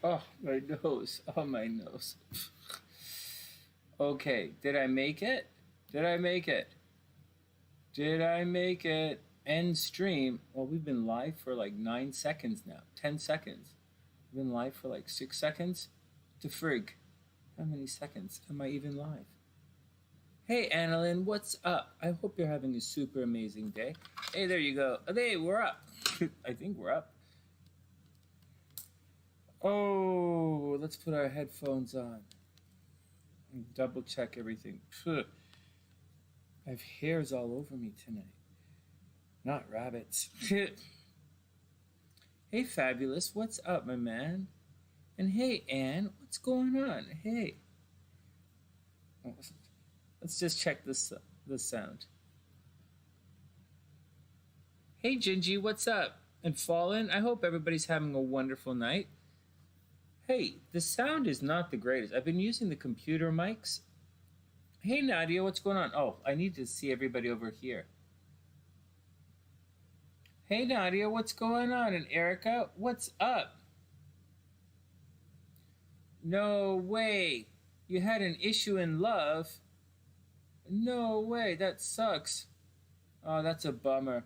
Oh, my nose. Oh, my nose. Okay, did I make it? Did I make it? Did I make it? End stream. Well, we've been live for like 9 seconds now. 10 seconds. We've been live for like 6 seconds. To frig. How many seconds am I even live? Hey, Annalyn, what's up? I hope you're having a super amazing day. Hey, there you go. Hey, we're up. I think we're up. Oh, let's put our headphones on and double check everything. I have hairs all over me tonight. Not rabbits. Hey, Fabulous, what's up, my man? And hey, Anne, what's going on? Hey. Let's just check this sound. Hey, Gingy, what's up? And Fallen, I hope everybody's having a wonderful night. Hey, the sound is not the greatest. I've been using the computer mics. Hey, Nadia, what's going on? Oh, I need to see everybody over here. Hey, Nadia, what's going on? And Erica, what's up? No way. You had an issue in love? No way. That sucks. Oh, that's a bummer.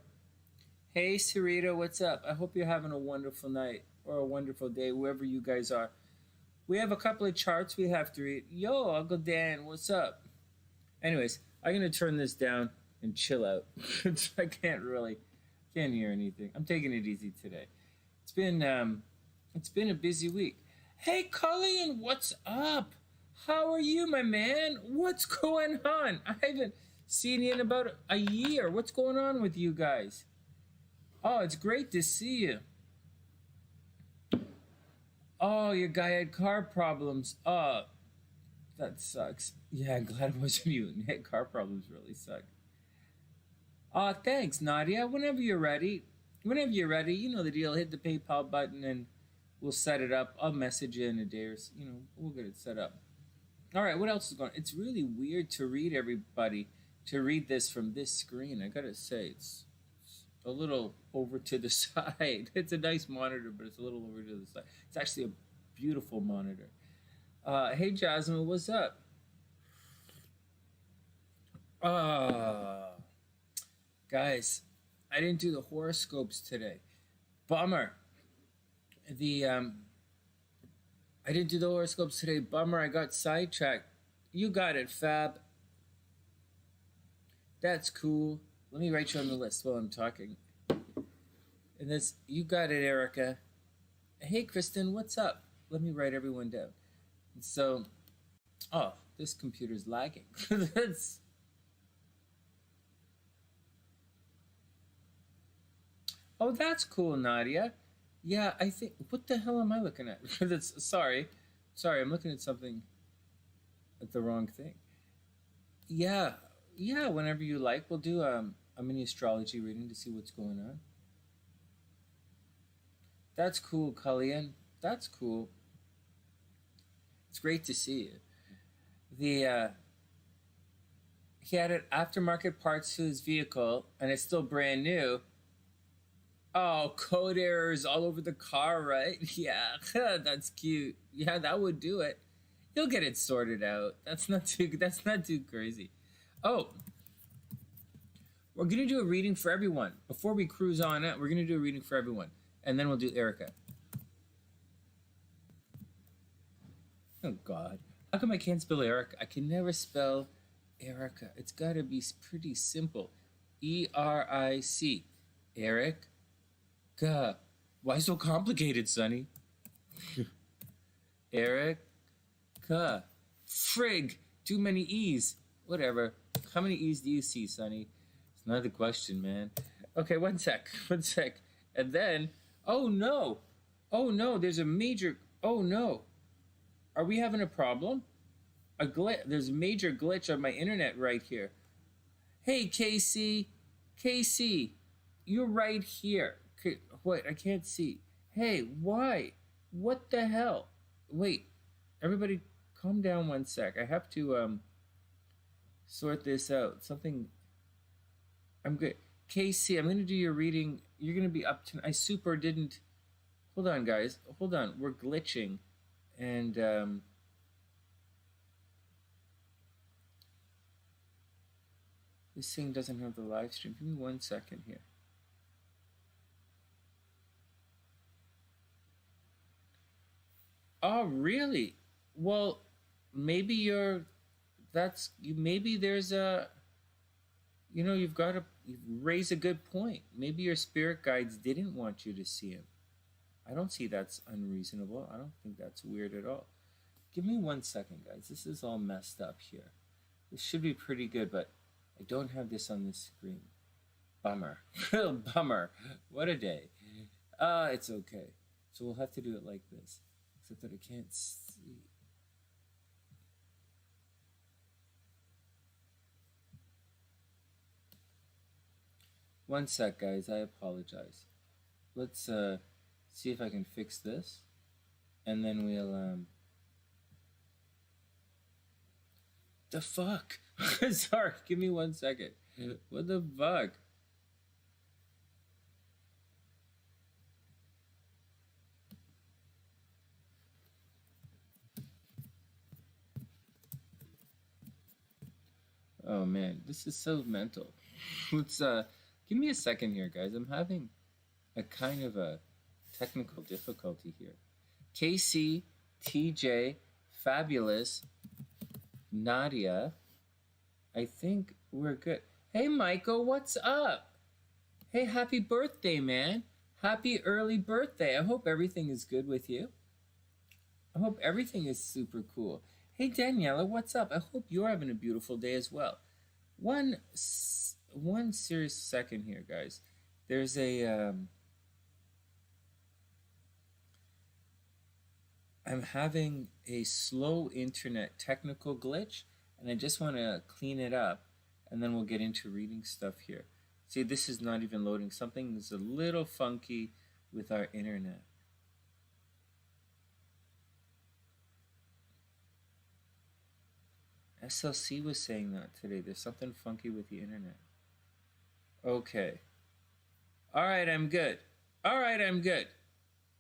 Hey, Sarita, what's up? I hope you're having a wonderful night or a wonderful day, wherever you guys are. We have a couple of charts we have to read. Yo, Uncle Dan, what's up? Anyways, I'm going to turn this down and chill out. I can't hear anything. I'm taking it easy today. It's been a busy week. Hey, Colleen, what's up? How are you, my man? What's going on? I haven't seen you in about a year. What's going on with you guys? Oh, it's great to see you. Oh, your guy had car problems. Oh, that sucks. Yeah, I'm glad it wasn't you. Car problems really suck. Thanks, Nadia. Whenever you're ready, you know the deal. Hit the PayPal button and we'll set it up. I'll message you in a day or we'll get it set up. All right, what else is going on? It's really weird to read this from this screen. I gotta say, it's a little over to the side. It's a nice monitor, but it's a little over to the side. It's actually a beautiful monitor. Hey, Jasmine, what's up? Guys, I didn't do the horoscopes today. Bummer. I didn't do the horoscopes today. Bummer, I got sidetracked. You got it, Fab. That's cool. Let me write you on the list while I'm talking. And this, you got it, Erica. Hey, Kristen, what's up? Let me write everyone down. And so, this computer's lagging. That's cool, Nadia. Yeah, I think, what the hell am I looking at? Sorry, I'm looking at something, at the wrong thing. Yeah, whenever you like, we'll do a mini astrology reading to see what's going on. That's cool, Cullian. That's cool. It's great to see you. He had an aftermarket parts to his vehicle, and it's still brand new. Oh, code errors all over the car, right? Yeah, that's cute. Yeah, that would do it. You'll get it sorted out. That's not too crazy. Oh, we're gonna do a reading for everyone. Before we cruise on it, we're gonna do a reading for everyone. And then we'll do Erica. Oh, God. How come I can't spell Erica? I can never spell Erica. It's gotta be pretty simple. E-R-I-C. Eric. Why so complicated, Sonny? Erica. Frig. Too many E's. Whatever. How many E's do you see, Sonny? It's not the question, man. Okay, one sec. And then, oh no, there's a major, oh no. Are we having a problem? There's a major glitch on my internet right here. Hey, Casey, you're right here. Wait, I can't see. Hey, why? What the hell? Wait, everybody calm down one sec. I have to sort this out. I'm good. Casey, I'm going to do your reading. You're going to be up to... I super didn't... Hold on, guys. Hold on. We're glitching. And this thing doesn't have the live stream. Give me 1 second here. Oh, really? Well, maybe maybe there's a, you've raised a good point. Maybe your spirit guides didn't want you to see him. I don't see that's unreasonable. I don't think that's weird at all. Give me 1 second, guys. This is all messed up here. This should be pretty good, but I don't have this on the screen. Bummer. Bummer. What a day. It's okay. So we'll have to do it like this. Except that I can't see. One sec, guys. I apologize. Let's see if I can fix this. And then we'll... The fuck? Sorry, give me 1 second. What the fuck? Oh man, this is so mental. Let's give me a second here, guys. I'm having a kind of a technical difficulty here. KC, TJ, Fabulous, Nadia, I think we're good. Hey, Michael, what's up? Hey, happy birthday, man. Happy early birthday. I hope everything is good with you. I hope everything is super cool. Hey, Daniela, what's up? I hope you're having a beautiful day as well. One serious second here, guys. There's a... I'm having a slow internet technical glitch, and I just want to clean it up, and then we'll get into reading stuff here. See, this is not even loading. Something is a little funky with our internet. SLC was saying that today. There's something funky with the internet. Okay. All right, I'm good. All right, I'm good.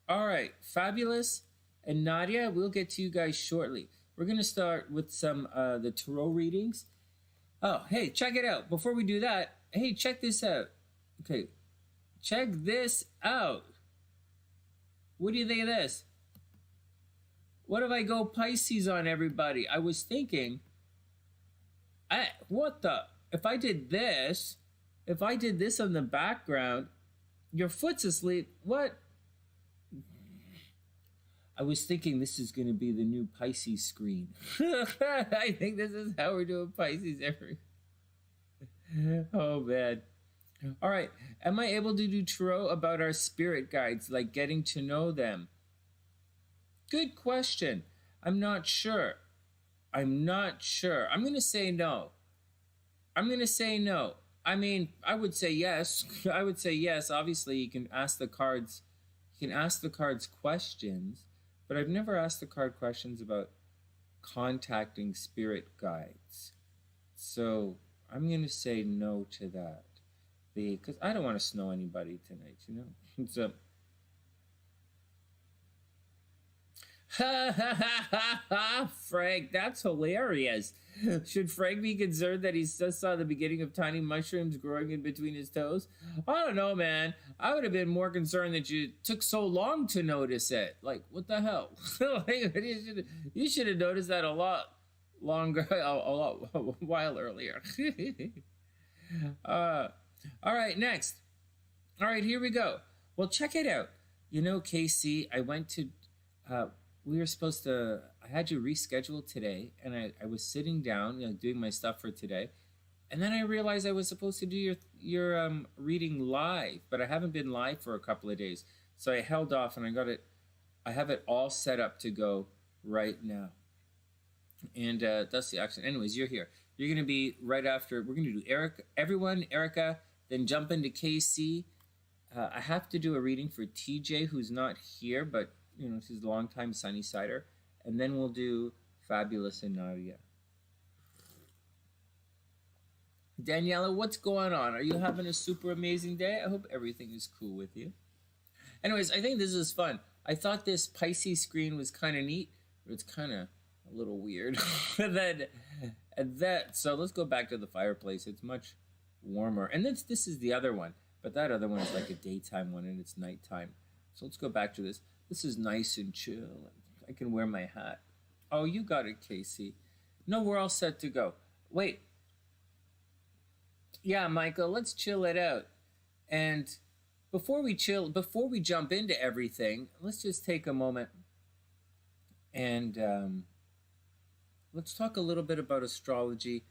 All right, Fabulous and Nadia, we'll get to you guys shortly. We're going to start with some the tarot readings. Oh, hey, check it out. Before we do that, hey, check this out. Okay, check this out. What do you think of this? What if I go Pisces on everybody? I was thinking, if I did this on the background, your foot's asleep, what? I was thinking this is going to be the new Pisces screen. I think this is how we're doing Pisces every... Oh, man. All right. Am I able to do tarot about our spirit guides, like getting to know them? Good question. I'm not sure. I'm going to say no. I mean, I would say yes. Obviously, you can ask the cards. Questions. But I've never asked the card questions about contacting spirit guides. So I'm going to say no to that. Because I don't want to snow anybody tonight, you know? So, Frank, that's hilarious. Should Frank be concerned that he just saw the beginning of tiny mushrooms growing in between his toes? I don't know, man. I would have been more concerned that you took so long to notice it. Like, what the hell? You should have noticed that a lot longer, a while earlier. All right, next. All right, here we go. Well, check it out. You know, Casey, I went to... we were supposed to... I had you reschedule today, and I was sitting down, doing my stuff for today, and then I realized I was supposed to do your reading live, but I haven't been live for a couple of days, so I held off, and I have it all set up to go right now, and that's the action. Anyways, you're here. You're going to be right after... We're going to do Erica, then jump into KC. I have to do a reading for TJ, who's not here, but... she's a long-time Sunny-sider. And then we'll do Fabulous and Nadia. Daniela, what's going on? Are you having a super amazing day? I hope everything is cool with you. Anyways, I think this is fun. I thought this Pisces screen was kind of neat It's kind of a little weird. So let's go back to the fireplace. It's much warmer. And this is the other one. But that other one is like a daytime one and it's nighttime. So let's go back to this. This is nice and chill. I can wear my hat. Oh, you got it, Casey. No, we're all set to go. Wait. Yeah, Michael, let's chill it out. And before we jump into everything, let's just take a moment and let's talk a little bit about astrology.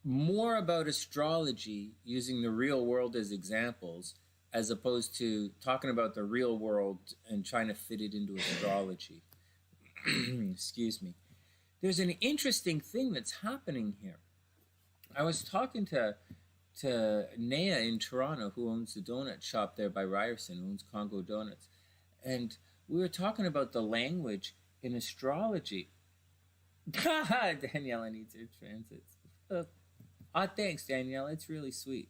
More about astrology using the real world as examples, as opposed to talking about the real world and trying to fit it into astrology. Excuse me. There's an interesting thing that's happening here. I was talking to Naya in Toronto, who owns the donut shop there by Ryerson, who owns Congo Donuts. And we were talking about the language in astrology. Daniela needs her transits. Thanks, Danielle. It's really sweet.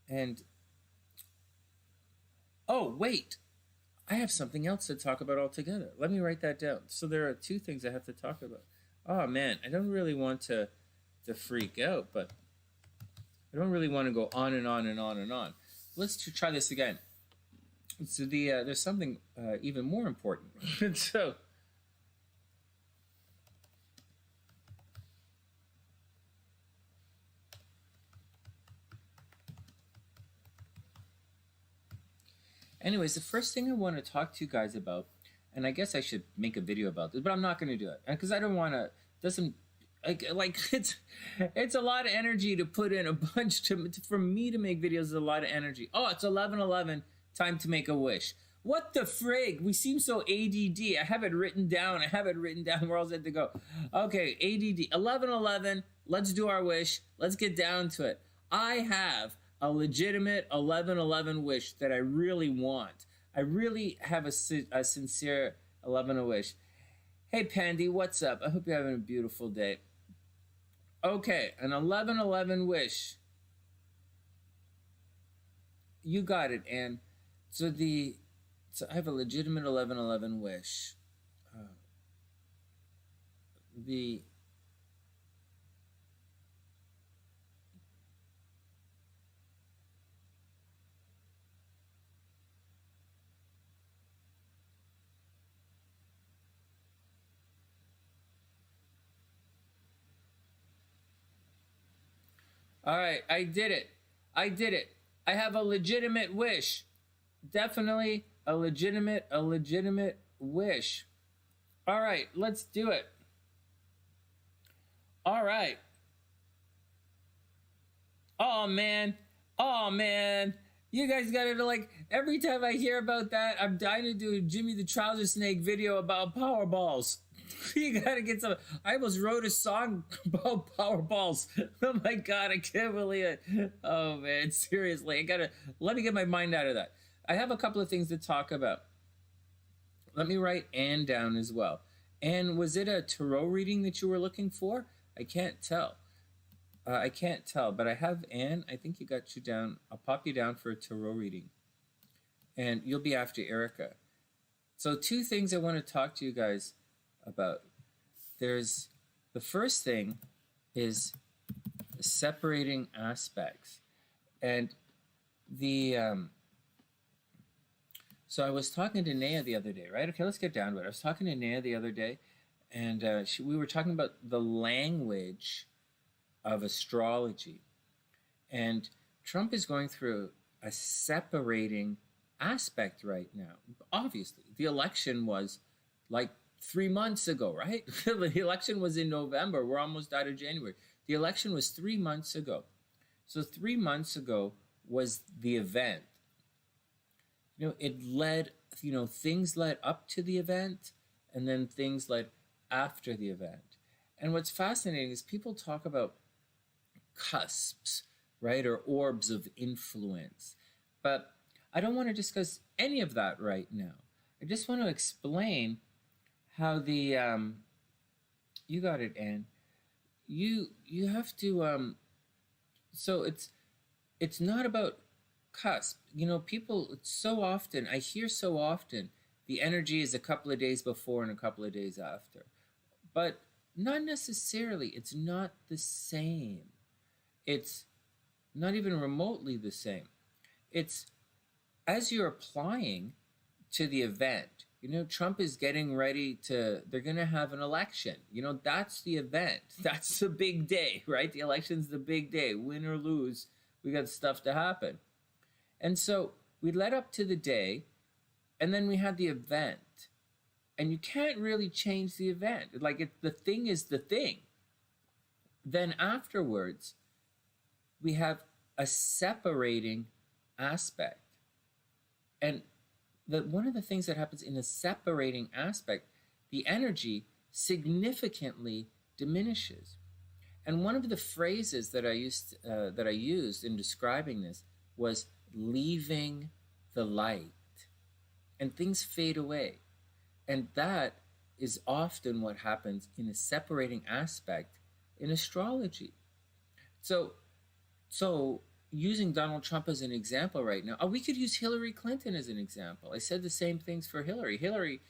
And, oh, wait. I have something else to talk about altogether. Let me write that down. So there are two things I have to talk about. Oh, man. I don't really want to freak out, but I don't really want to go on and on and on and on. Let's try this again. So there's something even more important. So, anyways, the first thing I want to talk to you guys about, and I guess I should make a video about this, but I'm not going to do it because I don't want to. It's a lot of energy to put in a bunch for me to make videos. Is a lot of energy. Oh, it's 11:11. Time to make a wish. What the frig? We seem so ADD. I have it written down. We're all set to go. Okay, ADD. 11:11. Let's do our wish. Let's get down to it. I have a legitimate 11:11 wish that I really want. I really have a sincere 11 wish. Hey, Pandy, what's up? I hope you're having a beautiful day. Okay, an 11:11 wish. You got it, Anne. So I have a legitimate 11:11 wish. All right, I did it. I have a legitimate wish. Definitely a legitimate wish. All right, let's do it. All right. Oh, man. You guys got to like, every time I hear about that, I'm dying to do a Jimmy the Trouser Snake video about Powerballs. You gotta get some. I almost wrote a song about Powerballs. Oh my god, I can't believe it. Oh man, seriously, let me get my mind out of that. I have a couple of things to talk about. Let me write Anne down as well. Anne, was it a tarot reading that you were looking for? I can't tell. But I have Anne. I think you got you down. I'll pop you down for a tarot reading. And you'll be after Erica. So two things I want to talk to you guys about. There's the first thing is separating aspects. And so I was talking to Naya the other day, right? Okay, let's get down to it. I was talking to Naya the other day, and we were talking about the language of astrology. And Trump is going through a separating aspect right now. Obviously, the election was like 3 months ago, right? The election was in November. We're almost out of January. The election was 3 months ago. So 3 months ago was the event. It led, things led up to the event, and then things led after the event. And what's fascinating is people talk about cusps, right, or orbs of influence. But I don't want to discuss any of that right now. I just want to explain how the you got it, Anne. You have to so it's not about cusp. People so often I hear so often the energy is a couple of days before and a couple of days after. But not necessarily. It's not the same. It's not even remotely the same. It's as you're applying to the event. You know, Trump is getting ready to, they're going to have an election. You know, that's the event. That's the big day, right? The election's the big day. Win or lose, we got stuff to happen. And so we led up to the day, and then we had the event. And you can't really change the event. Like, the thing is the thing. Then afterwards, we have a separating aspect. And one of the things that happens in a separating aspect, the energy significantly diminishes. And one of the phrases that I used in describing this was leaving the light. And things fade away. And that is often what happens in a separating aspect in astrology. So using Donald Trump as an example right now, we could use Hillary Clinton as an example. I said the same things for Hillary. Hillary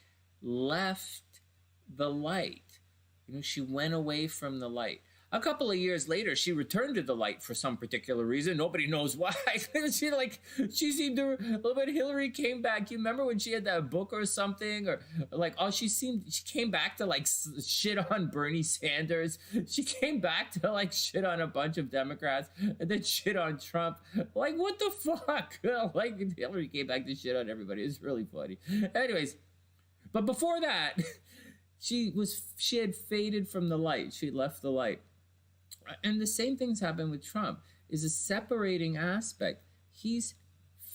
left the light. You know, she went away from the light. A couple of years later, she returned to the light for some particular reason. Nobody knows why. she seemed to, a little bit. Hillary came back. You remember when she had that book or something, or like, she came back to like shit on Bernie Sanders. She came back to like shit on a bunch of Democrats and then shit on Trump. Like, what the fuck? Like, Hillary came back to shit on everybody. It's really funny. Anyways, but before that, she had faded from the light. She left the light. And the same things happen with Trump, is a separating aspect. He's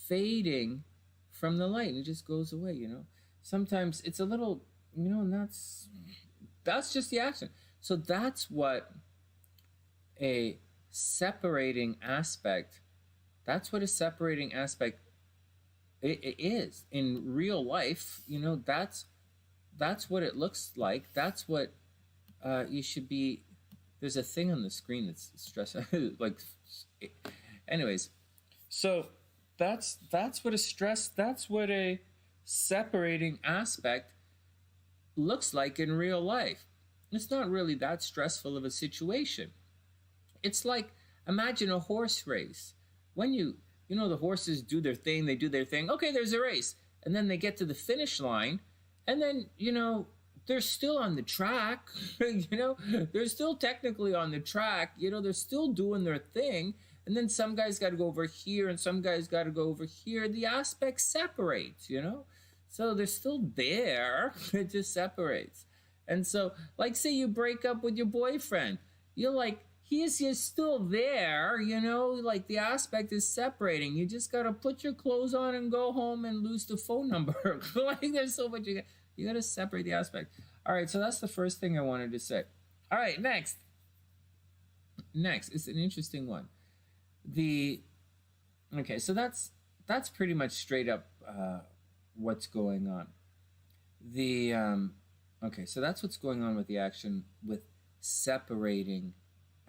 fading from the light and it just goes away, you know. Sometimes it's a little, you know, and that's just the action. So that's what a separating aspect, it is. In real life, you know, that's what it looks like. That's what you should be. There's a thing on the screen that's stressing. Like, anyways, so that's what a separating aspect looks like in real life. It's not really that stressful of a situation. It's like, imagine a horse race. When you know, the horses do their thing, they do their thing. Okay, there's a race. And then they get to the finish line. And then, you know, they're still on the track, you know, they're still technically on the track, you know, they're still doing their thing. And then some guys got to go over here and some guys got to go over here. The aspect separates, you know, so they're still there. It just separates. And so, like, say you break up with your boyfriend, you're like, he's still there, you know, like the aspect is separating. You just got to put your clothes on and go home and lose the phone number. Like, there's so much you got to separate the aspect. All right, so that's the first thing I wanted to say. All right, next. It's an interesting one. Okay, so that's pretty much straight up what's going on. Okay, so that's what's going on with the action with separating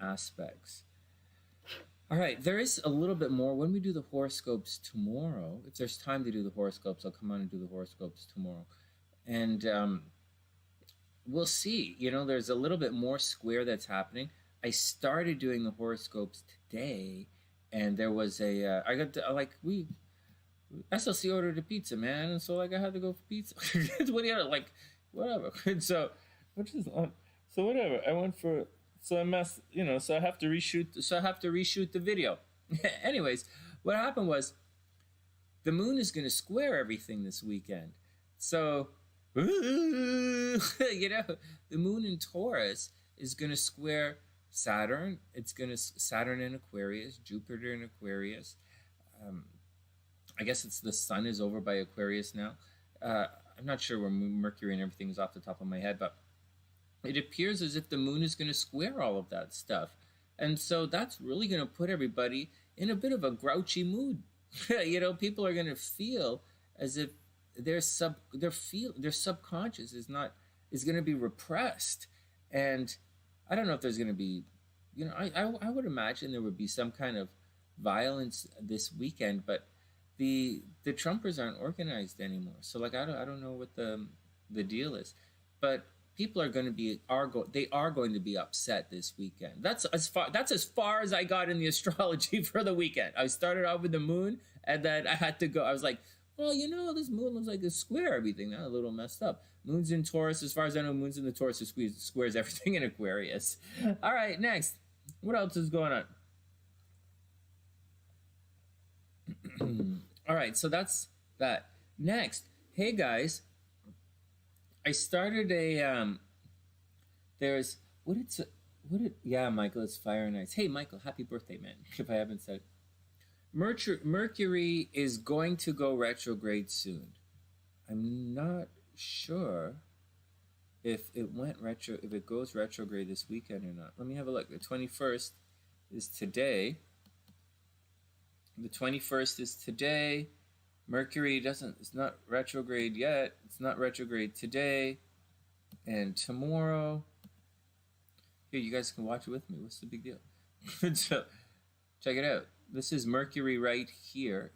aspects. All right, there is a little bit more when we do the horoscopes tomorrow. If there's time to do the horoscopes, I'll come on and do the horoscopes tomorrow. And we'll see. You know, there's a little bit more square that's happening. I started doing the horoscopes today, and there was I got to, like, SLC ordered a pizza, man, and so, like, I had to go for pizza. What do you like, whatever. And so, whatever. I went for, so I messed, you know, so I have to reshoot the video. Anyways, what happened was the moon is going to square everything this weekend. So, you know, the moon in Taurus is going to square Saturn. It's going to Saturn in Aquarius, Jupiter in Aquarius. I guess it's the sun is over by Aquarius now. I'm not sure where Mercury and everything is off the top of my head, but it appears as if the moon is going to square all of that stuff. And so that's really going to put everybody in a bit of a grouchy mood. You know, people are going to feel as if their subconscious is going to be repressed. And I don't know if there's going to be, you know, I would imagine there would be some kind of violence this weekend, but the Trumpers aren't organized anymore. So like I don't know what the deal is, but people are going to be they are going to be upset this weekend. That's as far as I got in the astrology for the weekend. I started off with the moon, and then I had to go. I was like, well, you know, this moon looks like a square. Everything a little messed up. Moon's in Taurus. As far as I know, moon's in the Taurus. It squares everything in Aquarius. All right, next. What else is going on? All right, so that's that. Next, hey guys, I started a there's yeah, Michael, it's Fire and Ice. Hey Michael, happy birthday, man. If I haven't said, Mercury is going to go retrograde soon. I'm not sure if it goes retrograde this weekend or not. Let me have a look. The 21st is today. The 21st is today. Mercury it's not retrograde yet. It's not retrograde today. And tomorrow. Here, you guys can watch it with me. What's the big deal? So, check it out. This is Mercury right here.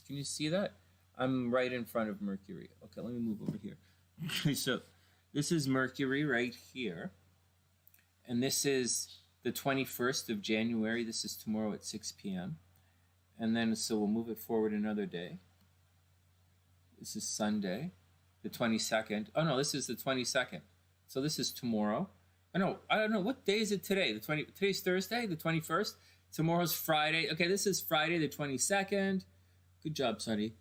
Can you see that? I'm right in front of Mercury. Okay, let me move over here. So, this is Mercury right here. And this is the 21st of January. This is tomorrow at 6 p.m. And then, so we'll move it forward another day. This is Sunday, the 22nd. Oh, no, this is the 22nd. So this is tomorrow. I don't know. What day is it today? Today's Thursday, the 21st. Tomorrow's Friday. Okay, this is Friday, the 22nd. Good job, Sonny.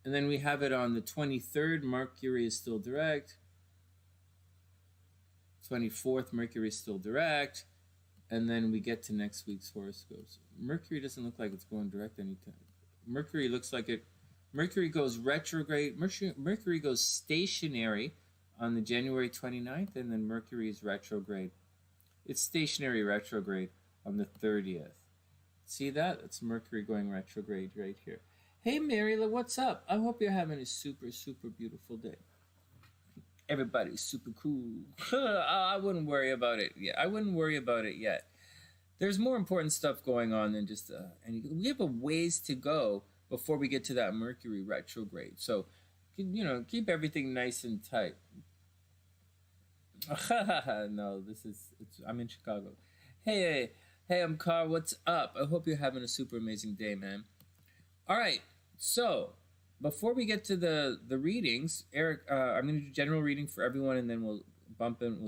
And then we have it on the 23rd. Mercury is still direct. 24th, Mercury is still direct. And then we get to next week's horoscopes. Mercury doesn't look like it's going direct anytime. Mercury looks like it. Mercury goes retrograde. Mercury goes stationary on the January 29th, and then Mercury is retrograde. It's stationary retrograde on the 30th. See that? It's Mercury going retrograde right here. Hey, Maryla, what's up? I hope you're having a super, super beautiful day. Everybody's super cool. I wouldn't worry about it yet. There's more important stuff going on than just and we have a ways to go before we get to that Mercury retrograde. So, you know, keep everything nice and tight. No, I'm in Chicago. Hey, I'm Carl. What's up? I hope you're having a super amazing day, man. All right, so before we get to the readings, Eric, I'm going to do general reading for everyone, and then we'll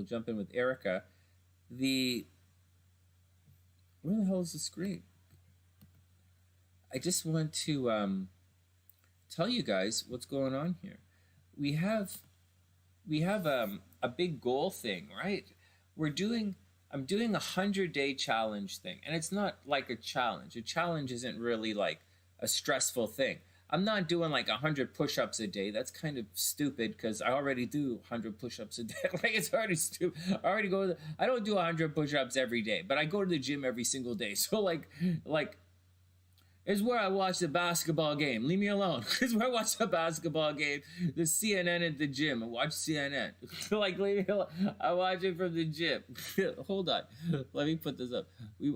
jump in with Erica. Where the hell is the screen? I just want to tell you guys what's going on here. We have a big goal thing, right? I'm doing a 100-day challenge thing, and it's not like a challenge. A challenge isn't really like a stressful thing. I'm not doing like 100 push-ups a day. That's kind of stupid because I already do 100 push-ups a day. Like, it's already stupid. I don't do 100 push-ups every day, but I go to the gym every single day. So like it's where I watch the basketball game. Leave me alone. It's where I watch the basketball game, the CNN at the gym. I watch CNN. Like, leave me alone. I watch it from the gym. Hold on. Let me put this up.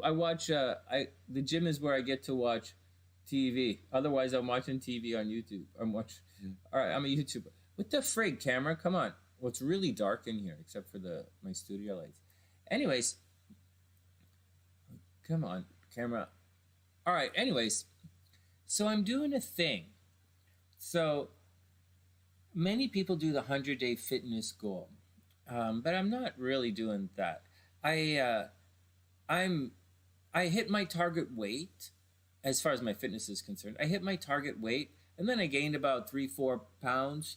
I watch, the gym is where I get to watch TV. Otherwise, I'm watching TV on YouTube. All right, I'm a YouTuber. What the frig, camera? Come on. Well, it's really dark in here, except for my studio lights. Anyways, come on, camera. All right, anyways, so I'm doing a thing. So many people do the 100-day fitness goal, but I'm not really doing that. I hit my target weight as far as my fitness is concerned. I hit my target weight, and then I gained about 3-4 pounds,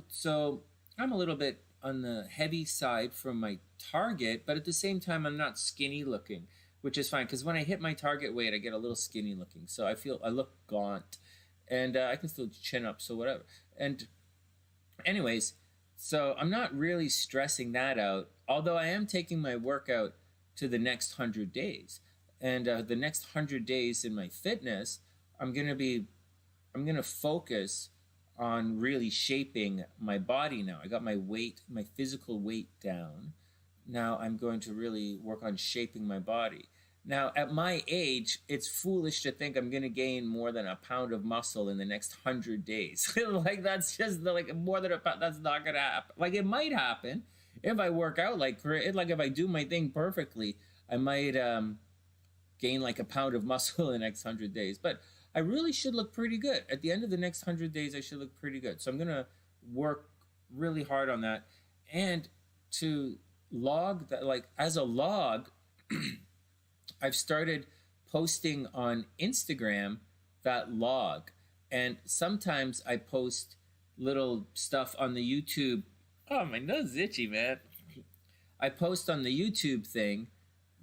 so I'm a little bit on the heavy side from my target, but at the same time, I'm not skinny looking, which is fine, because when I hit my target weight, I get a little skinny looking, so I look gaunt, and I can still chin up, so whatever. And anyways, so I'm not really stressing that out, although I am taking my workout to the next 100 days. And the next 100 days in my fitness, I'm going to focus on really shaping my body now. I got my physical weight down. Now I'm going to really work on shaping my body. Now, at my age, it's foolish to think I'm going to gain more than a pound of muscle in the next 100 days. Like, that's just like more than a pound. That's not going to happen. Like, it might happen if I work out like if I do my thing perfectly. I might gain like a pound of muscle in the next 100 days. But I really should look pretty good. At the end of the next 100 days, I should look pretty good. So I'm going to work really hard on that. And to log that, like as a log, I've started posting on Instagram that log. And sometimes I post little stuff on the YouTube. Oh, my nose is itchy, man. I post on the YouTube thing,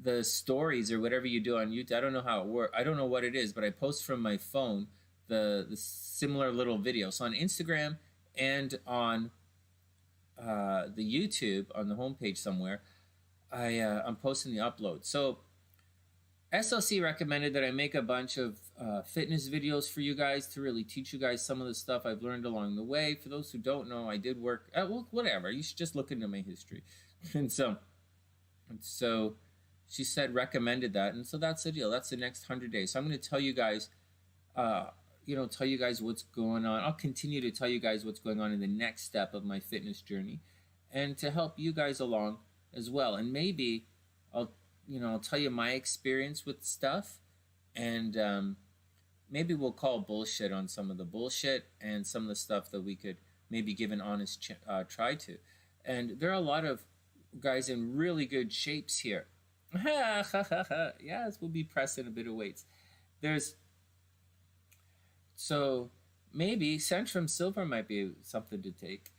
the stories or whatever you do on YouTube. I don't know how it works. I don't know what it is, but I post from my phone the similar little video. So on Instagram and on the YouTube, on the homepage somewhere, I'm posting the upload. So SLC recommended that I make a bunch of fitness videos for you guys to really teach you guys some of the stuff I've learned along the way. For those who don't know, I did work well, whatever. You should just look into my history. And so she said recommended that, and so that's the deal. That's the next 100 days. So I'm going to tell you guys, tell you guys what's going on. I'll continue to tell you guys what's going on in the next step of my fitness journey, and to help you guys along as well. And maybe I'll tell you my experience with stuff, and maybe we'll call bullshit on some of the bullshit and some of the stuff that we could maybe give an honest try to. And there are a lot of guys in really good shapes here. Yes, we'll be pressing a bit of weights. So maybe Centrum Silver might be something to take.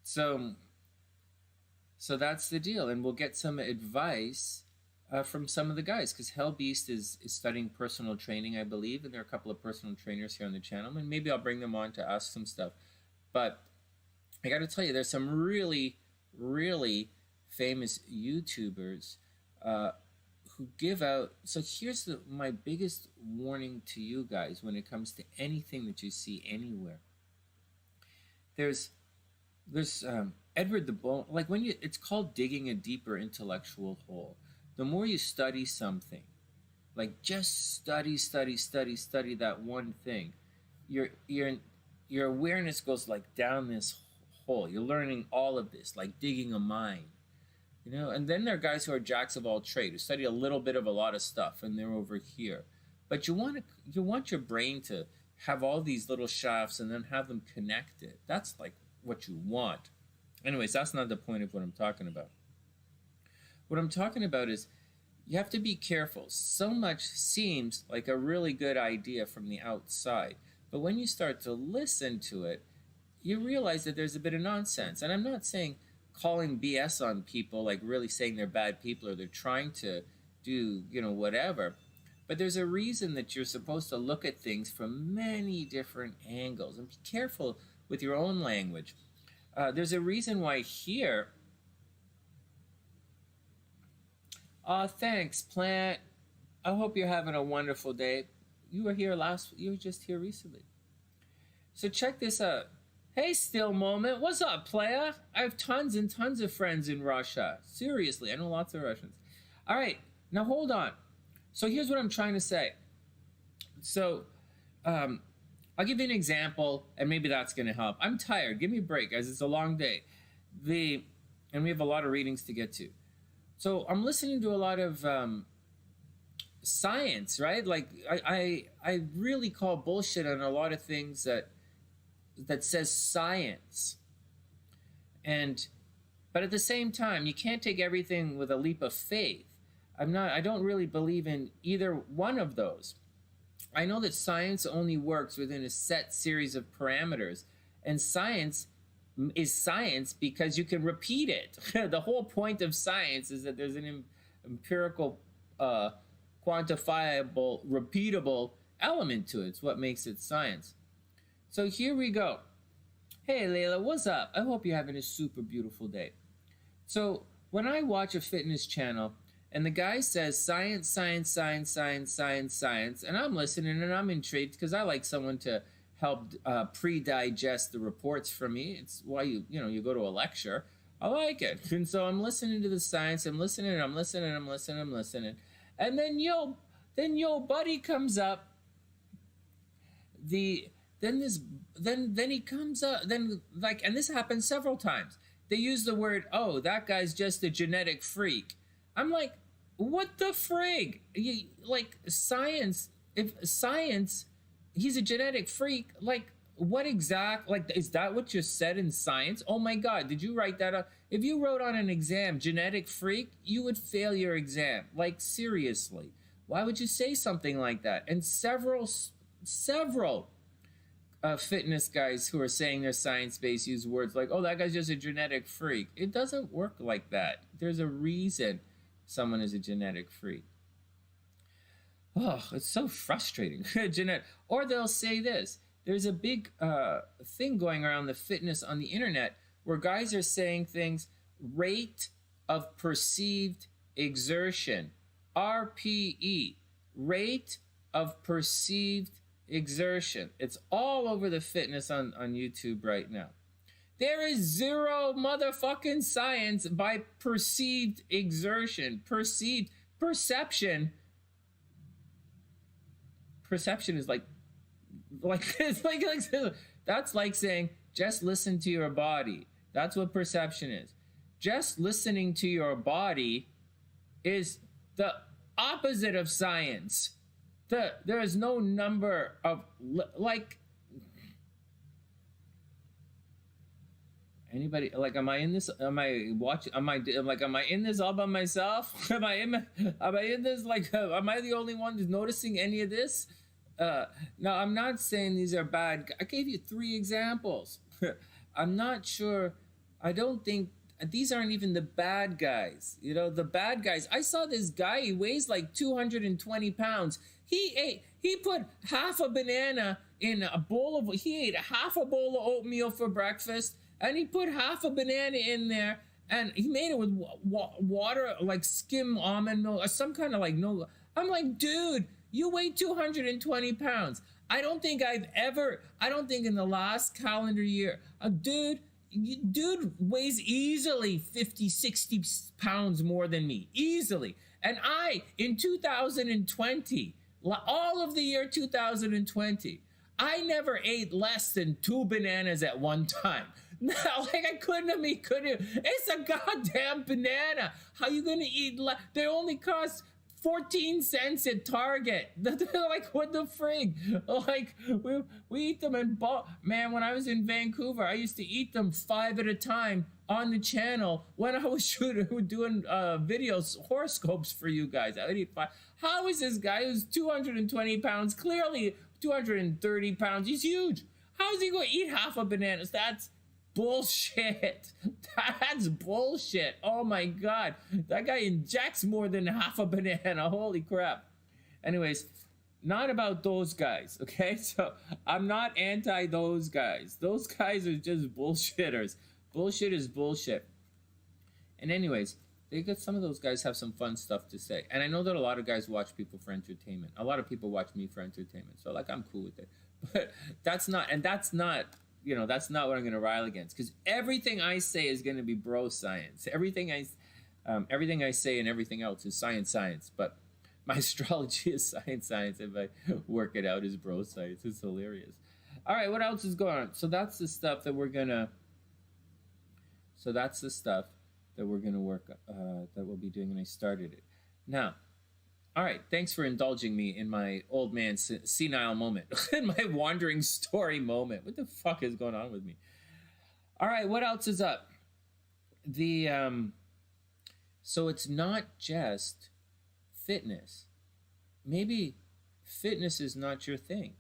So that's the deal, and we'll get some advice from some of the guys, because Hell Beast is studying personal training, I believe, and there are a couple of personal trainers here on the channel, and maybe I'll bring them on to ask some stuff. But I got to tell you, there's some really, really famous YouTubers who give out. So here's my biggest warning to you guys when it comes to anything that you see anywhere. There's Edward the Bone. Like it's called digging a deeper intellectual hole. The more you study something, like just study that one thing, your awareness goes like down this hole. You're learning all of this, like digging a mine. And then there are guys who are jacks of all trades, who study a little bit of a lot of stuff, and they're over here. But you want your brain to have all these little shafts and then have them connected. That's like what you want. Anyways, that's not the point of what I'm talking about. What I'm talking about is you have to be careful. So much seems like a really good idea from the outside, but when you start to listen to it, you realize that there's a bit of nonsense. And I'm not saying calling BS on people, like really saying they're bad people or they're trying to do, whatever. But there's a reason that you're supposed to look at things from many different angles, and be careful with your own language. There's a reason why here. Thanks, Plant. I hope you're having a wonderful day. You were just here recently. So check this out. Hey, Still Moment. What's up, playa? I have tons and tons of friends in Russia. Seriously, I know lots of Russians. All right, now hold on. So here's what I'm trying to say. So I'll give you an example, and maybe that's going to help. I'm tired. Give me a break, guys. It's a long day. And we have a lot of readings to get to. So I'm listening to a lot of science, right? Like I really call bullshit on a lot of things that says science. But at the same time, you can't take everything with a leap of faith. I don't really believe in either one of those. I know that science only works within a set series of parameters, and science is science because you can repeat it. The whole point of science is that there's an empirical, quantifiable, repeatable element to it. It's what makes it science. So here we go. Hey, Layla, what's up? I hope you're having a super beautiful day. So when I watch a fitness channel and the guy says science, science, science, science, science, science, and I'm listening and I'm intrigued because I like someone to help pre-digest the reports from me. It's why you go to a lecture. I like it. And so I'm listening to the science. I'm listening. And then yo buddy comes up. The then this then he comes up, then like, and this happens several times. They use the word, oh, that guy's just a genetic freak. I'm like, what the frig? Like science, if science, he's a genetic freak, like what exact, like, is that what you said in science? Oh my god, did you write that up? If you wrote on an exam genetic freak, you would fail your exam. Like seriously, why would you say something like that? And several fitness guys who are saying they're science-based use words like, oh, that guy's just a genetic freak. It doesn't work like that. There's a reason someone is a genetic freak. Oh, it's so frustrating. Or they'll say this. There's a big thing going around the fitness on the internet where guys are saying things, rate of perceived exertion, RPE, rate of perceived exertion. It's all over the fitness on YouTube right now. There is zero motherfucking science by perceived exertion. Perception is like it's like that's like saying just listen to your body. That's what perception is. Just listening to your body is the opposite of science. There is no number of like anybody, like, am I in this? Am I watching? Am I in this all by myself? Am I in this? Like, am I the only one who's noticing any of this? No, I'm not saying these are bad. I gave you 3 examples. I'm not sure. I don't think these aren't even the bad guys. You know, the bad guys. I saw this guy. He weighs like 220 pounds. He put half a banana in a bowl of, he ate half a bowl of oatmeal for breakfast, and he put half a banana in there, and he made it with water, like skim almond milk, or some kind of like, no. I'm like, dude, you weigh 220 pounds. I don't think in the last calendar year, dude weighs easily 50, 60 pounds more than me, easily. And I, in 2020, all of the year 2020, I never ate less than 2 bananas at one time. Like I couldn't. It's a goddamn banana. How you gonna eat? They only cost 14 cents at Target. Like, what the frig? Like, we eat them in bulk. Man, when I was in Vancouver, I used to eat them 5 at a time on the channel when I was doing videos, horoscopes for you guys. I would eat 5. How is this guy who's 220 pounds, clearly 230 pounds, he's huge. How is he going to eat half a banana? That's bullshit. That's bullshit. Oh my god, that guy injects more than half a banana. Holy crap. Anyways, not about those guys, okay? So I'm not anti those guys. Those guys are just bullshitters. Bullshit is bullshit. And anyways, some of those guys have some fun stuff to say. And I know that a lot of guys watch people for entertainment. A lot of people watch me for entertainment. So like, I'm cool with it. But that's not what I'm going to rile against, because everything I say is going to be bro science. Everything I say and everything else is science. But my astrology is science. If I work it out as bro science, it's hilarious. All right, what else is going on? So that's the stuff that we're gonna. So that's the stuff that we're gonna work. That we'll be doing, and I started it. Now, all right. Thanks for indulging me in my old man senile moment, in my wandering story moment. What the fuck is going on with me? All right. What else is up? So it's not just fitness. Maybe fitness is not your thing.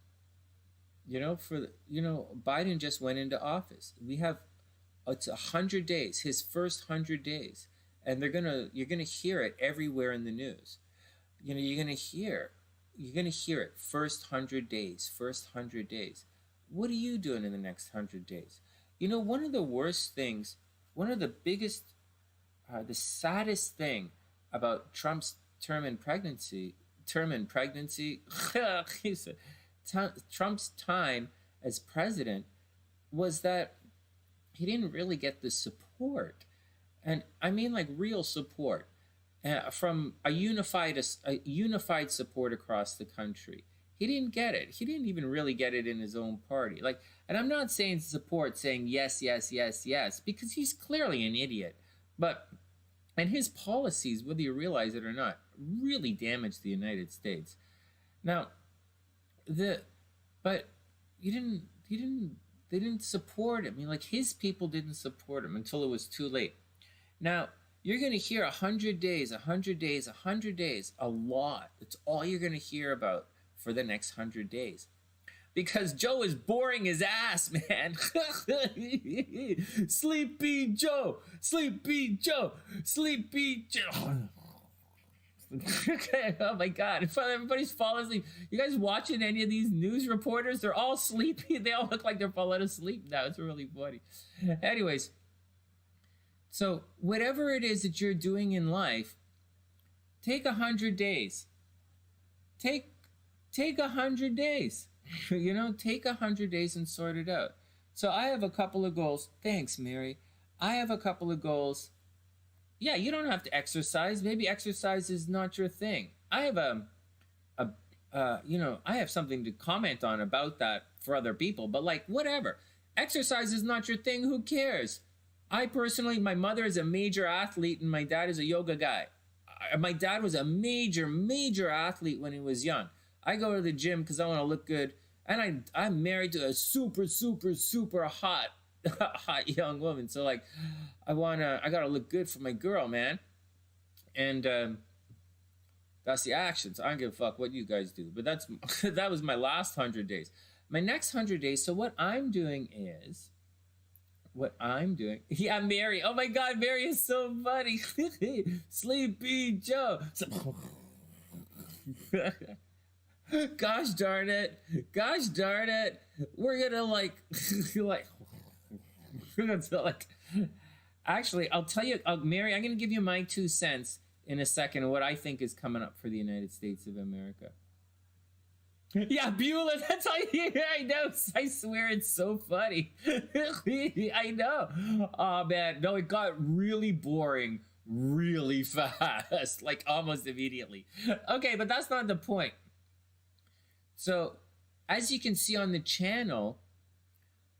Biden just went into office. It's 100 days, his first 100 days, and you're gonna hear it everywhere in the news. You're gonna hear it first 100 days. What are you doing in the next 100 days? One of the worst things, one of the biggest, the saddest thing about Trump's term in pregnancy, Trump's time as president, was that he didn't really get the support. And I mean like real support. from a unified support across the country. He didn't get it. He didn't even really get it in his own party. Like, and I'm not saying support, saying yes, yes, yes, yes, because he's clearly an idiot. But, and his policies, whether you realize it or not, really damaged the United States. Now, but they didn't support him. I mean, like, his people didn't support him until it was too late. Now, you're going to hear 100 days, 100 days, 100 days, a lot. That's all you're going to hear about for the next 100 days. Because Joe is boring his ass, man. Sleepy Joe, Sleepy Joe, Sleepy Joe. Oh my God, everybody's falling asleep. You guys watching any of these news reporters? They're all sleepy. They all look like they're falling asleep now. It's really funny. Anyways, so whatever it is that you're doing in life, take 100 days. Take 100 days. You know, take 100 days and sort it out. So I have a couple of goals. Thanks, Mary. I have a couple of goals. Yeah, you don't have to exercise. Maybe exercise is not your thing. I have I have something to comment on about that for other people, but like, whatever. Exercise is not your thing. Who cares? I personally, my mother is a major athlete and my dad is a yoga guy. My dad was a major athlete when he was young. I go to the gym because I want to look good, and I'm married to a super hot young woman. So like, I gotta look good for my girl, man. And that's the actions. I don't give a fuck what you guys do. But that was my last 100 days. My next 100 days. So what I'm doing. Yeah, Mary. Oh my God, Mary is so funny. Sleepy Joe. Gosh darn it. We're gonna actually, I'll tell you, Mary, I'm gonna give you my 2 cents in a second of what I think is coming up for the United States of America. Yeah, Beulah, that's all you hear. I know. I swear it's so funny. I know. Oh, man. No, it got really boring really fast, like almost immediately. Okay, but that's not the point. So, as you can see on the channel,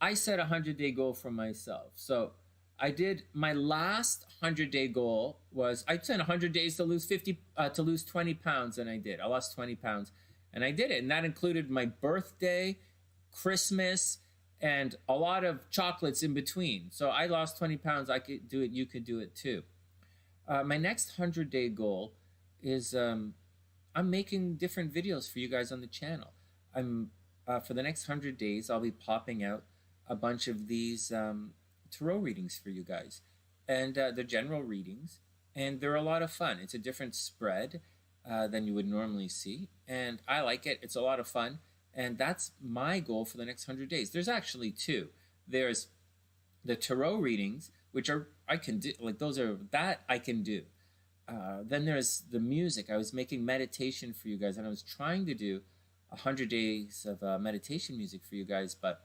I set a 100-day goal for myself. So, I did my last 100-day goal was I spent 100 days to lose 20 pounds, and I did. I lost 20 pounds. And I did it, and that included my birthday, Christmas, and a lot of chocolates in between. So I lost 20 pounds. I could do it. You could do it too. My next 100-day goal is I'm making different videos for you guys on the channel. For the next 100 days, I'll be popping out a bunch of these tarot readings for you guys. And they're general readings, and they're a lot of fun. It's a different spread than you would normally see, and I like it. It's a lot of fun, and that's my goal for the next 100 days. There's actually 2. There's the tarot readings, which I can do, like those are that I can do. Then there's the music. I was making meditation for you guys, and I was trying to do 100 days of meditation music for you guys, but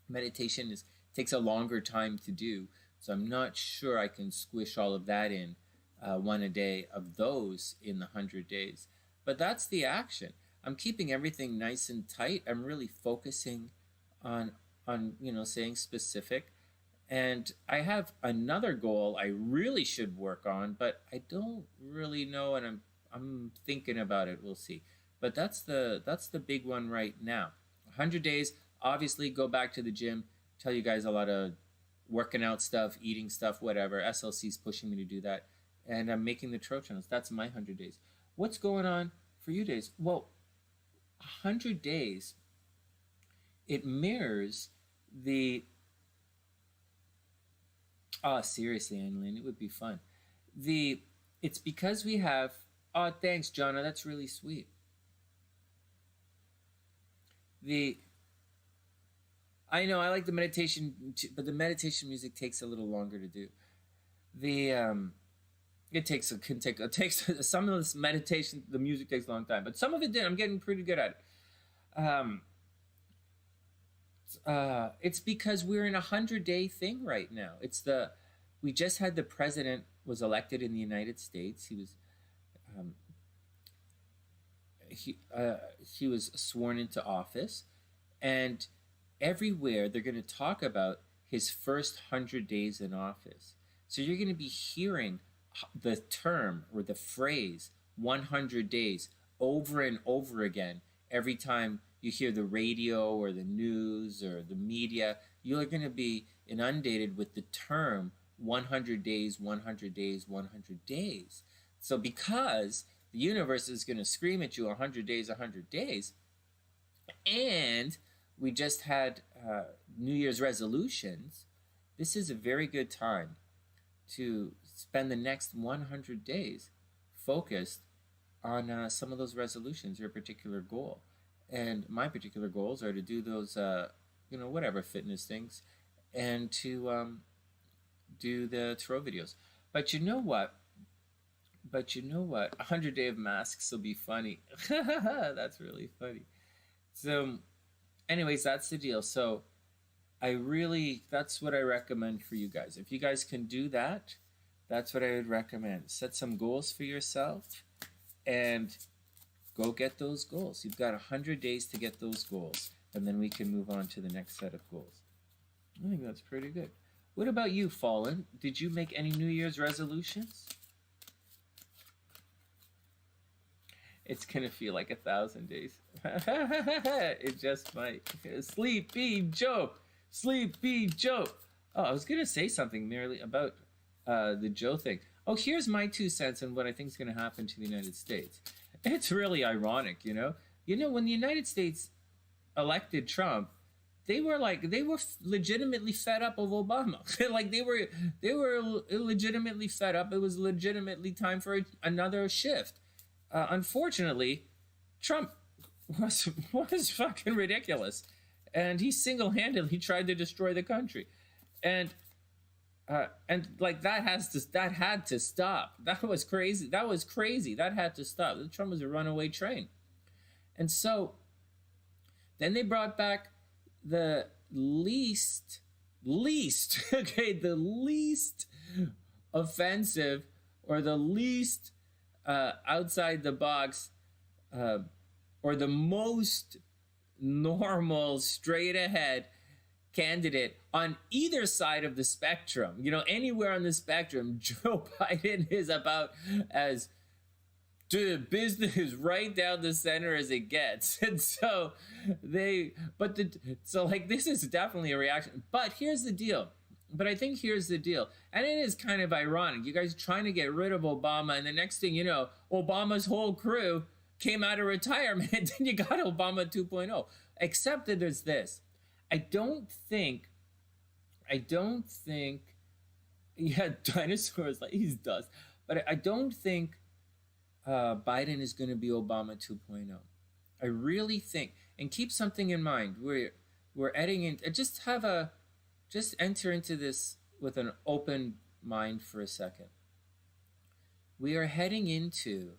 meditation takes a longer time to do, so I'm not sure I can squish all of that in. 1 a day of those in the 100 days. But that's the action. I'm keeping everything nice and tight. I'm really focusing on saying specific. And I have another goal I really should work on, but I don't really know, and I'm thinking about it. We'll see. But that's the big one right now. 100 days, obviously go back to the gym, tell you guys a lot of working out stuff, eating stuff, whatever. SLC's pushing me to do that. And I'm making the tarot channels. That's my 100 days. What's going on for you days? Well, 100 days, it mirrors the... Oh, seriously, Annalyn, it would be fun. It's because we have... Oh, thanks, Jonna. That's really sweet. I know, I like the meditation, but the meditation music takes a little longer to do. It takes some of this meditation, the music takes a long time, but some of it did. I'm getting pretty good at it. It's because we're in a 100-day thing right now. We just had the president was elected in the United States. Um, he was sworn into office, and everywhere they're going to talk about his first 100 days in office. So you're going to be hearing the term or the phrase 100 days over and over again every time you hear the radio or the news or the media. You're going to be inundated with the term 100 days, 100 days, 100 days. So because the universe is going to scream at you 100 days, 100 days, and we just had New Year's resolutions, this is a very good time to spend the next 100 days focused on some of those resolutions, your particular goal. And my particular goals are to do those, whatever fitness things, and to do the tarot videos. But you know what? 100 Day of Masks will be funny. That's really funny. So, anyways, that's the deal. So, that's what I recommend for you guys. If you guys can do that, that's what I would recommend. Set some goals for yourself and go get those goals. You've got 100 days to get those goals, and then we can move on to the next set of goals. I think that's pretty good. What about you, Fallen? Did you make any New Year's resolutions? It's going to feel like 1,000 days. It just might. Sleepy Joe. Sleepy Joe. Oh, I was going to say something merely about the Joe thing. Oh, here's my 2 cents on what I think is going to happen to the United States. It's really ironic, you know. When the United States elected Trump, they were legitimately fed up of Obama. Like they were legitimately fed up. It was legitimately time for another shift. Unfortunately, Trump was fucking ridiculous, and he single-handedly tried to destroy the country, and like that had to stop. That was crazy. That had to stop. Trump was a runaway train, and so then they brought back the least okay, the least offensive or the least outside the box or the most normal straight ahead candidate on either side of the spectrum. Anywhere on the spectrum, Joe Biden is about as business right down the center as it gets. And so this is definitely a reaction. But here's the deal. And it is kind of ironic. You guys are trying to get rid of Obama, and the next thing you know, Obama's whole crew came out of retirement, and then you got Obama 2.0. Except that there's this. I don't think, yeah, dinosaurs, like he's dust. But I don't think Biden is going to be Obama 2.0. I really think, and keep something in mind, we're heading in, just enter into this with an open mind for a second. We are heading into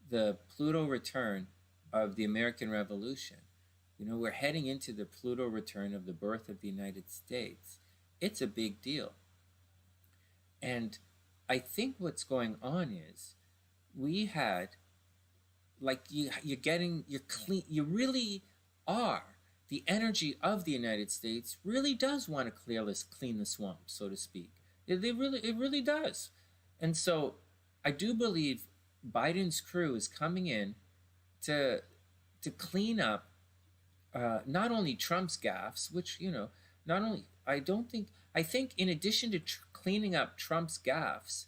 the Pluto return of the American Revolution. We're heading into the Pluto return of the birth of the United States. It's a big deal. And I think what's going on is we had, you really are. The energy of the United States really does want to clean the swamp, so to speak. It really does. And so I do believe Biden's crew is coming in to clean up not only Trump's gaffes, which, I think in addition to cleaning up Trump's gaffes,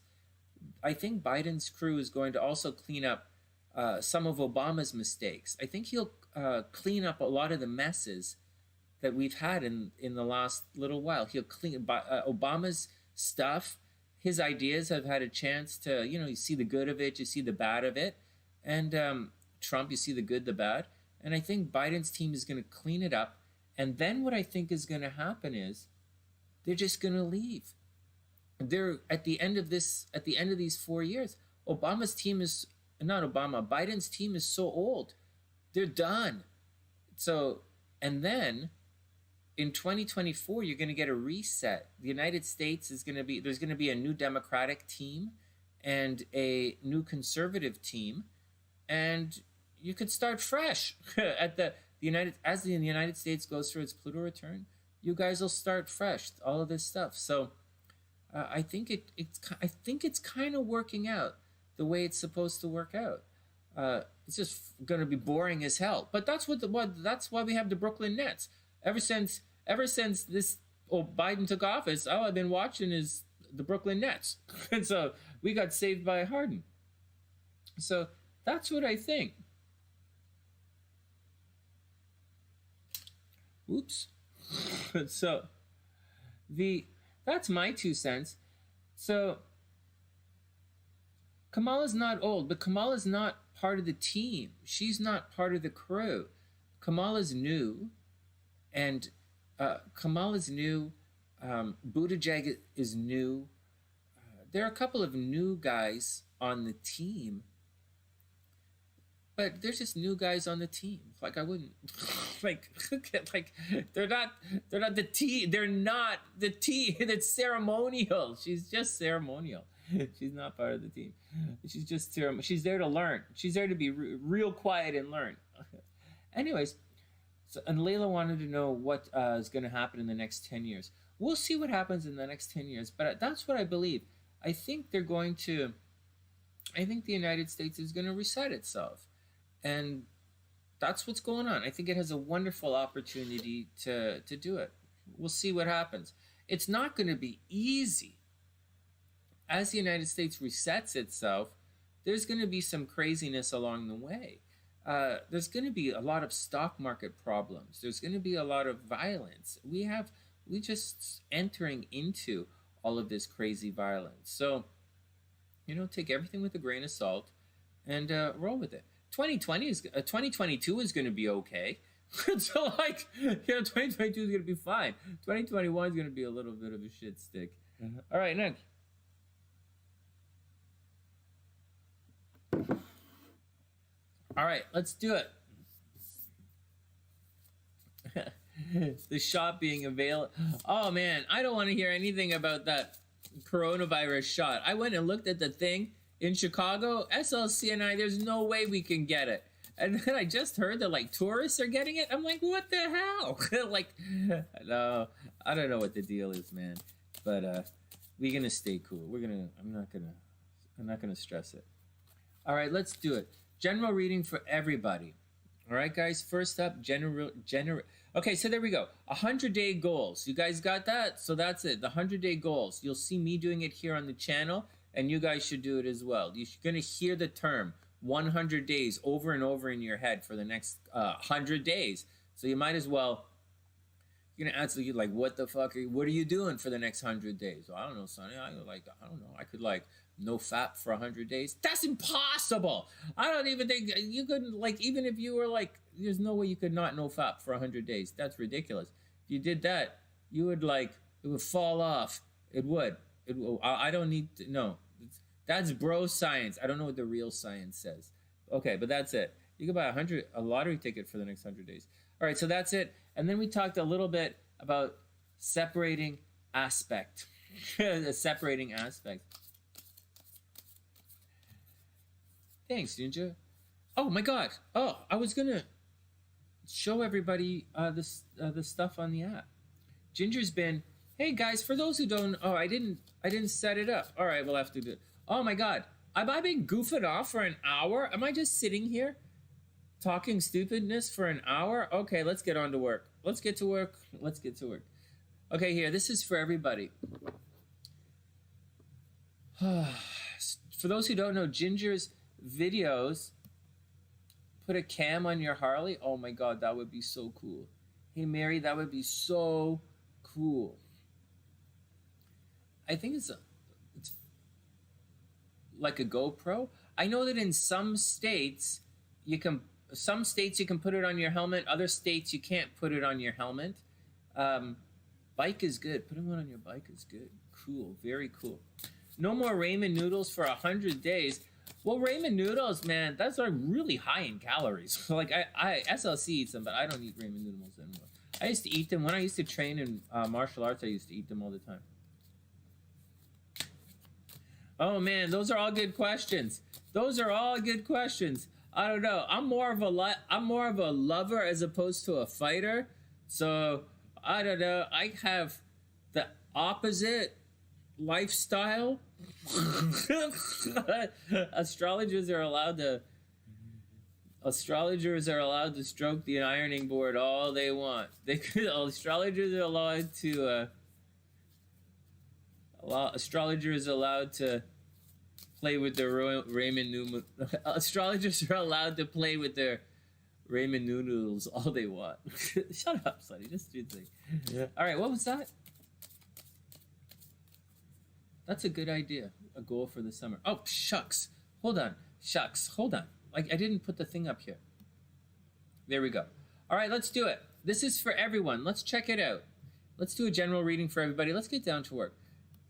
I think Biden's crew is going to also clean up some of Obama's mistakes. I think he'll clean up a lot of the messes that we've had in the last little while. He'll clean Obama's stuff. His ideas have had a chance to, you see the good of it, you see the bad of it. And Trump, you see the good, the bad. And I think Biden's team is going to clean it up. And then what I think is going to happen is they're just going to leave. They're at the end of these 4 years, Biden's team is so old. They're done. So, and then in 2024, you're going to get a reset. The United States is going to be, there's going to be a new Democratic team and a new conservative team, and you could start fresh at the United States goes through its Pluto return. You guys will start fresh, all of this stuff. So I think it's kind of working out the way it's supposed to work out. It's just going to be boring as hell, but that's that's why we have the Brooklyn Nets. Ever since this Biden took office, all I've been watching is the Brooklyn Nets. And so we got saved by Harden. So that's what I think. Oops. So that's my 2 cents. So Kamala's not old, but Kamala's not part of the team. She's not part of the crew. Kamala's new, and Kamala's new. Buttigieg is new. There are a couple of new guys on the team, but there's just new guys on the team. Like I wouldn't like they're not the team. They're not the team. It's ceremonial. She's just ceremonial. She's not part of the team. She's just ceremonial. She's there to learn. She's there to be real quiet and learn. Anyways, so, and Layla wanted to know what is going to happen in the next 10 years. We'll see what happens in the next 10 years, but that's what I believe. I think the United States is going to reset itself. And that's what's going on. I think it has a wonderful opportunity to do it. We'll see what happens. It's not going to be easy. As the United States resets itself, there's going to be some craziness along the way. There's going to be a lot of stock market problems. There's going to be a lot of violence. We just entering into all of this crazy violence. So, take everything with a grain of salt and roll with it. 2022 is going to be okay. So 2022 is going to be fine. 2021 is going to be a little bit of a shit stick. All right, next. All right, let's do it. The shot being available. Oh man, I don't want to hear anything about that coronavirus shot. I went and looked at the thing in Chicago. SLC and I, there's no way we can get it. And then I just heard that tourists are getting it. I'm like, what the hell? No, I don't know what the deal is, man. But we're gonna stay cool. I'm not gonna stress it. All right, let's do it. General reading for everybody. All right, guys. First up, general. Okay, so there we go. 100-day goals. You guys got that? So that's it. The 100-day goals. You'll see me doing it here on the channel, and you guys should do it as well. You're gonna hear the term 100 days over and over in your head for the next 100 days. So you might as well. You're gonna answer like, what the fuck? What are you doing for the next 100 days? Well, I don't know, Sonny. I don't know. I could no fap for 100 days. That's impossible. I don't even think you couldn't even if you were there's no way you could not no fap for 100 days. That's ridiculous. If you did that, you would it would fall off. It would. I don't need to. No, that's bro science. I don't know what the real science says. Okay, but that's it. You could buy a lottery ticket for the next 100 days. All right, so that's it. And then we talked a little bit about separating aspect. The separating aspect. Thanks, Ninja. Oh my God. Oh, I was gonna show everybody the stuff on the app. Ginger's been. Hey guys, for those who don't. Oh, I didn't set it up. All right, we'll have to do it. Oh my God. Have I been goofing off for an hour? Am I just sitting here talking stupidness for an hour? Okay, let's get on to work. Let's get to work. Okay, here. This is for everybody. For those who don't know, Ginger's videos put a cam on your Harley. Oh my God, that would be so cool. Hey Mary, that would be so cool. I think it's like a GoPro. I know that in some states you can put it on your helmet. Other states you can't put it on your helmet. Bike is good. Putting one on your bike is good. Cool, very cool. No more ramen noodles for 100 days. Well, ramen noodles, man, that's really high in calories. I SLC eats them, but I don't eat ramen noodles anymore. I used to eat them. When I used to train in martial arts, I used to eat them all the time. Oh man, those are all good questions. Those are all good questions. I don't know. I'm more of a lover as opposed to a fighter. So I don't know. I have the opposite lifestyle. Astrologers are allowed to stroke the ironing board all they want. Astrologers are allowed to play with their ramen noodles. Astrologers are allowed to play with their ramen noodles all they want. Shut up, Sonny. Just do the thing. Yeah. All right, what was that? That's a good idea. A goal for the summer. Oh, shucks. Hold on. Like, I didn't put the thing up here. There we go. All right, let's do it. This is for everyone. Let's check it out. Let's do a general reading for everybody. Let's get down to work.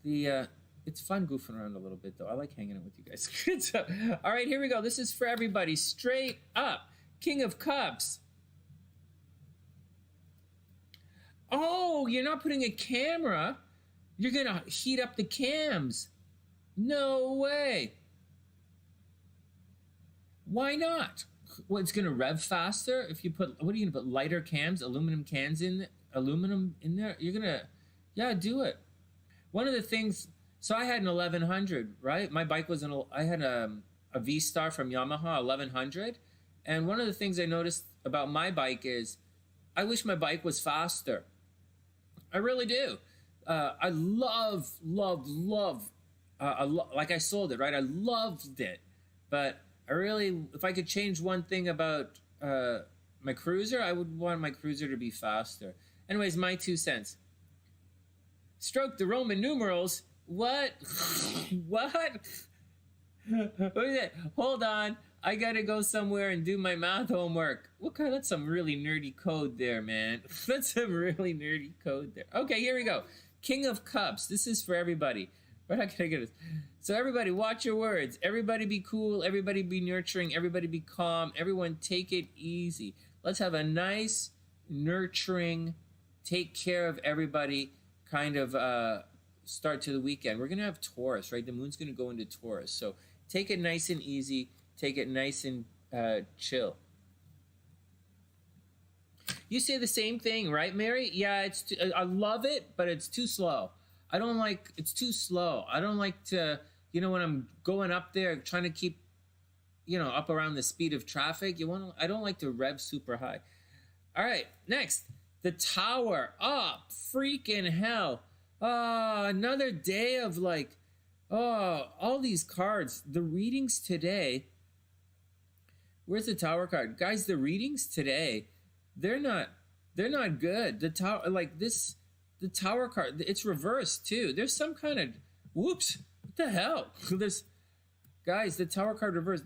It's fun goofing around a little bit, though. I like hanging out with you guys. So, all right, here we go. This is for everybody. Straight up. King of Cups. Oh, you're not putting a camera. You're going to heat up the cams. No way. Why not? Well, it's going to rev faster if you put, what are you going to put, lighter cams, aluminum in there? You're going to, yeah, do it. One of the things, so I had an 1100, right? My bike was I had a V-Star from Yamaha, 1100. And one of the things I noticed about my bike is I wish my bike was faster. I really do. I love, like I sold it, right? I loved it. But I really, if I could change one thing about my cruiser, I would want my cruiser to be faster. Anyways, my 2 cents. Stroke the Roman numerals. What? What? What is it? Hold on. I gotta go somewhere and do my math homework. That's some really nerdy code there, man. That's some really nerdy code there. Okay, here we go. King of Cups. This is for everybody. We're not gonna get this. So everybody, watch your words. Everybody be cool. Everybody be nurturing. Everybody be calm. Everyone take it easy. Let's have a nice, nurturing, take care of everybody kind of start to the weekend. We're gonna have Taurus, right? The moon's gonna go into Taurus. So take it nice and easy. Take it nice and chill. You say the same thing, right, Mary? Yeah, I love it, but it's too slow. It's too slow. I don't like to, when I'm going up there trying to keep, up around the speed of traffic, I don't like to rev super high. All right, next, the Tower. Oh, freaking hell. Oh, another day of all these cards. The readings today. Where's the Tower card? Guys, the readings today, they're not good. The Tower, the Tower card, it's reversed too. There's some kind of, whoops, what the hell? Guys, the Tower card reversed.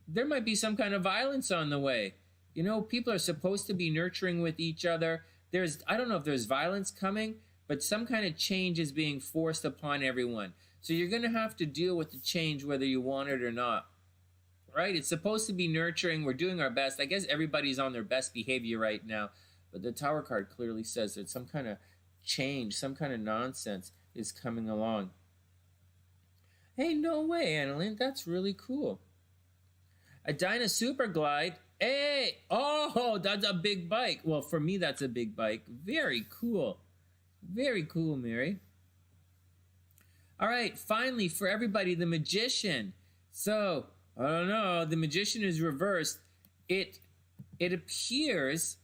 There might be some kind of violence on the way. People are supposed to be nurturing with each other. I don't know if there's violence coming, but some kind of change is being forced upon everyone. So you're going to have to deal with the change whether you want it or not. Right? It's supposed to be nurturing. We're doing our best. I guess everybody's on their best behavior right now. But the Tower card clearly says that some kind of change, some kind of nonsense is coming along. Hey, no way, Annalyn. That's really cool. A Dyna Super Glide. Hey! Oh, that's a big bike. Well, for me, that's a big bike. Very cool. Very cool, Mary. All right, finally, for everybody, the Magician. So, I don't know. The Magician is reversed. It appears...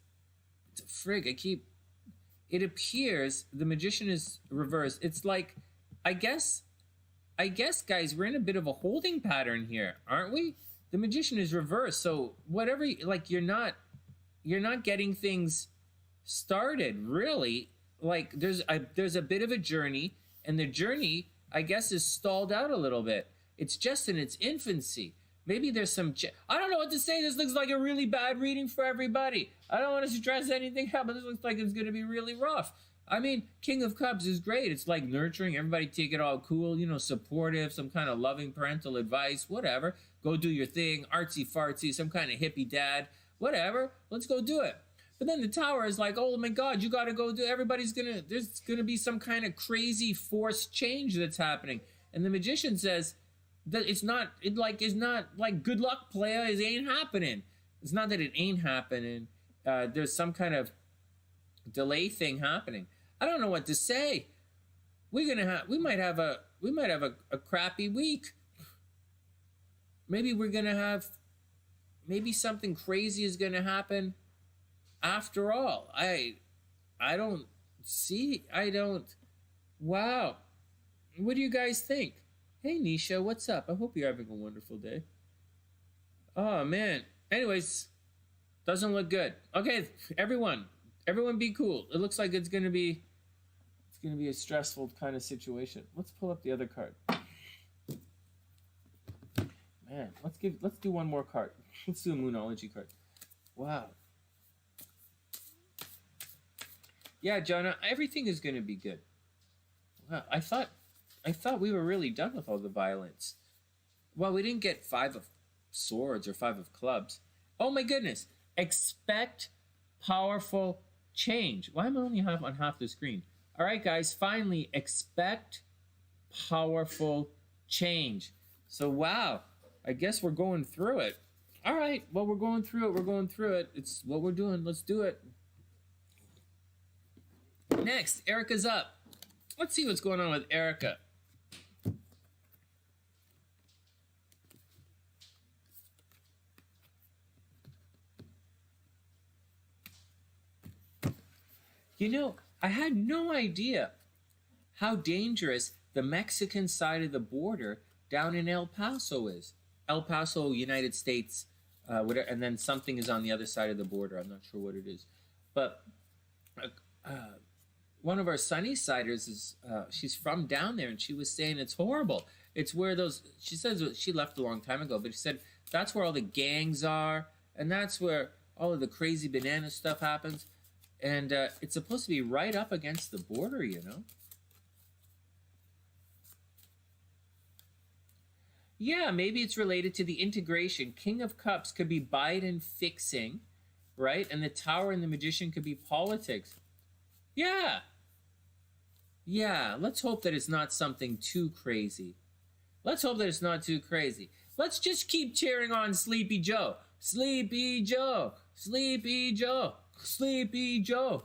It appears the Magician is reversed. It's like, I guess, guys, we're in a bit of a holding pattern here, aren't we? The Magician is reversed. So whatever, you're not getting things started, really. There's a bit of a journey, and the journey, I guess, is stalled out a little bit. It's just in its infancy. Maybe there's some... I don't know what to say. This looks like a really bad reading for everybody. I don't want to stress anything out, but this looks like it's going to be really rough. I mean, King of Cups is great. It's like nurturing. Everybody take it all cool, supportive, some kind of loving parental advice, whatever. Go do your thing, artsy-fartsy, some kind of hippie dad, whatever. Let's go do it. But then the Tower is like, oh my God, you got to go do. There's gonna be some kind of crazy forced change that's happening. And the Magician says that it's not like good luck, playa. It ain't happening. It's not that it ain't happening. There's some kind of delay thing happening. I don't know what to say. We might have a crappy week. Maybe something crazy is gonna happen. After all, wow. What do you guys think? Hey, Nisha, what's up? I hope you're having a wonderful day. Oh, man. Anyways, doesn't look good. Okay, everyone be cool. It looks like it's going to be a stressful kind of situation. Let's pull up the other card. Man, let's do one more card. Let's do a Moonology card. Wow. Yeah, Jonah, everything is going to be good. Wow, I thought we were really done with all the violence. Well, we didn't get 5 of Swords or 5 of Clubs. Oh my goodness. Expect powerful change. Why am I only on half the screen? All right, guys, finally, expect powerful change. So, wow, I guess we're going through it. All right, well, we're going through it. It's what we're doing. Let's do it. Next, Erica's up. Let's see what's going on with Erica. You know, I had no idea how dangerous the Mexican side of the border down in El Paso is. El Paso, United States, whatever, and then something is on the other side of the border. I'm not sure what it is. But one of our Sunnysiders is, she's from down there, and she was saying it's horrible. It's where she says she left a long time ago, but she said that's where all the gangs are, and that's where all of the crazy banana stuff happens. And it's supposed to be right up against the border, you know? Yeah, maybe it's related to the integration. King of Cups could be Biden fixing, right? And the Tower and the Magician could be politics. Yeah. Yeah, let's hope that it's not something too crazy. Let's hope that it's not too crazy. Let's just keep cheering on Sleepy Joe. Sleepy Joe. Sleepy Joe. Sleepy Joe.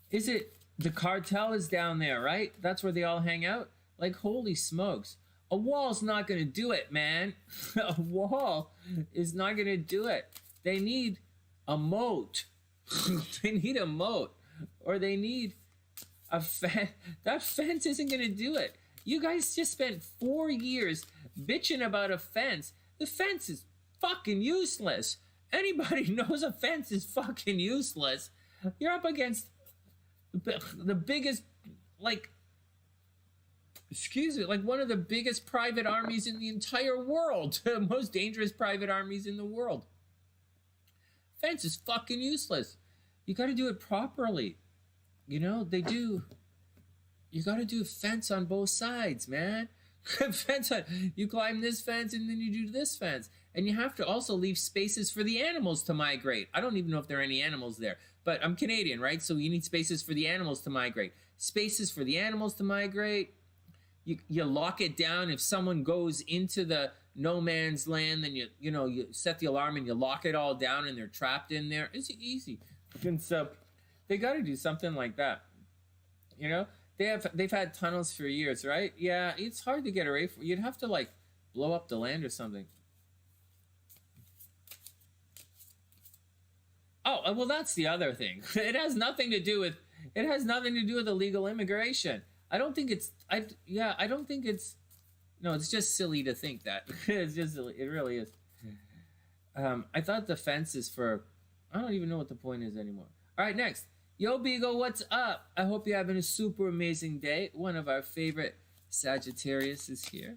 Is it the cartel is down there, right? That's where they all hang out? Like, holy smokes. A wall's not going to do it, man. A wall is not going to do it. They need a moat. They need a moat. Or they need a fence. That fence isn't going to do it. You guys just spent 4 years bitching about a fence. The fence is fucking useless. Anybody knows a fence is fucking useless. You're up against the biggest, like, excuse me, like one of the biggest private armies in the entire world. The most dangerous private armies in the world. Fence is fucking useless. You got to do it properly. You know, you got to do a fence on both sides, man. You climb this fence and then you do this fence. And you have to also leave spaces for the animals to migrate. I don't even know if there are any animals there. But I'm Canadian, right? So you need spaces for the animals to migrate. Spaces for the animals to migrate. You lock it down. If someone goes into the no man's land, then you set the alarm and you lock it all down and they're trapped in there. It's easy. And so they got to do something like that. You know? They've had tunnels for years, right? Yeah, it's hard to get away from. You'd have to like blow up the land or something. Oh, well, that's the other thing. It has nothing to do with illegal immigration. I don't think it's. No, it's just silly to think that. It's just silly. It really is. I thought the fence is for. I don't even know what the point is anymore. All right, next. Yo, Beagle, what's up? I hope you're having a super amazing day. One of our favorite Sagittarius is here.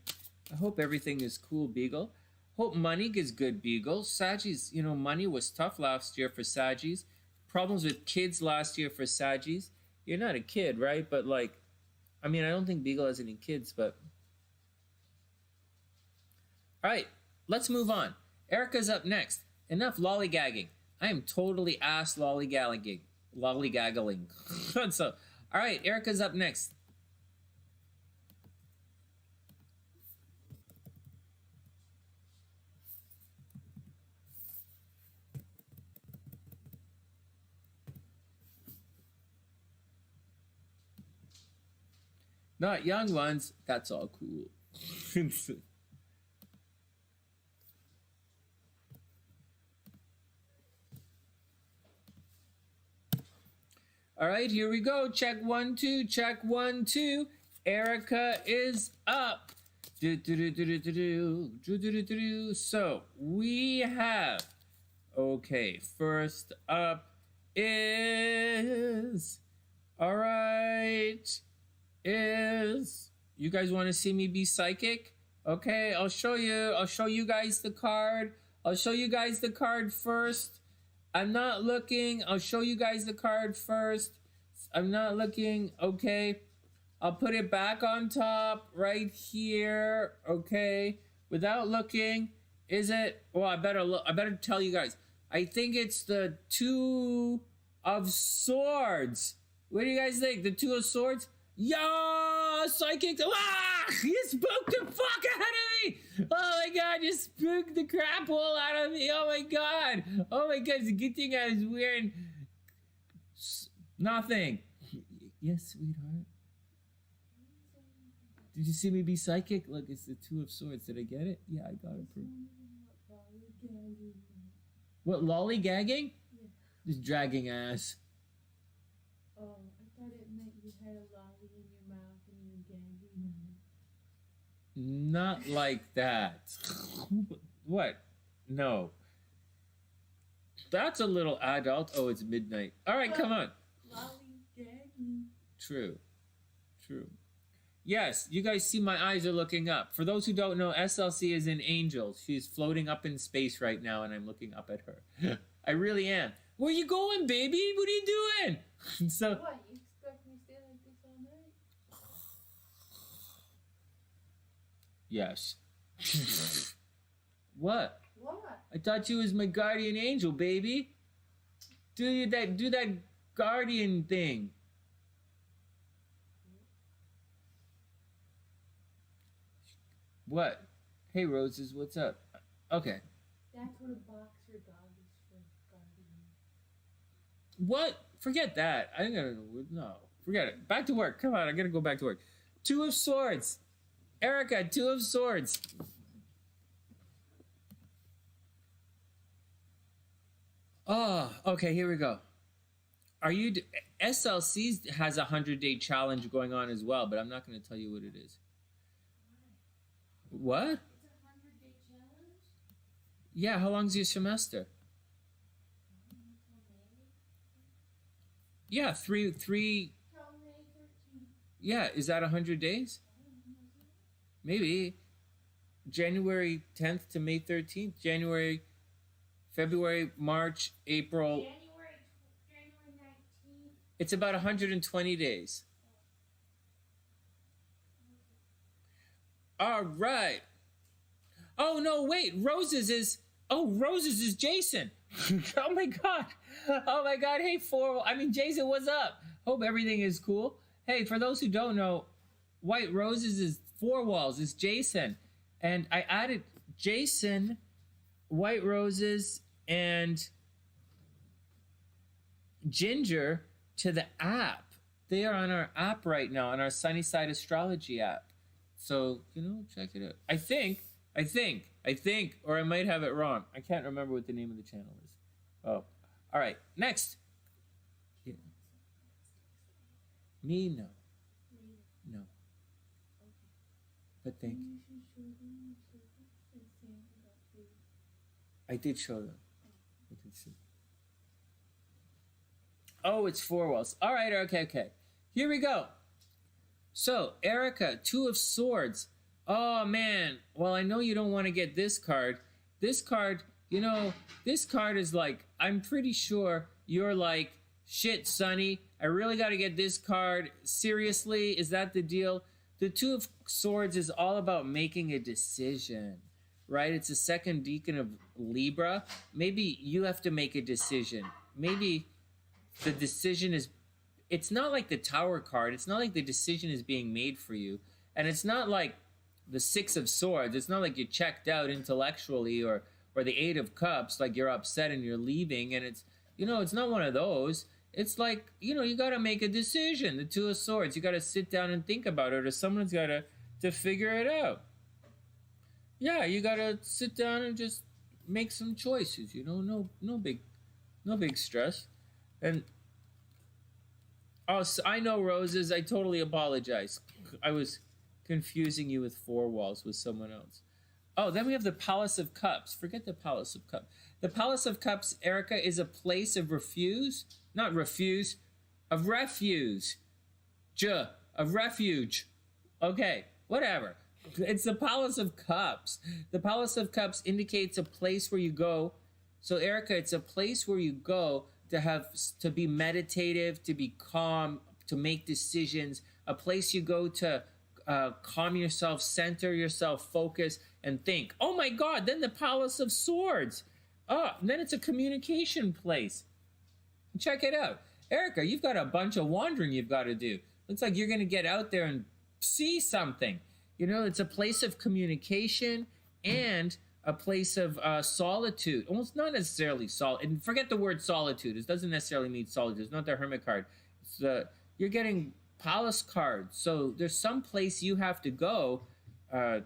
I hope everything is cool, Beagle. Hope money is good, Beagle. Saggies, money was tough last year for Saggies. Problems with kids last year for Saggies. You're not a kid, right? But I don't think Beagle has any kids, but... All right, let's move on. Erica's up next. Enough lollygagging. I am totally ass lollygagging. So, all right, Erica's up next. Not young ones. That's all cool. All right, here we go. Check 1, 2. Check 1, 2. Erica is up. So we have. Okay, first up is. All right. Is. You guys want to see me be psychic? Okay, I'll show you. I'll show you guys the card. I'll show you guys the card first. I'm not looking. I'll show you guys the card first. I'm not looking. Okay. I'll put it back on top right here. Okay. Without looking. Is it? Well, I better look. I better tell you guys. I think it's the Two of Swords. What do you guys think? The Two of Swords? Yeah, psychic. Ah! You spooked the fuck out of me. Oh my god, you spooked the crap hole out of me. Oh my god. Oh my god, it's a good thing I was wearing nothing. Yes, sweetheart. Did you see me be psychic? Look, it's the Two of Swords. Did I get it? Yeah, I got it. What, lollygagging? Yeah. Just dragging ass. Oh, I thought it meant you had a lolly in your mouth and you were gagging on it. Not like that. What? No. That's a little adult. Oh, it's midnight. All right, come on. Lolly gagging. True. True. Yes, you guys see my eyes are looking up. For those who don't know, SLC is an angel. She's floating up in space right now, and I'm looking up at her. I really am. Where you going, baby? What are you doing? So. What? You expect me to stay like this all night? Yes. What? What? I thought you was my guardian angel, baby. Do that guardian thing. What? Hey, Roses, what's up? Okay. That's what a boxer dog is for, guardian. What? Forget that. I ain't gonna. No. Forget it. Back to work. Come on, I gotta go back to work. Two of Swords. Erica, Two of Swords. Oh, okay, here we go. Are you... SLC has a 100-day challenge going on as well, but I'm not going to tell you what it is. What? It's a 100-day challenge? Yeah, how long's your semester? Yeah, three. Till May 13th. Yeah, is that 100 days? Maybe. January 10th to May 13th. January, February, March, April. January 19th. It's about 120 days. All right. Oh, no, wait. Roses is Jason. Oh, my God. Oh, my God. Hey, Jason, what's up? Hope everything is cool. Hey, for those who don't know, White Roses is Four Walls. It's Jason. And I added Jason, White Roses, and Ginger to the app. They are on our app right now, on our SunnySide Astrology app. So, check it out. I think, or I might have it wrong. I can't remember what the name of the channel is. Oh, all right. Next. Yeah. Me, no. No. But thank you. I did show them. I did see. Oh, it's Four Walls. All right, okay. Here we go. So, Erica, Two of Swords. Oh, man. Well, I know you don't want to get this card. This card, this card is like, I'm pretty sure you're like, shit, Sonny, I really got to get this card. Seriously, is that the deal? The Two of Swords is all about making a decision, right? It's the second decan of Libra. Maybe you have to make a decision. Maybe the decision is, it's not like the Tower card. It's not like the decision is being made for you. And it's not like the Six of Swords. It's not like you checked out intellectually, or the Eight of Cups, like you're upset and you're leaving. And it's, it's not one of those. It's like, you got to make a decision. The Two of Swords, you got to sit down and think about it, or someone's got to figure it out. Yeah, you got to sit down and just make some choices, no big stress. And oh, so I know, Roses, I totally apologize. I was confusing you with Four Walls with someone else. Oh, then we have the Palace of Cups. Forget the Palace of Cups. The Palace of Cups, Erica, is a place of of refuge. Of refuge. Okay, whatever. It's the Palace of Cups. The Palace of Cups indicates a place where you go. So, Erica, it's a place where you go to be meditative, to be calm, to make decisions. A place you go to calm yourself, center yourself, focus, and think. Oh my God, then the Palace of Swords. Oh, then it's a communication place. Check it out. Erica, you've got a bunch of wandering you've got to do. Looks like you're going to get out there and see something. It's a place of communication and a place of solitude. Almost not necessarily solitude. And forget the word solitude. It doesn't necessarily mean solitude. It's not the Hermit card. You're getting Palace cards. So there's some place you have to go to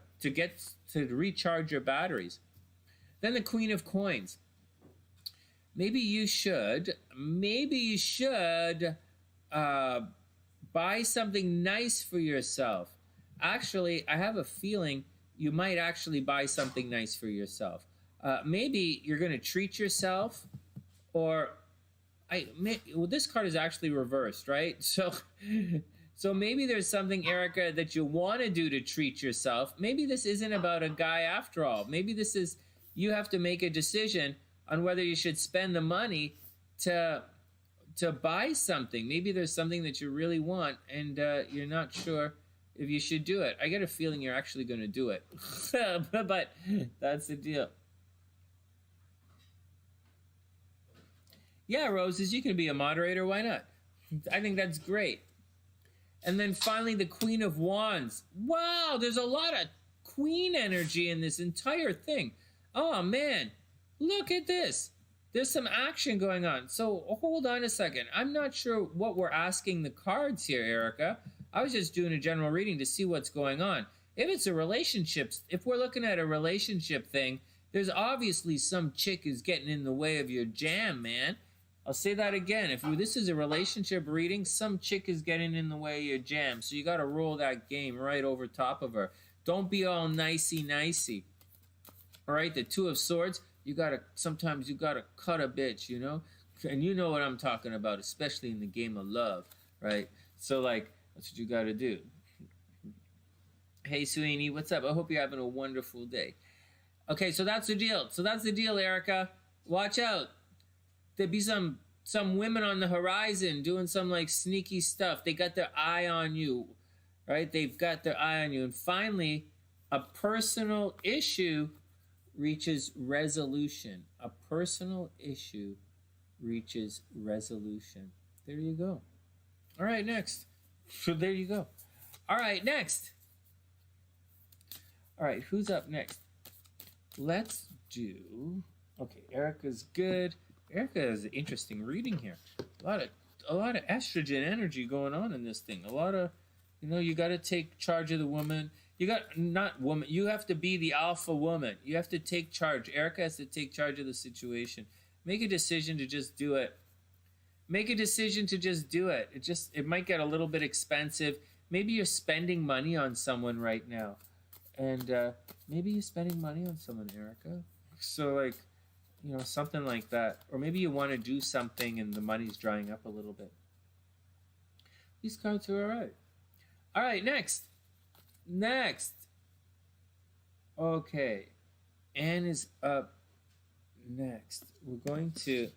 recharge your batteries. Then the Queen of Coins. Maybe you should buy something nice for yourself. Actually, I have a feeling you might actually buy something nice for yourself. Maybe you're going to treat yourself, or this card is actually reversed, right? So maybe there's something, Erica, that you want to do to treat yourself. Maybe this isn't about a guy after all. Maybe this is, you have to make a decision on whether you should spend the money to buy something. Maybe there's something that you really want, and you're not sure if you should do it. I get a feeling you're actually going to do it. But that's the deal. Yeah, Roses, you can be a moderator. Why not? I think that's great. And then finally, the Queen of Wands. Wow, there's a lot of Queen energy in this entire thing. Oh, man. Look at this. There's some action going on. So hold on a second. I'm not sure what we're asking the cards here, Erica. I was just doing a general reading to see what's going on. If it's a relationship, if we're looking at a relationship thing, there's obviously some chick who's getting in the way of your jam, man. I'll say that again. If this is a relationship reading, some chick is getting in the way of your jam. So you got to roll that game right over top of her. Don't be all nicey. All right, the Two of Swords. Sometimes you gotta cut a bitch, and you know what I'm talking about, especially in the game of love, right? So that's what you gotta do. Hey, Sweeney, what's up? I hope you're having a wonderful day. Okay, so that's the deal. Erica. Watch out. There'd be some women on the horizon doing some sneaky stuff. They got their eye on you, right? They've got their eye on you. And finally, a personal issue reaches resolution. A personal issue reaches resolution. There you go. All right, next. So there you go. All right, next. All right, who's up next? Let's do... Okay, Erica's good. Erica has an interesting reading here. A lot of estrogen energy going on in this thing. A lot of, you got to take charge of the woman. You have to be the alpha woman. You have to take charge. Erica has to take charge of the situation. Make a decision to just do it. It might get a little bit expensive. Maybe you're spending money on someone right now. And maybe you're spending money on someone, Erica. So something like that. Or maybe you want to do something and the money's drying up a little bit. These cards are all right. All right, next. Okay. Anne is up next. We're going to...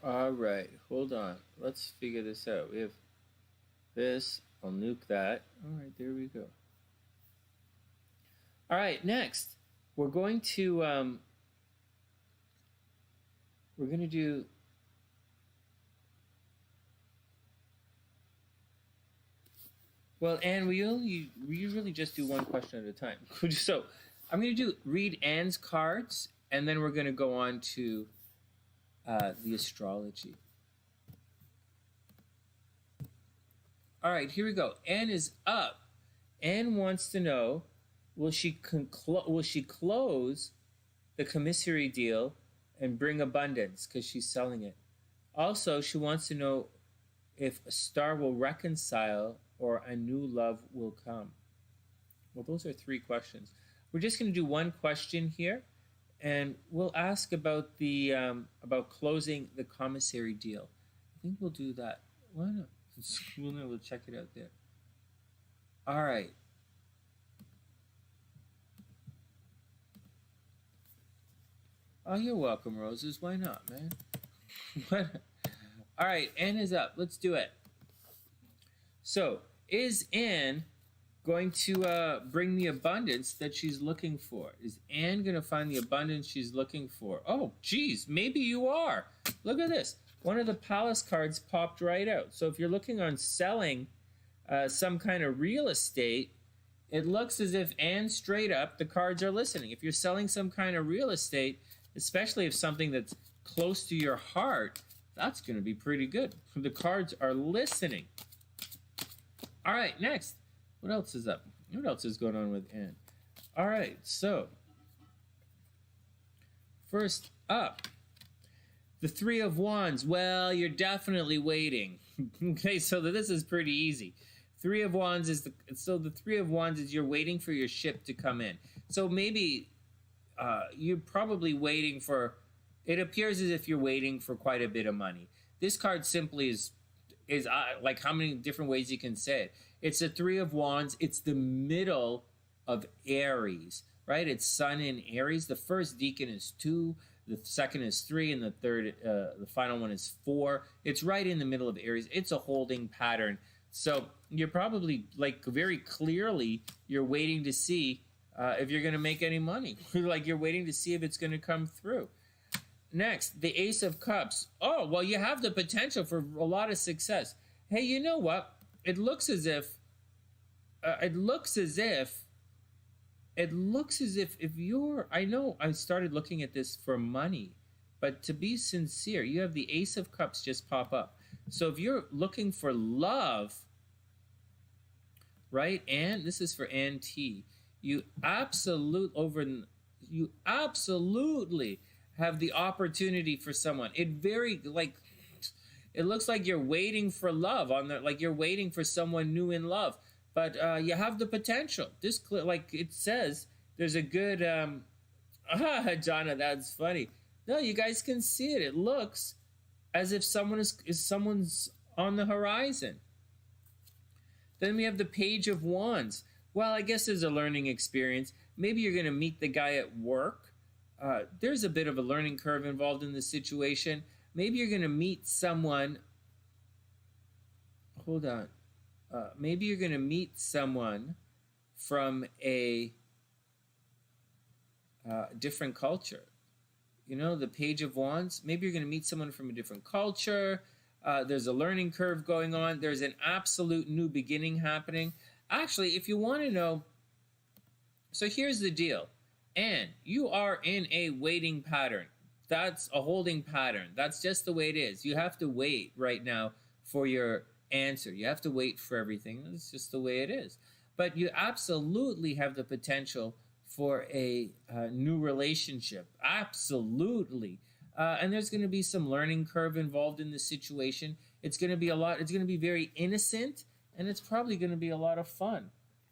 All right, hold on. Let's figure this out. We have this. I'll nuke that. All right, there we go. All right, next we're going to do. Well, and we usually just do one question at a time. So I'm going to read Anne's cards, and then we're going to go on to the astrology. All right, here we go. Anne is up. Anne wants to know, will she close the commissary deal and bring abundance because she's selling it? Also, she wants to know if a star will reconcile or a new love will come. Well, those are 3 questions. We're just going to do one question here, and we'll ask about the about closing the commissary deal. I think we'll do that. Why not? We'll check it out there. All right. Oh, you're welcome, Roses. Why not, man? All right, Anne is up. Let's do it. So, is Anne going to bring the abundance that she's looking for? Is Anne going to find the abundance she's looking for? Oh, geez, maybe you are. Look at this. One of the palace cards popped right out. So if you're looking on selling some kind of real estate, it looks as if Anne, straight up, the cards are listening. If you're selling some kind of real estate, especially if something that's close to your heart, that's going to be pretty good. The cards are listening. All right, next. What else is up? What else is going on with Anne? All right, so first up, the 3 of Wands. Well, you're definitely waiting. Okay, so this is pretty easy. 3 of Wands is the 3 of Wands is you're waiting for your ship to come in. So maybe you're probably waiting for. It appears as if you're waiting for quite a bit of money. This card simply is like, how many different ways you can say it. It's the 3 of Wands. It's the middle of Aries, right? It's Sun in Aries. The first decan is 2, the second is 3, and the third, the final one is 4. It's right in the middle of Aries. It's a holding pattern. So you're probably, like, very clearly, you're waiting to see if you're going to make any money. Like, you're waiting to see if it's going to come through. Next, the Ace of Cups. Oh, well, you have the potential for a lot of success. Hey, you know what? It looks as if if you're, I know I started looking at this for money, but to be sincere, you have the Ace of Cups just pop up. So if you're looking for love, right? And this is for Ann T. You absolutely have the opportunity for someone. It looks like you're waiting for love like you're waiting for someone new in love, but you have the potential. This, like it says, there's a good Jonna, that's funny. No, you guys can see it. It looks as if someone's on the horizon. Then we have the Page of Wands. Well, I guess there's a learning experience. Maybe you're going to meet the guy at work. There's a bit of a learning curve involved in this situation. Maybe you're going to meet someone. Hold on. Maybe you're going to meet someone from a different culture. You know, the Page of Wands. Maybe you're going to meet someone from a different culture. There's a learning curve going on. There's an absolute new beginning happening. Actually, if you want to know, so here's the deal. And you are in a waiting pattern. That's a holding pattern. That's just the way it is. You have to wait right now for your answer. You have to wait for everything. That's just the way it is. But you absolutely have the potential for a new relationship. Absolutely. And there's going to be some learning curve involved in this situation. It's going to be it's going to be very innocent, and it's probably going to be a lot of fun.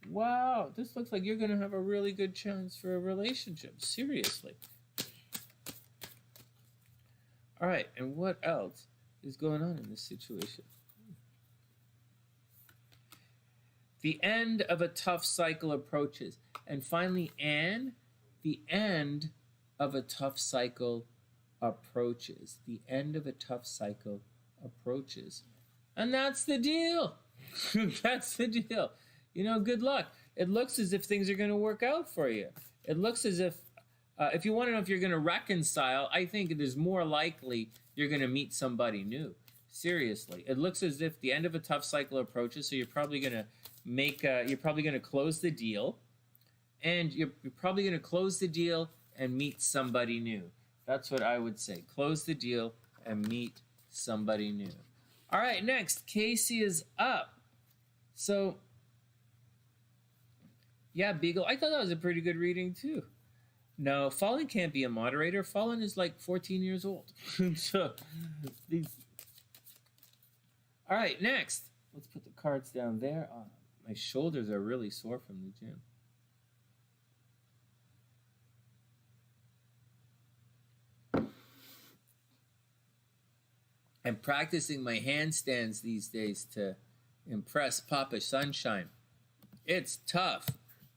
Wow, this looks like you're going to have a really good chance for a relationship. Seriously. All right, and what else is going on in this situation? The end of a tough cycle approaches. And finally, Anne, the end of a tough cycle approaches. The end of a tough cycle approaches. And that's the deal. That's the deal. You know, good luck. It looks as if things are going to work out for you. It looks as if you want to know if you're going to reconcile, I think it is more likely you're going to meet somebody new. Seriously. It looks as if the end of a tough cycle approaches, so you're probably going to you're probably going to close the deal. And you're probably going to close the deal and meet somebody new. That's what I would say. Close the deal and meet somebody new. All right, next, Casey is up. So, yeah, Beagle, I thought that was a pretty good reading too. No, Fallen can't be a moderator. Fallen is like 14 years old. So, all right, next. Let's put the cards down there. My shoulders are really sore from the gym. I'm practicing my handstands these days to impress Papa Sunshine. It's tough.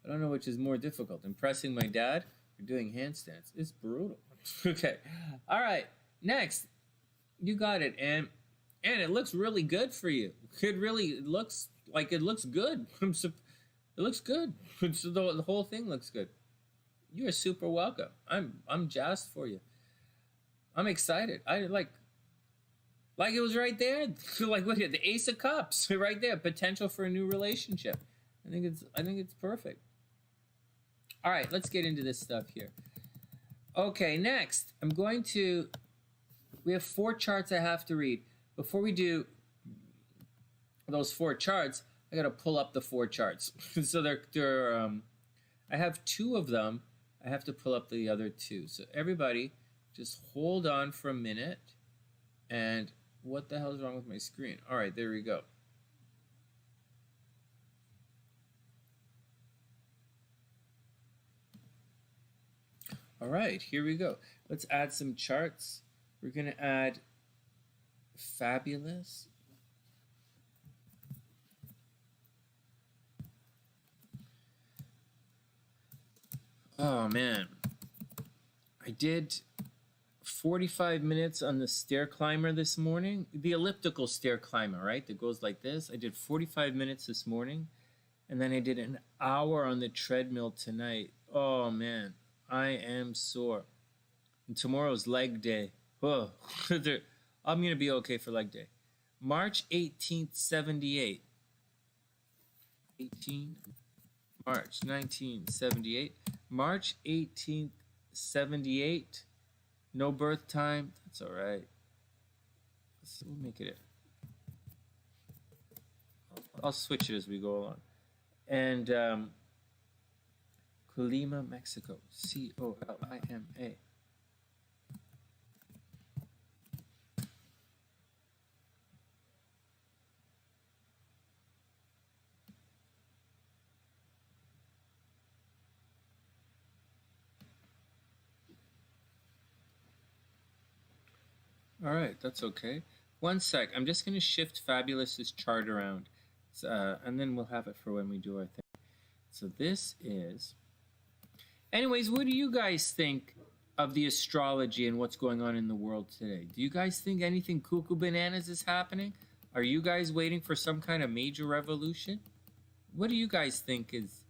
I don't know which is more difficult, impressing my dad or doing handstands. It's brutal. Okay. All right. Next. You got it. And it looks really good for you. It looks like it looks good. It looks good. So the whole thing looks good. You are super welcome. I'm jazzed for you. I'm excited. Like it was right there. Like look at the Ace of Cups right there. Potential for a new relationship. I think it's perfect. All right, let's get into this stuff here. Okay, next we have 4 charts I have to read. Before we do those 4 charts, I gotta pull up the 4 charts. So I have 2 of them. I have to pull up the other 2. So everybody, just hold on for a minute. And what the hell is wrong with my screen? All right, there we go. All right, here we go. Let's add some charts. We're going to add Fabulous. Oh, man. I did 45 minutes on the stair climber this morning. The elliptical stair climber, right? That goes like this. I did 45 minutes this morning. And then I did an hour on the treadmill tonight. Oh, man. I am sore. And tomorrow's leg day. Oh, I'm going to be okay for leg day. March 18th, 78. March 1978. March 18th, 78. No birth time. That's all right. We'll make it. I'll switch it as we go along. And Colima, Mexico. Colima. All right, that's okay. One sec. I'm just going to shift Fabulous's chart around. And then we'll have it for when we do our thing. So this is... Anyways, what do you guys think of the astrology and what's going on in the world today? Do you guys think anything cuckoo bananas is happening? Are you guys waiting for some kind of major revolution? What do you guys think is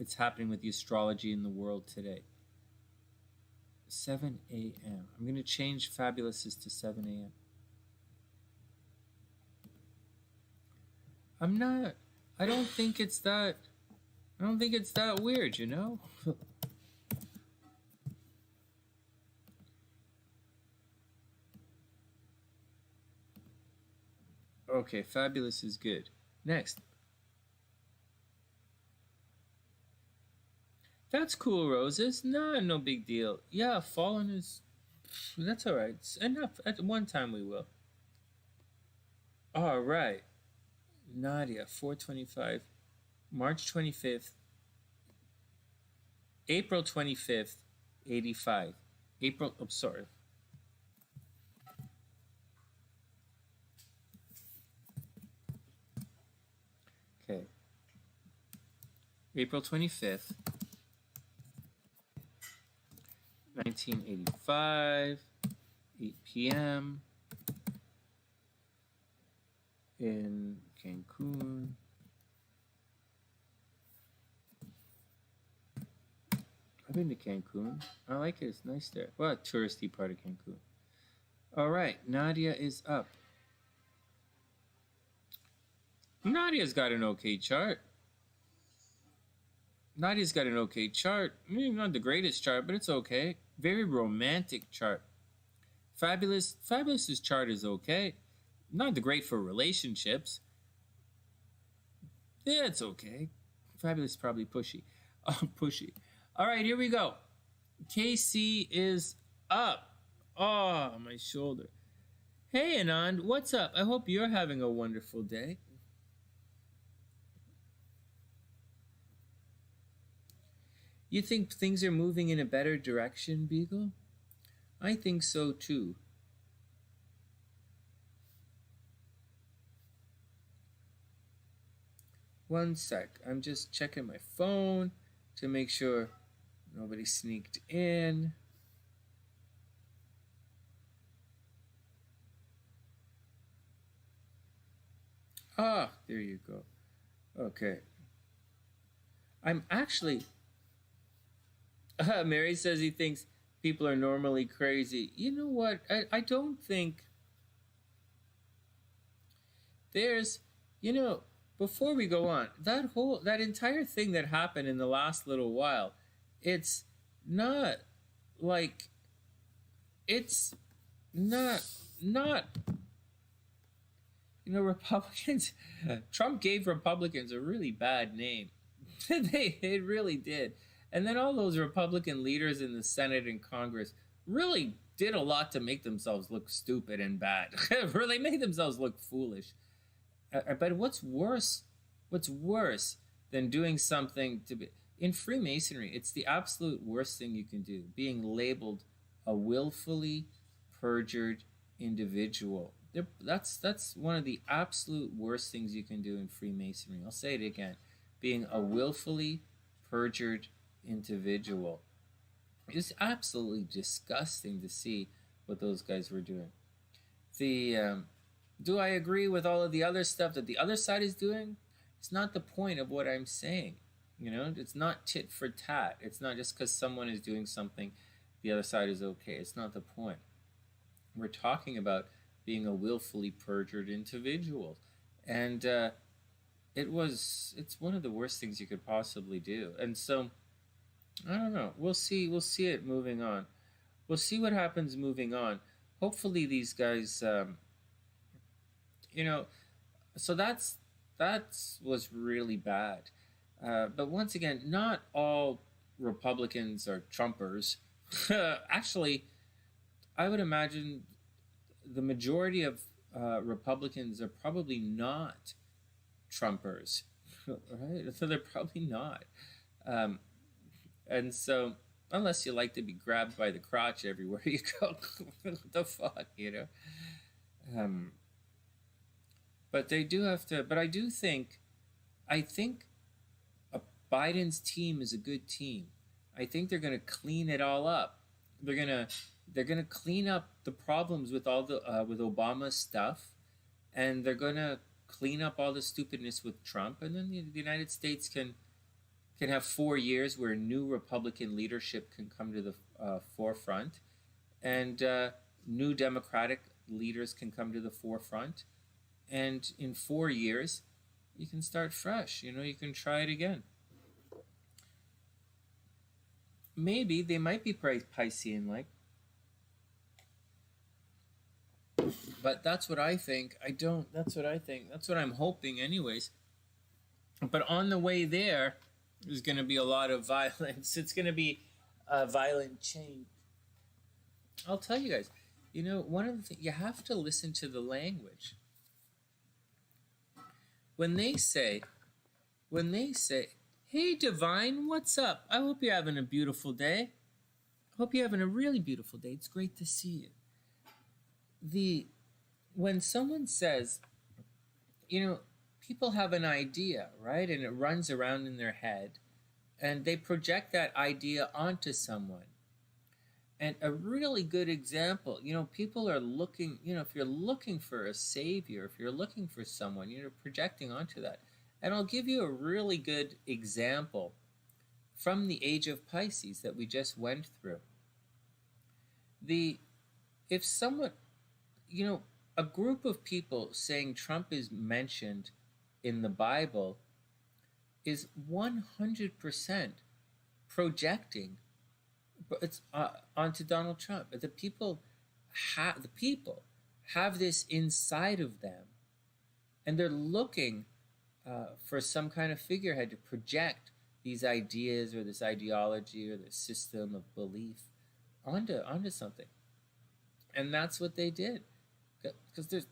it's happening with the astrology in the world today? 7 a.m. I'm going to change Fabulous's to 7 a.m. I don't think it's that weird, you know? Okay, Fabulous is good. Next. That's cool, Roses. Nah, no big deal. Yeah, Fallen is... That's all right. It's enough. At one time we will. All right. Nadia, 425. March 25th. April 25th, 85. Sorry. Okay. April 25th, 1985, 8 p.m. in Cancun. I've been to Cancun. I like it. It's nice there. Well, a touristy part of Cancun. All right, Nadia is up. Nadia's got an okay chart. Nadia's got an okay chart. Not the greatest chart, but it's okay. Very romantic chart. Fabulous's chart is okay. Not the great for relationships. Yeah, it's okay. Fabulous is probably pushy. Pushy. All right, here we go. KC is up. Oh, my shoulder. Hey, Anand, what's up? I hope you're having a wonderful day. You think things are moving in a better direction, Beagle? I think so, too. One sec. I'm just checking my phone to make sure nobody sneaked in. Ah, there you go. Okay. I'm actually... Mary says he thinks people are normally crazy. You know what? I don't think... There's... You know, before we go on, that entire thing that happened in the last little while, it's not like... It's not... You know, Republicans... Trump gave Republicans a really bad name. It really did. And then all those Republican leaders in the Senate and Congress really did a lot to make themselves look stupid and bad. Really made themselves look foolish. But what's worse than doing something to be... In Freemasonry, it's the absolute worst thing you can do. Being labeled a willfully perjured individual. That's one of the absolute worst things you can do in Freemasonry. I'll say it again. Being a willfully perjured individual. It's absolutely disgusting to see what those guys were doing. Do I agree with all of the other stuff that the other side is doing? It's not the point of what I'm saying. You know, it's not tit for tat. It's not just because someone is doing something, the other side is okay. It's not the point. We're talking about being a willfully perjured individual. And it's one of the worst things you could possibly do. And so, I don't know. We'll see it moving on. We'll see what happens moving on. Hopefully these guys, you know, so that was really bad. But once again, not all Republicans are Trumpers. Actually, I would imagine the majority of Republicans are probably not Trumpers, right? So they're probably not. And so, unless you like to be grabbed by the crotch everywhere you go, what the fuck, you know? But they do have to. But I think Biden's team is a good team. I think they're going to clean it all up. They're gonna clean up the problems with all the with Obama's stuff, and they're gonna clean up all the stupidness with Trump, and then the United States can have 4 years where new Republican leadership can come to the forefront, and new Democratic leaders can come to the forefront, and in 4 years, you can start fresh. You know, you can try it again. Maybe they might be Piscean-like. But that's what I think. That's what I think. That's what I'm hoping anyways. But on the way there's going to be a lot of violence. It's going to be a violent change. I'll tell you guys, you know, one of the things, you have to listen to the language. When they say, hey, Divine, what's up? I hope you're having a beautiful day. I hope you're having a really beautiful day. It's great to see you. When someone says, you know, people have an idea, right? And it runs around in their head, and they project that idea onto someone. And a really good example, people are looking, if you're looking for a savior, if you're looking for someone, projecting onto that. And I'll give you a really good example from the age of Pisces that we just went through. If someone, a group of people saying Trump is mentioned in the Bible is 100% projecting it's onto Donald Trump. The people have this inside of them, and they're looking for some kind of figurehead to project these ideas or this ideology or this system of belief onto something. And that's what they did. Because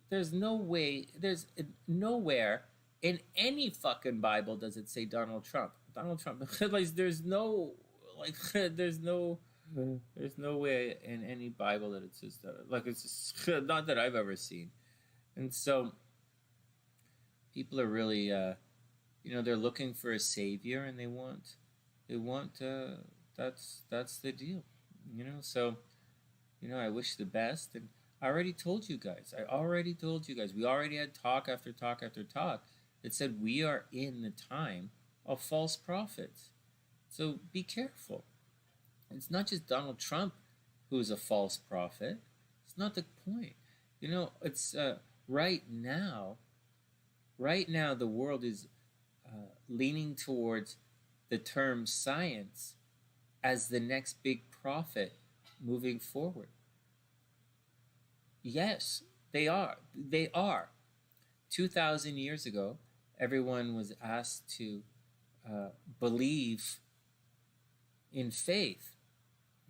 there's nowhere in any fucking Bible does it say Donald Trump. Like there's no way in any Bible that it says that. Like it's just, not that I've ever seen. And so people are really they're looking for a savior, and they want that's the deal. So I wish the best. And I already told you guys. We already had talk after talk after talk that said we are in the time of false prophets. So be careful. It's not just Donald Trump who is a false prophet. It's not the point. It's right now the world is leaning towards the term science as the next big prophet moving forward. Yes, they are. 2,000 years ago, everyone was asked to believe in faith.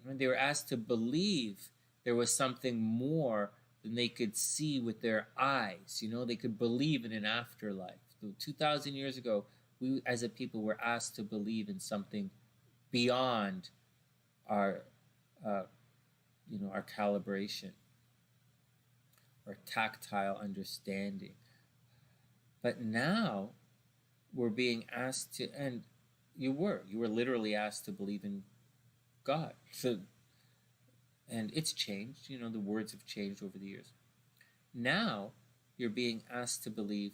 When they were asked to believe there was something more than they could see with their eyes. They could believe in an afterlife. So 2,000 years ago, we as a people were asked to believe in something beyond our calibration or tactile understanding. But now we're being asked to, and you were literally asked to believe in God. So, and it's changed, the words have changed over the years. Now you're being asked to believe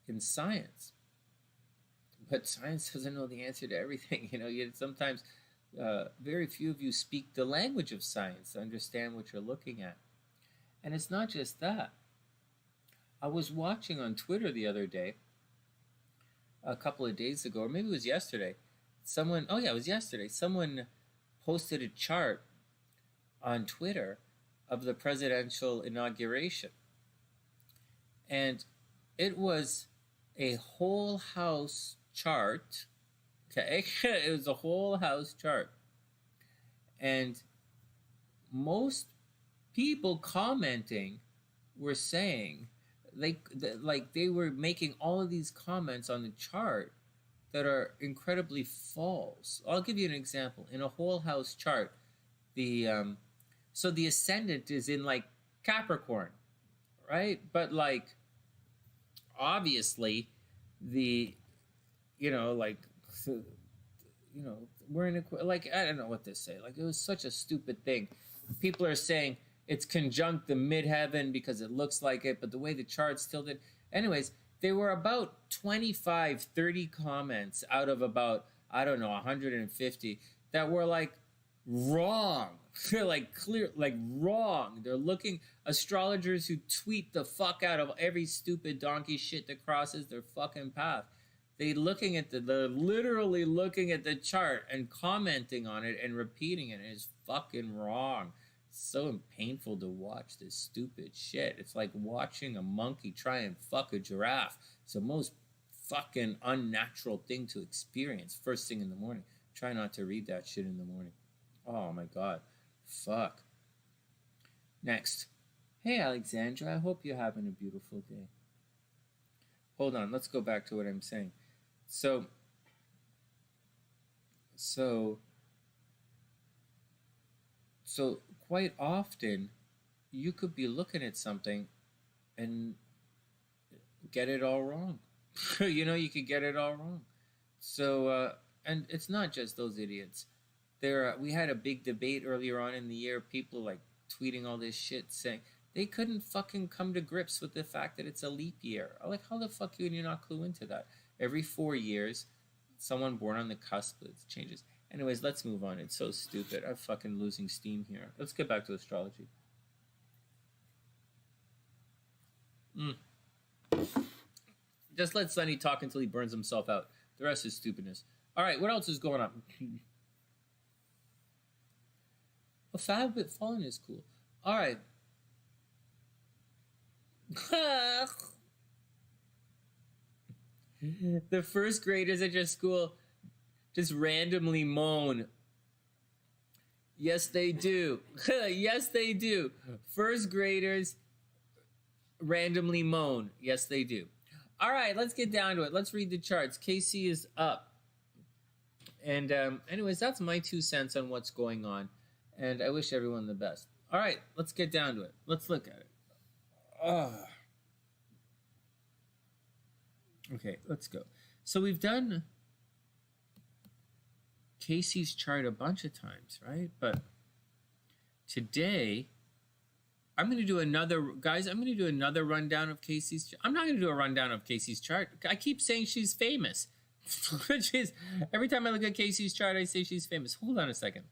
in science. But science doesn't know the answer to everything. Sometimes very few of you speak the language of science to understand what you're looking at. And it's not just that. I was watching on Twitter the other day, a couple of days ago, or maybe it was yesterday. Someone posted a chart on Twitter of the presidential inauguration. And it was a whole house chart. Okay, it was a whole house chart. And most people commenting were saying they were making all of these comments on the chart that are incredibly false. I'll give you an example. In a whole house chart, the ascendant is in like Capricorn, right? But like obviously we're in a, like, I don't know what to say. Like, it was such a stupid thing. People are saying it's conjunct the midheaven because it looks like it, but the way the chart's tilted. Anyways, there were about 25, 30 comments out of about, 150 that were like wrong. Like clear, like wrong. They're looking, astrologers who tweet the fuck out of every stupid donkey shit that crosses their fucking path. They're literally looking at the chart and commenting on it and repeating it. And it's fucking wrong. It's so painful to watch this stupid shit. It's like watching a monkey try and fuck a giraffe. It's the most fucking unnatural thing to experience first thing in the morning. Try not to read that shit in the morning. Oh my God. Fuck. Next. Hey, Alexandra. I hope you're having a beautiful day. Hold on. Let's go back to what I'm saying. So quite often you could be looking at something and get it all wrong. You could get it all wrong. So, and it's not just those idiots. we had a big debate earlier on in the year. People like tweeting all this shit saying they couldn't fucking come to grips with the fact that it's a leap year. Like, how the fuck can you not clue into that? Every 4 years, someone born on the cusp, it changes. Anyways, let's move on. It's so stupid. I'm fucking losing steam here. Let's get back to astrology. Just let Sonny talk until he burns himself out. The rest is stupidness. All right, what else is going on? A Fab Bit Fallen is cool. All right. The first graders at your school just randomly moan. Yes, they do. Yes, they do. First graders randomly moan. Yes, they do. All right, let's get down to it. Let's read the charts. KC is up. And anyways, that's my 2 cents on what's going on. And I wish everyone the best. All right, let's get down to it. Let's look at it. Okay, let's go. So we've done Casey's chart a bunch of times, right? But today, I'm going to do another, guys, I'm going to do another rundown of Casey's. I'm not going to do a rundown of Casey's chart. I keep saying she's famous. Which is, every time I look at Casey's chart, I say she's famous. Hold on a second.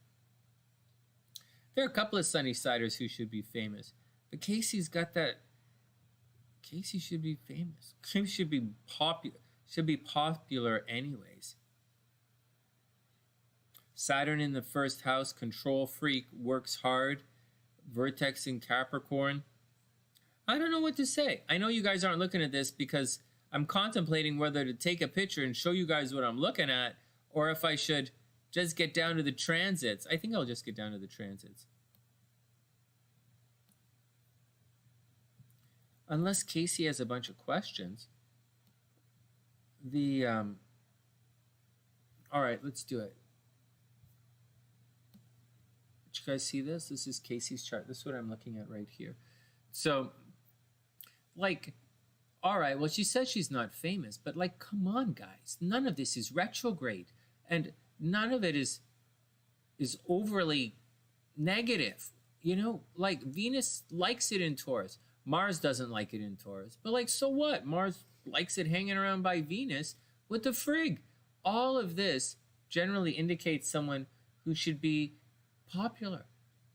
There are a couple of Sunny-siders who should be famous. But Casey's got that. Casey should be famous. Casey should be popular anyways. Saturn in the first house, control freak, works hard. Vertex in Capricorn. I don't know what to say. I know you guys aren't looking at this because I'm contemplating whether to take a picture and show you guys what I'm looking at, or if I should just get down to the transits. I think I'll just get down to the transits. Unless Casey has a bunch of questions. All right, let's do it. Did you guys see this? This is Casey's chart. This is what I'm looking at right here. So, like, all right, well, she says she's not famous, but, like, come on, guys. None of this is retrograde, and none of it is overly negative. You know, like, Venus likes it in Taurus. Mars doesn't like it in Taurus. But, like, so what? Mars likes it hanging around by Venus. What the frig? All of this generally indicates someone who should be popular.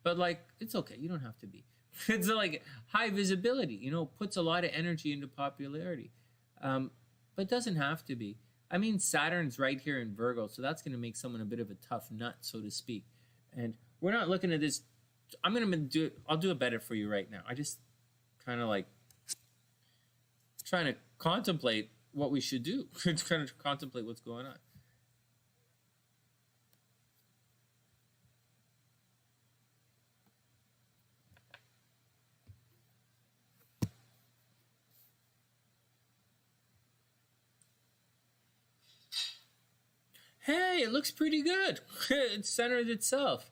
But, like, it's okay. You don't have to be. It's like high visibility, you know, puts a lot of energy into popularity. But doesn't have to be. I mean, Saturn's right here in Virgo, so that's going to make someone a bit of a tough nut, so to speak. And we're not looking at this. I'll do it better for you right now. I just kind of like trying to contemplate what we should do. Trying to contemplate what's going on. Hey, it looks pretty good. It centered itself.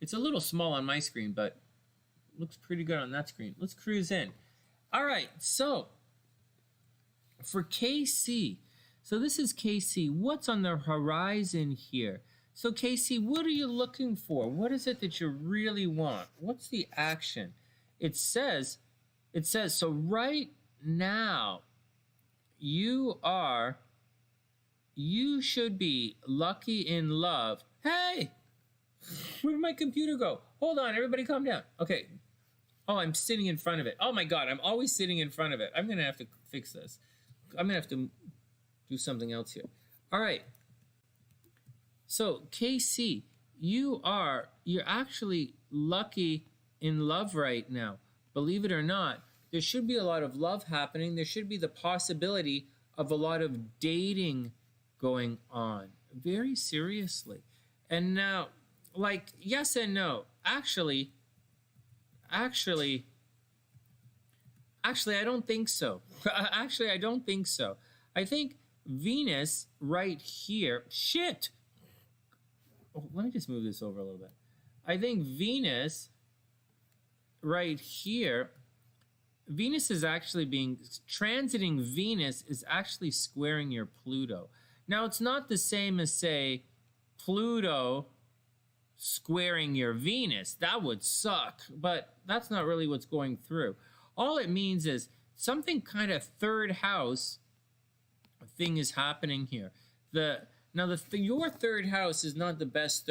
It's a little small on my screen, but it looks pretty good on that screen. Let's cruise in. All right, so for KC, so this is KC. What's on the horizon here? So KC, what are you looking for? What is it that you really want? What's the action? It says, so right now, you should be lucky in love. Hey! Where did my computer go? Hold on, everybody calm down. Okay. Oh, I'm sitting in front of it. Oh my God, I'm always sitting in front of it. I'm going to have to fix this. I'm going to have to do something else here. All right. So, KC, you're actually lucky in love right now. Believe it or not, there should be a lot of love happening. There should be the possibility of a lot of dating going on, very seriously. And now, like, yes and no. Actually, I don't think so. Actually, I don't think so. I think Venus right here, shit. Oh, let me just move this over a little bit. I think Venus right here, Venus is actually transiting Venus is actually squaring your Pluto. Now, it's not the same as, say, Pluto squaring your Venus. That would suck, but that's not really what's going through. All it means is something kind of third house thing is happening here. Your third house is not the best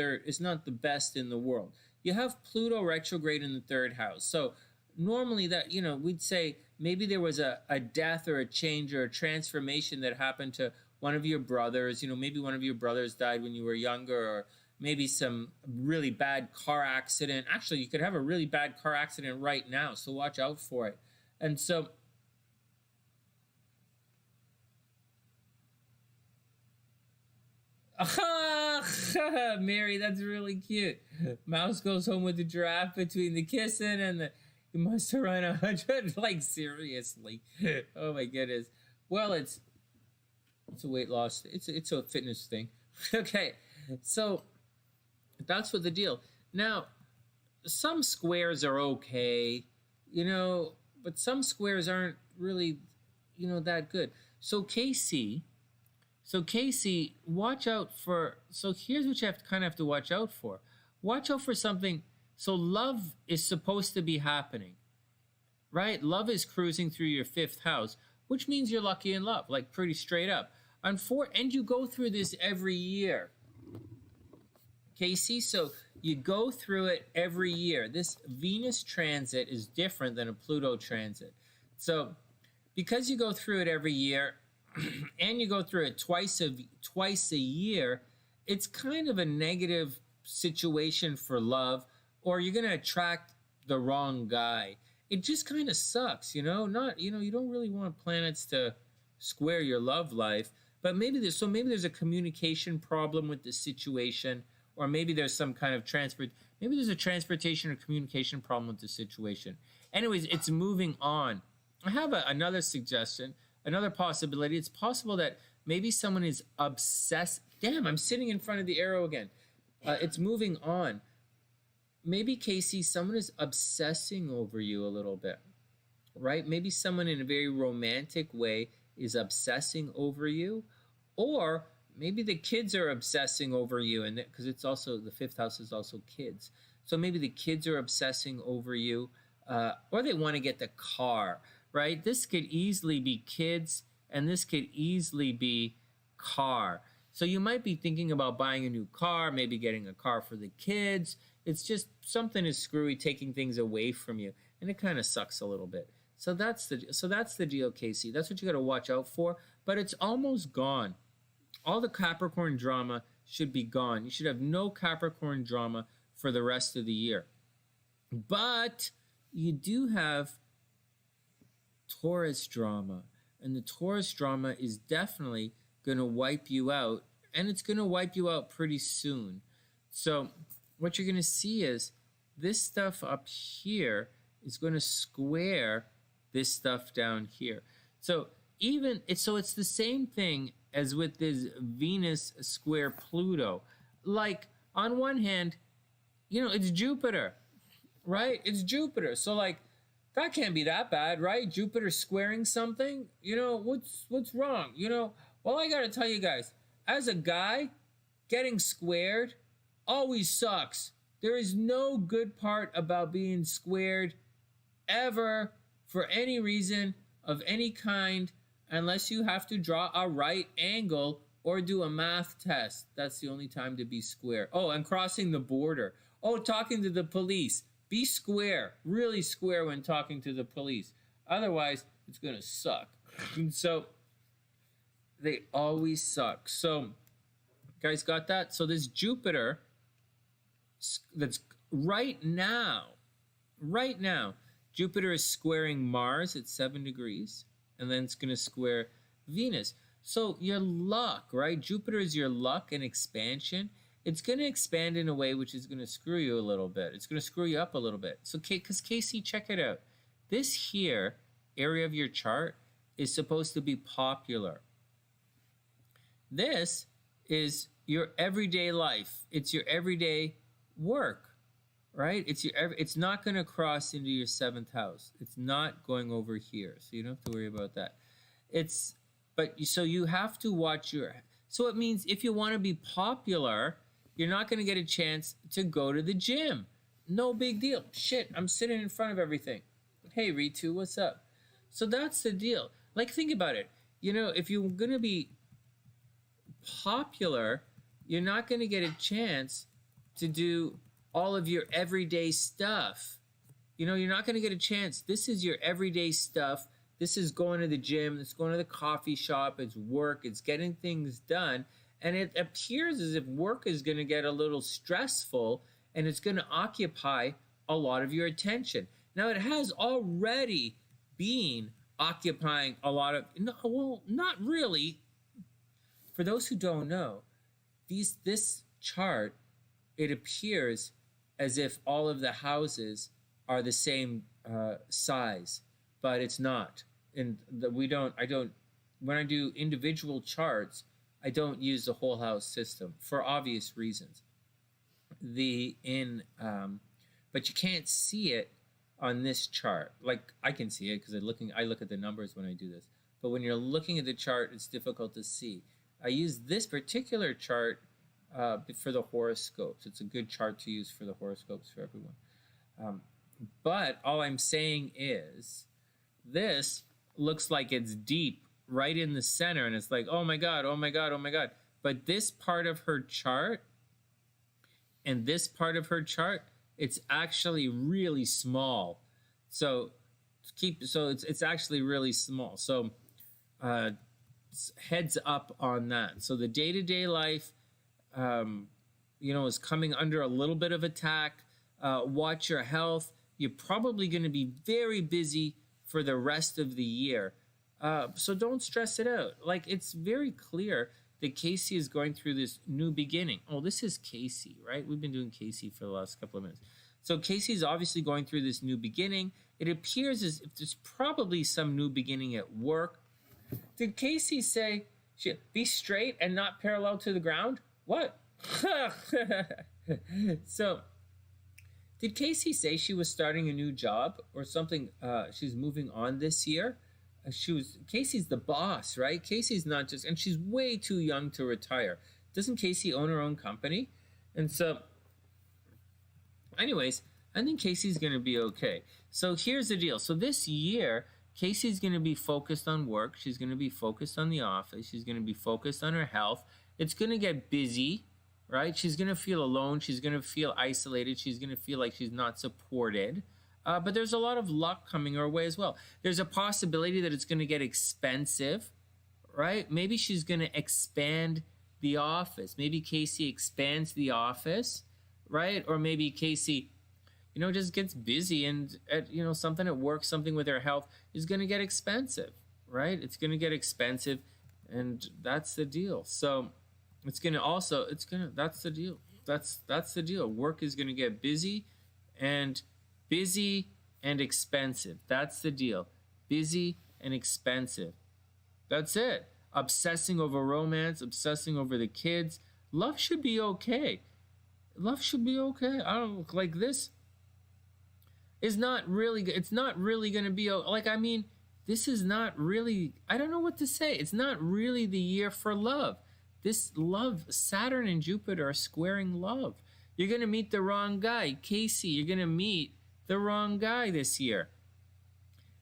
in the world. You have Pluto retrograde in the third house. So normally that, we'd say maybe there was a death or a change or a transformation that happened to one of your brothers. Maybe one of your brothers died when you were younger, or maybe some really bad car accident. Actually, you could have a really bad car accident right now, so watch out for it. And so Mary, that's really cute. Mouse goes home with the giraffe between the kissing and the you must have run 100. Like, seriously. Oh my goodness. Well, it's a weight loss. It's a fitness thing. Okay, so that's what the deal. Now, some squares are okay, but some squares aren't really, that good. So Casey, watch out for, so here's what you have to watch out for. Watch out for something. So love is supposed to be happening, right? Love is cruising through your 5th house, which means you're lucky in love, like pretty straight up. And you go through this every year. Casey, so you go through it every year. This Venus transit is different than a Pluto transit. So because you go through it every year, and you go through it twice a year, it's kind of a negative situation for love, or you're going to attract the wrong guy. It just kind of sucks, you don't really want planets to square your love life, but maybe there's a communication problem with the situation, or maybe there's some kind of maybe there's a transportation or communication problem with the situation. Anyways, it's moving on. I have another suggestion. Another possibility, it's possible that maybe someone is obsessed. Damn, I'm sitting in front of the arrow again. It's moving on. Maybe, Casey, someone is obsessing over you a little bit, right? Maybe someone in a very romantic way is obsessing over you, or maybe the kids are obsessing over you, and because it's also, the 5th house is also kids. So maybe the kids are obsessing over you, or they want to get the car. Right? This could easily be kids, and this could easily be car. So you might be thinking about buying a new car, maybe getting a car for the kids. It's just something is screwy, taking things away from you, and it kind of sucks a little bit. So that's the deal, Casey. That's what you got to watch out for. But it's almost gone. All the Capricorn drama should be gone. You should have no Capricorn drama for the rest of the year. But you do have Taurus drama, and the Taurus drama is definitely going to wipe you out, and it's going to wipe you out pretty soon. So what you're going to see is this stuff up here is going to square this stuff down here. So it's the same thing as with this Venus square Pluto. Like, on one hand, it's Jupiter, right? It's Jupiter. So like, that can't be that bad, right? Jupiter squaring something? What's wrong? Well, I gotta tell you guys, as a guy, getting squared always sucks. There is no good part about being squared ever, for any reason of any kind, unless you have to draw a right angle or do a math test. That's the only time to be square. Oh, and crossing the border. Oh, talking to the police. Be square, really square when talking to the police. Otherwise, it's going to suck. So, they always suck. So, guys, got that? So, this Jupiter, that's right now, Jupiter is squaring Mars at 7 degrees, and then it's going to square Venus. So, your luck, right? Jupiter is your luck and expansion. It's going to expand in a way which is going to screw you a little bit. It's going to screw you up a little bit. So, because Casey, check it out. This here area of your chart is supposed to be popular. This is your everyday life. It's your everyday work, right? It's not going to cross into your 7th house. It's not going over here. So you don't have to worry about that. So you have to watch so it means if you want to be popular, You're not going to get a chance to go to the gym. No big deal. Shit, I'm sitting in front of everything. Hey, Ritu, what's up? So that's the deal. Like, think about it. You know, if you're going to be popular, you're not going to get a chance to do all of your everyday stuff. You know, you're not going to get a chance. This is your everyday stuff. This is going to the gym. It's going to the coffee shop. It's work. It's getting things done. And it appears as if work is going to get a little stressful and it's going to occupy a lot of your attention. Now, it has already been occupying a lot of, no, well, not really. For those who don't know, this chart, it appears as if all of the houses are the same size, but it's not. And when I do individual charts, I don't use the whole house system for obvious reasons. But you can't see it on this chart. Like, I can see it because I look at the numbers when I do this. But when you're looking at the chart, it's difficult to see. I use this particular chart for the horoscopes. It's a good chart to use for the horoscopes for everyone. But all I'm saying is, this looks like it's deep right in the center, and it's like, oh my God, oh my God, oh my God. But this part of her chart and this part of her chart, it's actually really small. So it's actually really small. So heads up on that. So the day-to-day life, is coming under a little bit of attack. Watch your health. You're probably going to be very busy for the rest of the year. So don't stress it out. Like, it's very clear that Casey is going through this new beginning. Oh, this is Casey, right? We've been doing Casey for the last couple of minutes. So Casey's obviously going through this new beginning. It appears as if there's probably some new beginning at work. Did Casey say, be straight and not parallel to the ground? What? So, did Casey say she was starting a new job or something? She's moving on this year. Casey's the boss, right? Casey's not just, and she's way too young to retire. Doesn't Casey own her own company? And so, anyways, I think Casey's going to be okay. So here's the deal. So this year, Casey's going to be focused on work. She's going to be focused on the office. She's going to be focused on her health. It's going to get busy, right? She's going to feel alone. She's going to feel isolated. She's going to feel like she's not supported. But there's a lot of luck coming her way as well. There's a possibility that it's going to get expensive, right? Maybe she's going to expand the office. Maybe Casey expands the office, right? Or maybe Casey, just gets busy and, something at work, something with her health is going to get expensive, right? It's going to get expensive, and that's the deal. So that's the deal. That's the deal. Work is going to get busy and expensive. That's the deal. Busy and expensive. That's it. Obsessing over romance, obsessing over the kids. Love should be okay. Love should be okay. I don't like this. It's not really going to be like, I mean, this is not really, I don't know what to say. It's not really the year for love. This love, Saturn and Jupiter are squaring love. You're going to meet the wrong guy. Casey, you're going to meet the wrong guy this year.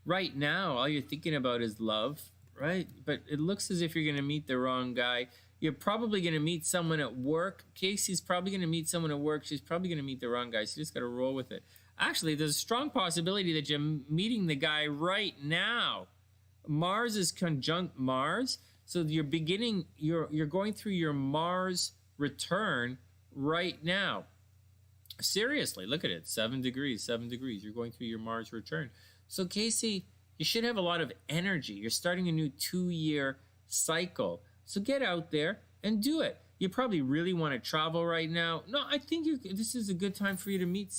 Right now, all you're thinking about is love, right? But it looks as if you're going to meet the wrong guy. You're probably going to meet someone at work. Casey's probably going to meet someone at work. She's probably going to meet the wrong guy. So you just got to roll with it. Actually, there's a strong possibility that you're meeting the guy right now. Mars is conjunct Mars. So you're going through your Mars return right now. Seriously, look at it. 7 degrees. You're going through your Mars return. So Casey, you should have a lot of energy. You're starting a new 2-year cycle. So get out there and do it. You probably really want to travel right now. No, I think this is a good time for you to meet.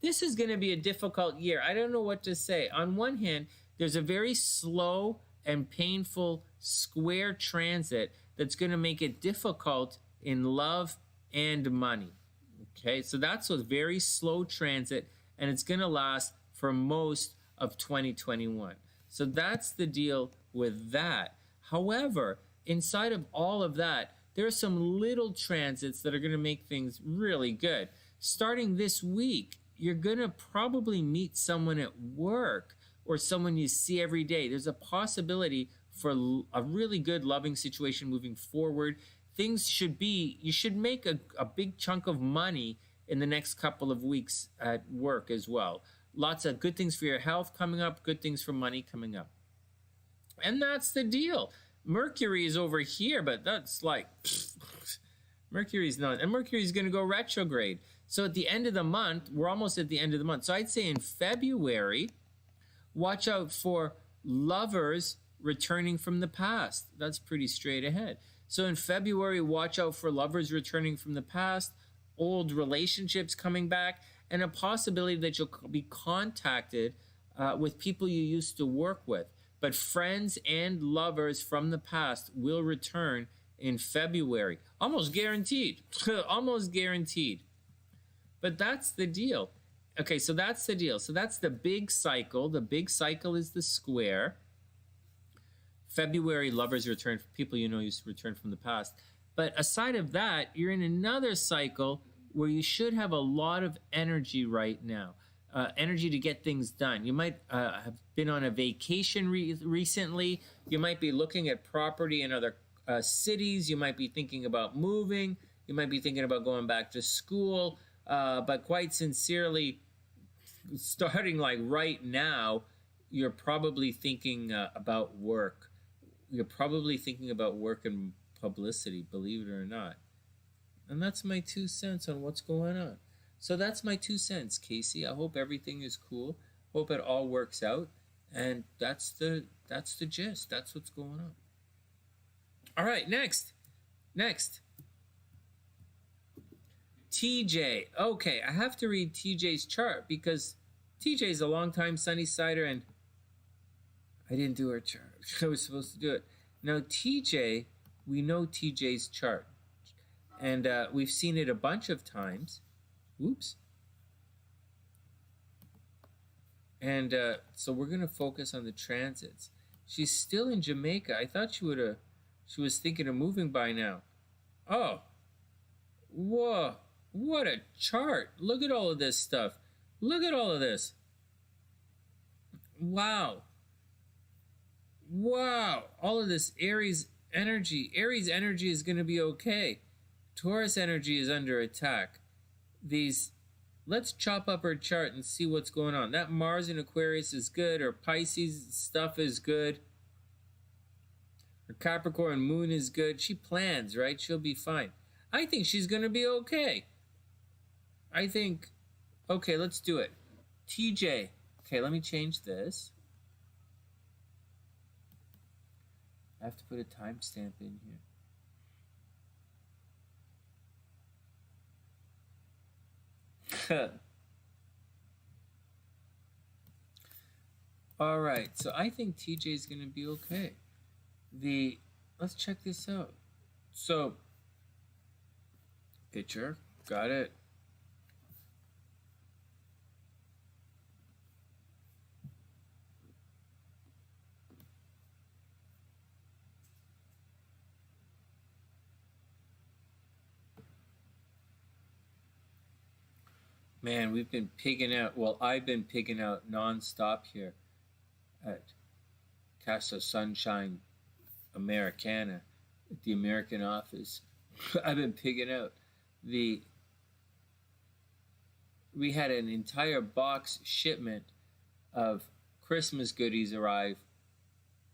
This is going to be a difficult year. I don't know what to say. On one hand, there's a very slow and painful square transit that's going to make it difficult in love and money. Okay, so that's a very slow transit, and it's going to last for most of 2021. So that's the deal with that. However, inside of all of that, there are some little transits that are going to make things really good. Starting this week, you're going to probably meet someone at work or someone you see every day. There's a possibility for a really good loving situation moving forward. Things should be, you should make a big chunk of money in the next couple of weeks at work as well. Lots of good things for your health coming up, good things for money coming up. And that's the deal. Mercury is over here, but that's like, Mercury's not, and Mercury's going to go retrograde. So at the end of the month, we're almost at the end of the month. So I'd say in February, watch out for lovers returning from the past. That's pretty straight ahead. So in February, watch out for lovers returning from the past, old relationships coming back, and a possibility that you'll be contacted with people you used to work with. But friends and lovers from the past will return in February. Almost guaranteed. Almost guaranteed. But that's the deal. Okay, so that's the deal. So that's the big cycle. The big cycle is the square. February, lovers return, people you know used to return from the past. But aside of that, you're in another cycle where you should have a lot of energy right now. Energy to get things done. You might have been on a vacation recently. You might be looking at property in other cities. You might be thinking about moving. You might be thinking about going back to school. But quite sincerely, starting like right now, you're probably thinking about work. You're probably thinking about work and publicity, believe it or not. And that's my 2 cents on what's going on. So that's my 2 cents, Casey. I hope everything is cool. Hope it all works out. And that's the gist. That's what's going on. All right, next. TJ. Okay, I have to read TJ's chart because TJ's a long-time Sunny-Sider and I didn't do her chart. I was supposed to do it. Now, TJ, we know TJ's chart. And we've seen it a bunch of times. Oops. And so we're going to focus on the transits. She's still in Jamaica. I thought she was thinking of moving by now. Oh. Whoa. What a chart. Look at all of this stuff. Look at all of this. Wow. Wow. All of this Aries energy. Aries energy is going to be okay. Taurus energy is under attack. Let's chop up her chart and see what's going on. That Mars in Aquarius is good. Her Pisces stuff is good. Her Capricorn moon is good. She plans, right? She'll be fine. I think she's going to be okay. Okay, let's do it. TJ. Okay, let me change this. I have to put a timestamp in here. All right, so I think TJ is going to be okay. Let's check this out. So, picture, got it. Man, we've been pigging out. Well, I've been pigging out nonstop here at Casa Sunshine Americana at the American office. I've been pigging out. We had an entire box shipment of Christmas goodies arrive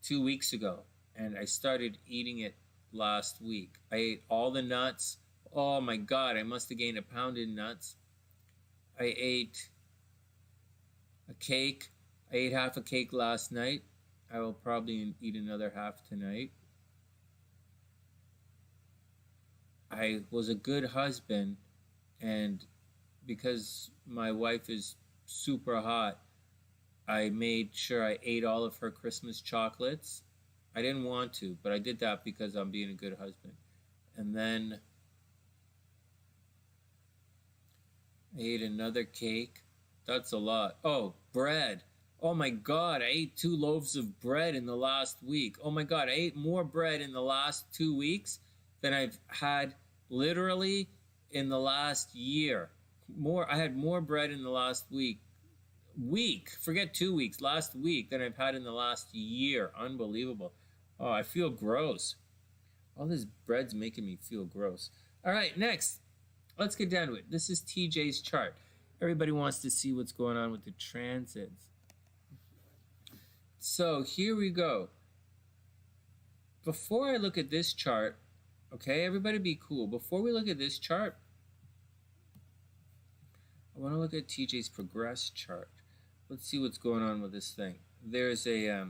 2 weeks ago, and I started eating it last week. I ate all the nuts. Oh my God, I must have gained 1 pound in nuts. I ate a cake. I ate half a cake last night. I will probably eat another half tonight. I was a good husband, and because my wife is super hot, I made sure I ate all of her Christmas chocolates. I didn't want to, but I did that because I'm being a good husband. And then I ate another cake. That's a lot. Oh, bread. Oh my God, I ate 2 loaves of bread in the last week. Oh my God, I ate more bread in the last 2 weeks than I've had literally in the last year. I had more bread in the last week, forget 2 weeks, last week, than I've had in the last year. Unbelievable. Oh, I feel gross. All this bread's making me feel gross. All right, next, let's get down to it. This is TJ's chart. Everybody wants to see what's going on with the transits. So here we go. Before I look at this chart, okay, everybody be cool. Before we look at this chart, I want to look at TJ's progress chart. Let's see what's going on with this thing. There's a,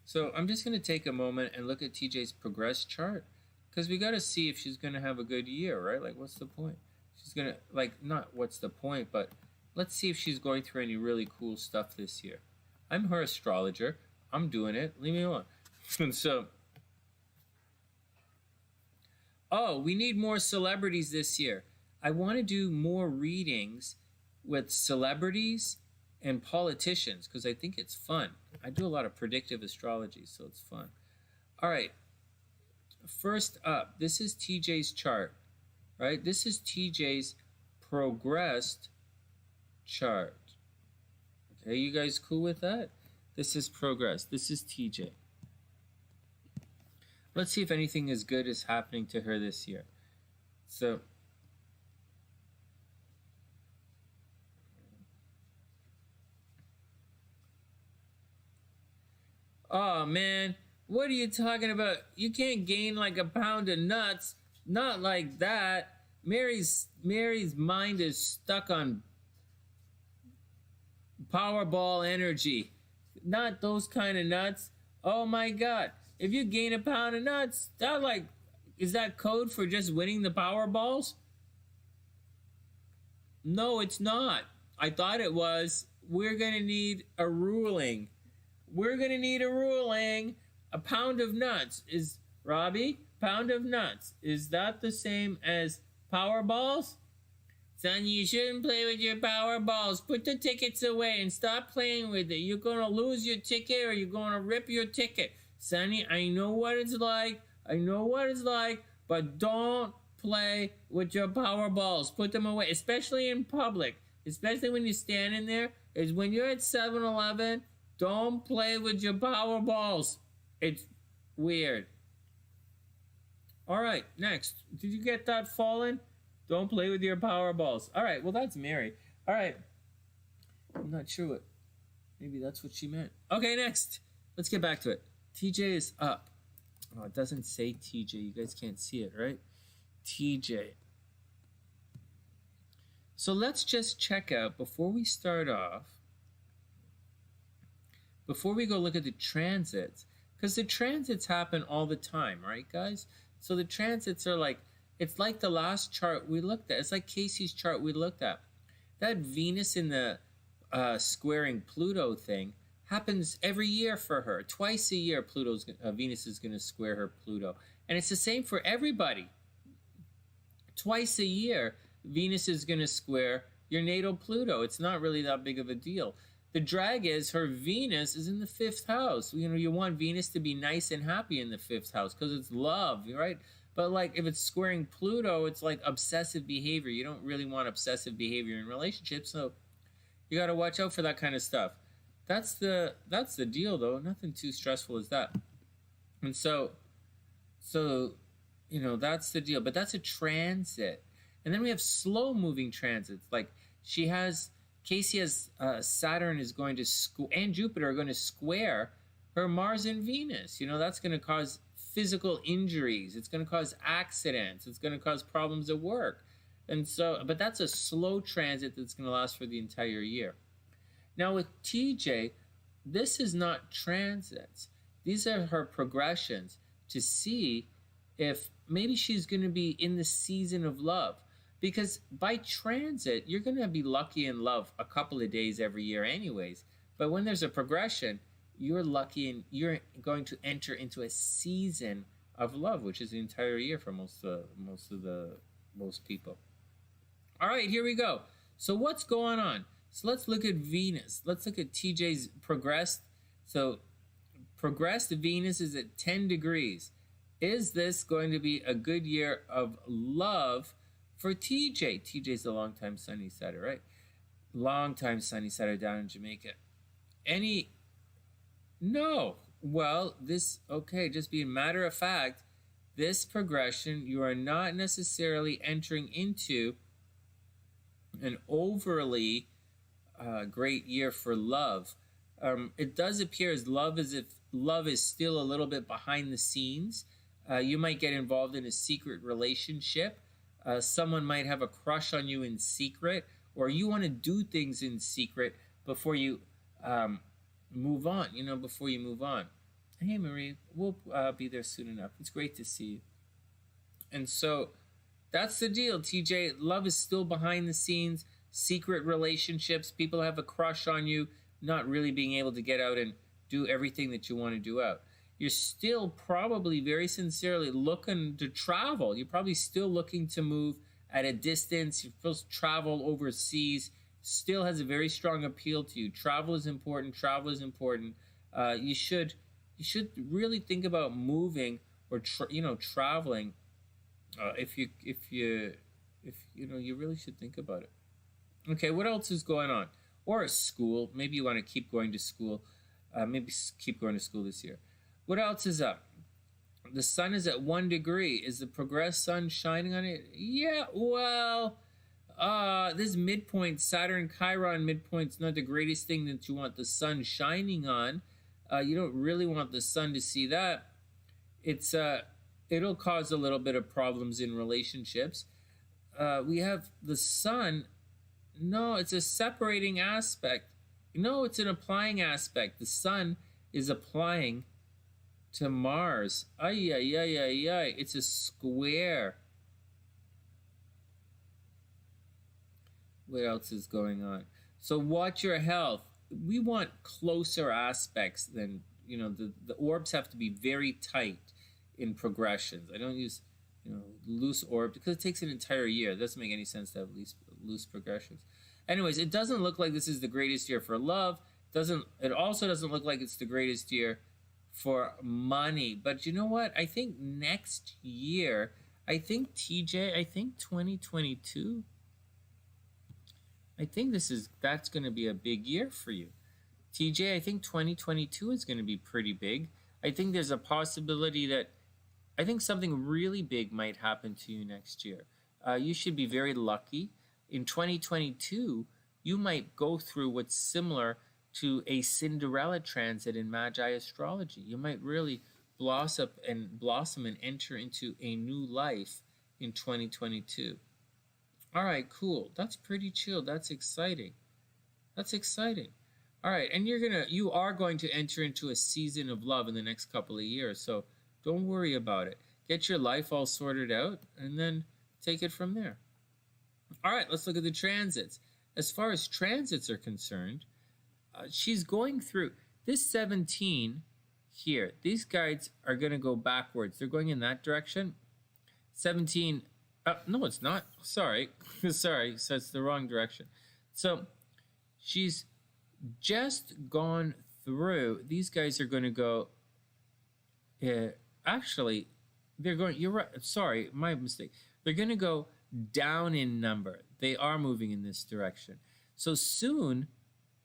So I'm just going to take a moment and look at TJ's progress chart, because we got to see if she's going to have a good year, right? Like, what's the point? She's going to, like, not what's the point, but let's see if she's going through any really cool stuff this year. I'm her astrologer. I'm doing it. Leave me alone. And so, oh, we need more celebrities this year. I want to do more readings with celebrities and politicians, because I think it's fun. I do a lot of predictive astrology, so it's fun. All right. First up, this is TJ's chart, right? This is TJ's progressed chart. Okay, you guys cool with that? This is progress. This is TJ. Let's see if anything as good is happening to her this year. So, oh man, what are you talking about? You can't gain like a pound of nuts. Not like that. Mary's mind is stuck on Powerball energy. Not those kind of nuts. Oh my God. If you gain a pound of nuts, is that code for just winning the Powerballs? No, it's not. I thought it was. We're going to need a ruling. We're going to need a ruling. A pound of nuts is, Robbie, pound of nuts. Is that the same as Powerballs? Son, you shouldn't play with your Powerballs. Put the tickets away and stop playing with it. You're going to lose your ticket or you're going to rip your ticket. Sonny, I know what it's like. I know what it's like. But don't play with your Powerballs. Put them away, especially in public. Especially when you're standing there. Is when you're at 7-Eleven, don't play with your Powerballs. It's weird. All right, next. Did you get that, Fallen? Don't play with your Powerballs. All right, well, that's Mary. All right. I'm not sure what. Maybe that's what she meant. Okay, next. Let's get back to it. TJ is up. Oh, it doesn't say TJ. You guys can't see it, right? TJ. So let's just check out, before we start off, before we go look at the transits, because the transits happen all the time, right, guys? So the transits are like, it's like the last chart we looked at. It's like Casey's chart we looked at. That Venus in the squaring Pluto thing happens every year for her. Twice a year, Venus is going to square her Pluto. And it's the same for everybody. Twice a year, Venus is going to square your natal Pluto. It's not really that big of a deal. The drag is her Venus is in the 5th house. You know, you want Venus to be nice and happy in the 5th house because it's love, right? But like if it's squaring Pluto, it's like obsessive behavior. You don't really want obsessive behavior in relationships, so you got to watch out for that kind of stuff. That's the deal, though. Nothing too stressful as that. And so you know, that's the deal. But that's a transit. And then we have slow-moving transits. Like Casey has Saturn is going to and Jupiter are going to square her Mars and Venus. You know, that's going to cause physical injuries. It's going to cause accidents. It's going to cause problems at work. And so, but that's a slow transit that's going to last for the entire year. Now with TJ, this is not transits. These are her progressions to see if maybe she's going to be in the season of love. Because by transit, you're going to be lucky in love a couple of days every year anyways. But when there's a progression, you're lucky and you're going to enter into a season of love, which is the entire year for most people. All right, here we go. So what's going on? So let's look at Venus. Let's look at TJ's progressed. So progressed Venus is at 10 degrees. Is this going to be a good year of love for TJ? TJ's a longtime sunny sider, right? Longtime sunny sider down in Jamaica. No. Well, okay, just being matter of fact, this progression, you are not necessarily entering into an overly great year for love. It does appear as if love is still a little bit behind the scenes. You might get involved in a secret relationship. Someone might have a crush on you in secret, or you want to do things in secret before you move on, before you move on. Hey, Marie, we'll be there soon enough. It's great to see you. And so that's the deal, TJ. Love is still behind the scenes, secret relationships. People have a crush on you, not really being able to get out and do everything that you want to do out. You're still probably very sincerely looking to travel. You're probably still looking to move at a distance. You're supposed to travel overseas. Still has a very strong appeal to you. Travel is important. Travel is important. You should really think about moving or traveling. If you really should think about it. Okay, what else is going on? Or school. Maybe you want to keep going to school. Maybe keep going to school this year. What else is up? The sun is at 1 degree. Is the progressed sun shining on it? Yeah, well, this midpoint, Saturn Chiron midpoint's not the greatest thing that you want the sun shining on. You don't really want the sun to see that. It'll cause a little bit of problems in relationships. We have the sun. No, it's a separating aspect. No, it's an applying aspect. The sun is applying to Mars. Ay. It's a square. What else is going on? So watch your health. We want closer aspects than, the orbs have to be very tight in progressions. I don't use, loose orb because it takes an entire year. It doesn't make any sense to have loose progressions. Anyways, it doesn't look like this is the greatest year for love. It also doesn't look like it's the greatest year for money. But you know what? I think next year, TJ, 2022, I think that's going to be a big year for you. TJ, I think 2022 is going to be pretty big. I think there's a possibility that something really big might happen to you next year. You should be very lucky. In 2022, you might go through what's similar to a Cinderella transit in Magi astrology. You might really blossom and enter into a new life in 2022. All right, cool. That's pretty chill. That's exciting. All right, and you are going to enter into a season of love in the next couple of years. So don't worry about it. Get your life all sorted out and then take it from there. All right, let's look at the transits. As far as transits are concerned, she's going through this 17 here. These guides are going to go backwards. They're going in that direction. 17, no, it's not. Sorry. So it's the wrong direction. So she's just gone through. These guys are going to go, actually, they're going, you're right. Sorry, my mistake. They're going to go down in number. They are moving in this direction. So soon,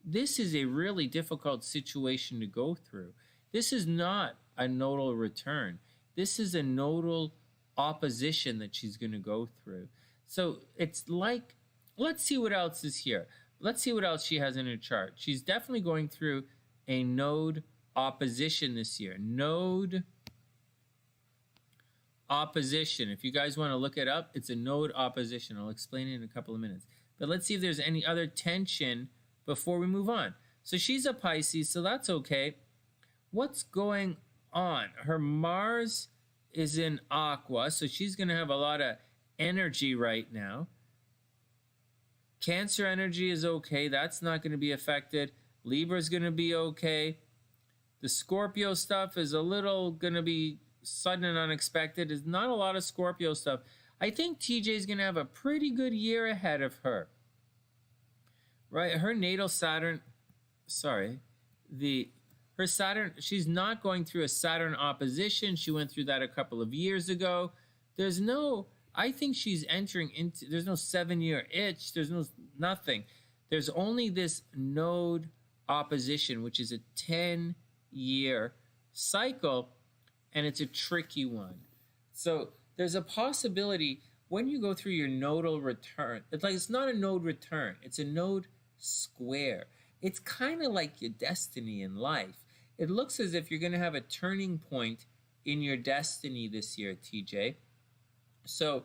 this is a really difficult situation to go through. This is not a nodal return. This is a nodal opposition that she's going to go through. So it's like, let's see what else is here. Let's see what else she has in her chart. She's definitely going through a node opposition this year. Node opposition. If you guys want to look it up, it's a node opposition. I'll explain it in a couple of minutes. But let's see if there's any other tension before we move on. So she's a Pisces, so that's okay. What's going on? Her Mars is in Aqua, so she's going to have a lot of energy right now. Cancer energy is okay. That's not going to be affected. Libra is going to be okay. The Scorpio stuff is a little going to be sudden and unexpected. There's not a lot of Scorpio stuff. I think TJ is going to have a pretty good year ahead of her. Right? Her natal Saturn, her Saturn, she's not going through a Saturn opposition. She went through that a couple of years ago. I think she's entering into, there's no 7-year itch. There's nothing. There's only this node opposition, which is a 10-year cycle, and it's a tricky one. So there's a possibility when you go through your nodal return, it's not a node return, it's a node square. It's kind of like your destiny in life. It looks as if you're going to have a turning point in your destiny this year, TJ. So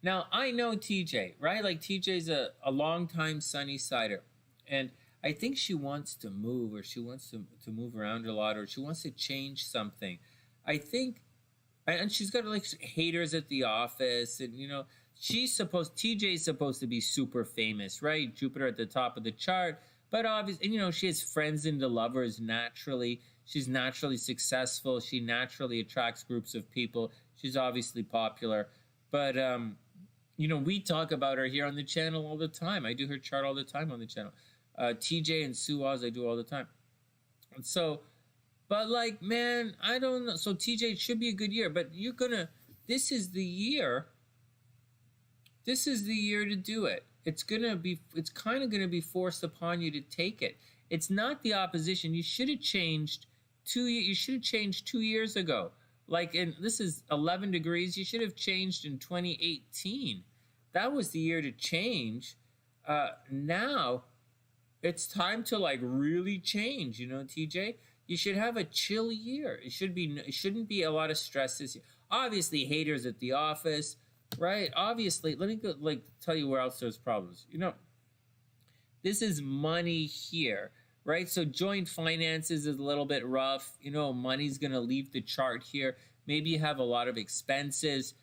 now I know TJ, right? Like TJ's a long-time Sunny Sider, and I think she wants to move, or she wants to move around a lot, or she wants to change something. I think, and she's got like haters at the office, and you know, TJ's supposed to be super famous, right? Jupiter at the top of the chart, but obviously, you know, she has friends and lovers naturally. She's naturally successful. She naturally attracts groups of people. She's obviously popular, but you know, we talk about her here on the channel all the time. I do her chart all the time on the channel. TJ and Sue Oz, I do all the time. And so, but like, man, I don't know. So TJ, it should be a good year, but this is the year. This is the year to do it. It's kind of gonna be forced upon you to take it. It's not the opposition. You should have changed 2 years ago. Like, this is 11 degrees. You should have changed in 2018. That was the year to change. Now it's time to like really change, you know, TJ. You should have a chill year. It shouldn't be a lot of stress this year. Obviously, haters at the office, right? Obviously, let me go like tell you where else there's problems. You know, this is money here, right? So joint finances is a little bit rough. You know, money's gonna leave the chart here. Maybe you have a lot of expenses.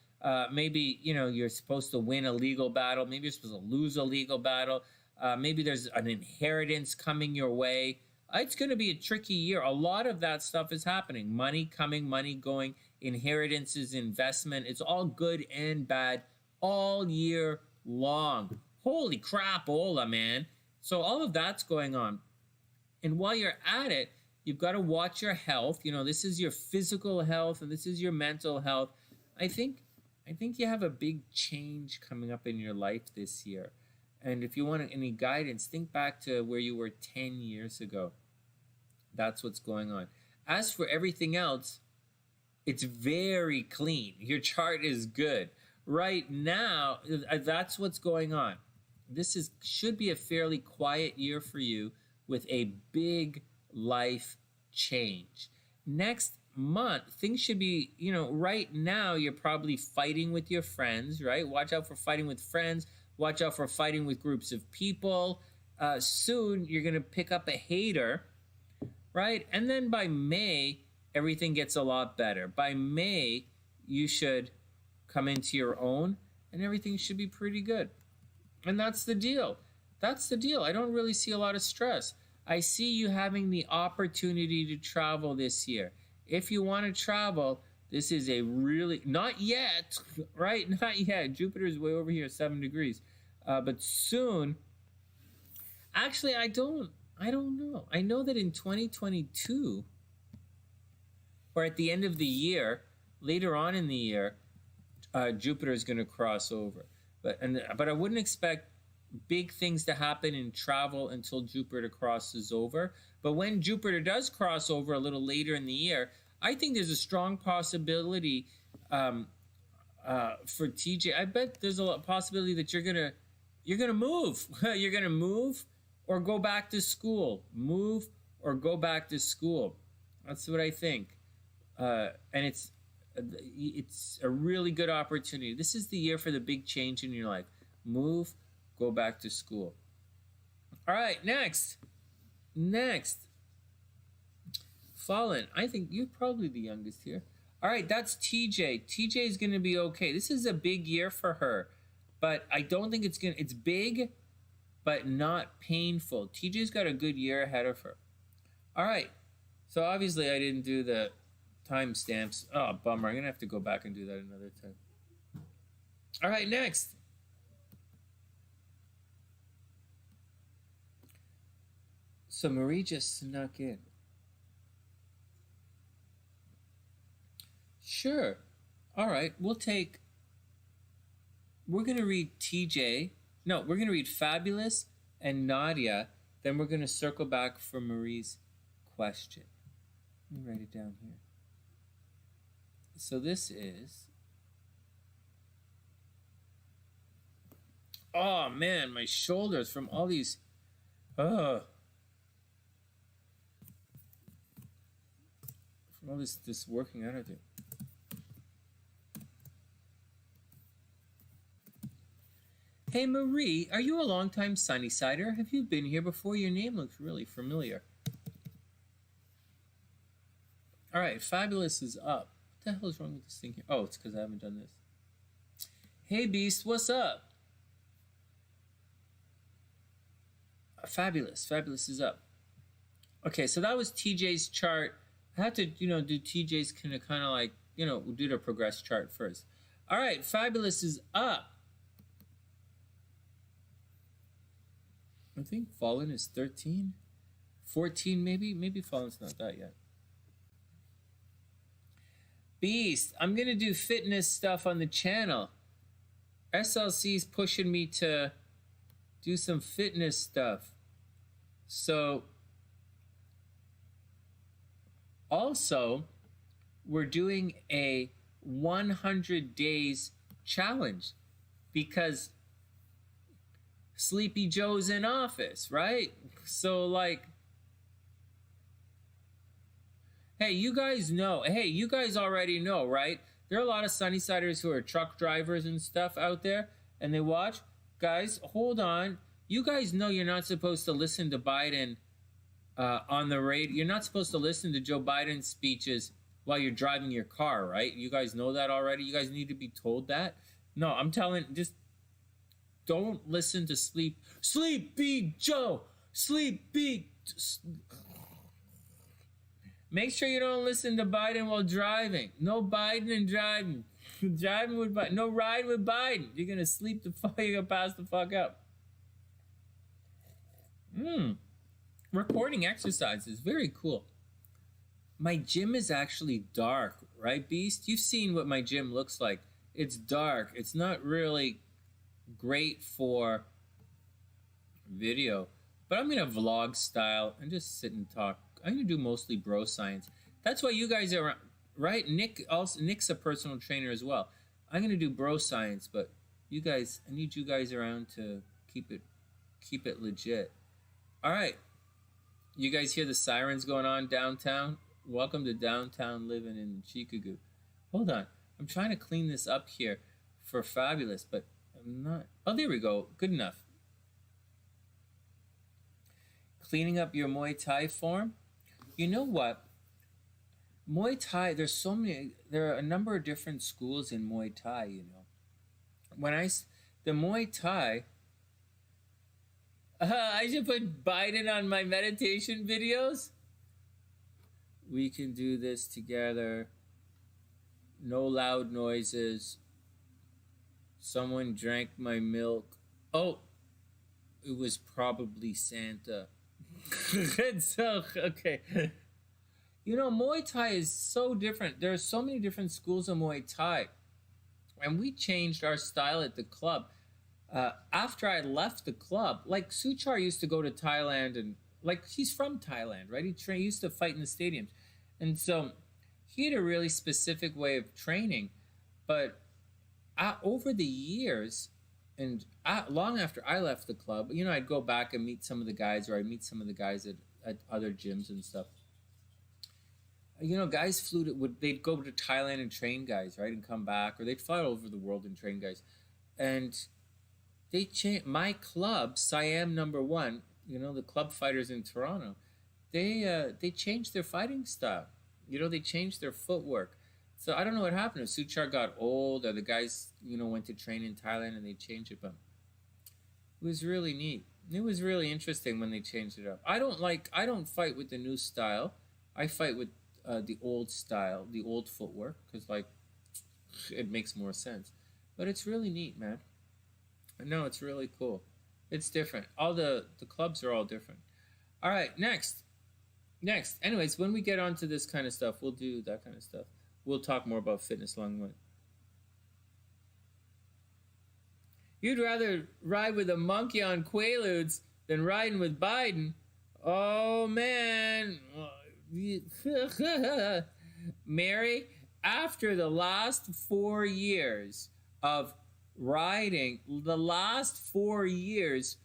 Maybe, you know, you're supposed to win a legal battle. Maybe you're supposed to lose a legal battle. Maybe there's an inheritance coming your way. It's going to be a tricky year. A lot of that stuff is happening. Money coming, money going, inheritances, investment. It's all good and bad all year long. Holy crapola, man. So all of that's going on. And while you're at it, you've got to watch your health. You know, this is your physical health and this is your mental health. I think you have a big change coming up in your life this year. And if you want any guidance, think back to where you were 10 years ago. That's what's going on. As for everything else, it's very clean. Your chart is good. Right now, that's what's going on. This should be a fairly quiet year for you with a big life change. Next month, things should be, you know, right now you're probably fighting with your friends, right? Watch out for fighting with friends. Watch out for fighting with groups of people. Soon, you're going to pick up a hater, right? And then by May, everything gets a lot better. By May, you should come into your own, and everything should be pretty good. And that's the deal. That's the deal. I don't really see a lot of stress. I see you having the opportunity to travel this year. If you want to travel, this is a really, not yet, right? Not yet. Jupiter's way over here, 7 degrees. But soon, actually, I don't know. I know that in 2022, or at the end of the year, later on in the year, Jupiter is going to cross over. But I wouldn't expect big things to happen in travel until Jupiter crosses over. But when Jupiter does cross over a little later in the year, I think there's a strong possibility for TJ. I bet there's a possibility that you're gonna move. You're gonna move or go back to school. Move or go back to school. That's what I think. And it's a really good opportunity. This is the year for the big change in your life. Move, go back to school. All right, next. Fallen. I think you're probably the youngest here. All right, that's TJ. TJ is going to be okay. This is a big year for her, but I don't think it's big, but not painful. TJ's got a good year ahead of her. All right, so obviously I didn't do the timestamps. Oh, bummer. I'm going to have to go back and do that another time. All right, next. So Marie just snuck in. Sure. All right, we're going to read TJ. No, we're going to read Fabulous and Nadia. Then we're going to circle back for Marie's question. Let me write it down here. So this is... Oh, man, my shoulders from all these... From all this working out I do. Hey Marie, are you a long-time Sunny-Sider? Have you been here before? Your name looks really familiar. All right, Fabulous is up. What the hell is wrong with this thing here? Oh, it's because I haven't done this. Hey Beast, what's up? Fabulous is up. Okay, so that was TJ's chart. I have to, do TJ's kind of like, we'll do the progress chart first. All right, Fabulous is up. I think Fallen is 13, 14 maybe. Maybe Fallen's not that yet. Beast, I'm going to do fitness stuff on the channel. SLC's pushing me to do some fitness stuff. So, also, we're doing a 100 days challenge because Sleepy Joe's in office, right? So, like, hey, you guys already know, right? There are a lot of Sunny-Siders who are truck drivers and stuff out there, and they watch. Guys, hold on. You guys know you're not supposed to listen to Biden on the radio. You're not supposed to listen to Joe Biden's speeches while you're driving your car, right? You guys know that already? You guys need to be told that? No, I'm telling, just don't listen to Sleepy Joe. Make sure you don't listen to Biden while driving. No Biden and driving. Driving with Biden. No ride with Biden. You're going to sleep the fuck. You're going to pass the fuck up. Recording exercises. Very cool. My gym is actually dark, right, Beast? You've seen what my gym looks like. It's dark. It's not really great for video, but I'm gonna vlog style and just sit and talk. I'm gonna do mostly bro science. That's why you guys are right. Nick's a personal trainer as well. I'm gonna do bro science, but you guys, I need you guys around to keep it legit. All right, you guys hear the sirens going on downtown? Welcome to downtown living in Chicago. Hold on, I'm trying to clean this up here for Fabulous, but I'm not. Oh, there we go. Good enough. Cleaning up your Muay Thai form. You know what? Muay Thai, there are a number of different schools in Muay Thai, the Muay Thai, I should put Biden on my meditation videos. We can do this together. No loud noises. Someone drank my milk. Oh, it was probably Santa. So, okay. Muay Thai is so different. There are so many different schools of Muay Thai. And we changed our style at the club. After I left the club, like Suchar used to go to Thailand and, like, he's from Thailand, right? He used to fight in the stadiums. And so he had a really specific way of training. But over the years, and long after I left the club, I'd go back and meet some of the guys, or I'd meet some of the guys at other gyms and stuff. Guys they'd go to Thailand and train guys, right, and come back, or they'd fly all over the world and train guys. And they changed my club, Siam number 1, the club fighters in Toronto. They changed their fighting style. They changed their footwork. So I don't know what happened. If Suchar got old, or the guys, went to train in Thailand and they changed it, but it was really neat. It was really interesting when they changed it up. I don't fight with the new style. I fight with the old style, the old footwork, because, like, it makes more sense. But it's really neat, man. No, it's really cool. It's different. All the clubs are all different. All right, next. Anyways, when we get onto this kind of stuff, we'll do that kind of stuff. We'll talk more about fitness along the way. You'd rather ride with a monkey on Quaaludes than riding with Biden? Oh, man. Mary, after the last 4 years of riding, the last 4 years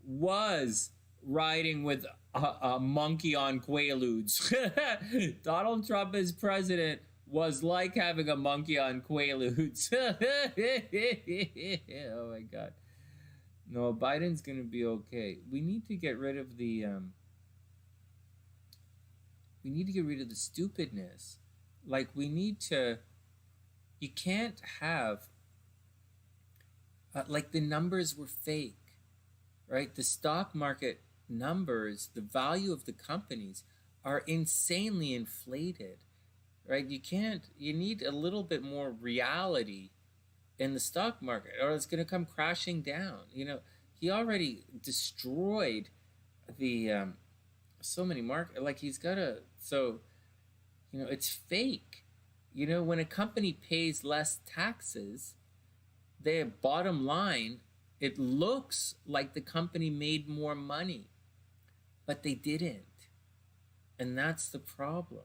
was riding with a monkey on Quaaludes. Donald Trump as president was like having a monkey on Quaaludes. Oh my God. No, Biden's gonna be okay. We need to get rid of the stupidness. Like, you can't have, like, the numbers were fake, right? The stock market numbers, the value of the companies are insanely inflated, right? You need a little bit more reality in the stock market, or it's going to come crashing down. He already destroyed the so many market, like he's got it's fake. When a company pays less taxes, their bottom line, it looks like the company made more money, but they didn't. And that's the problem.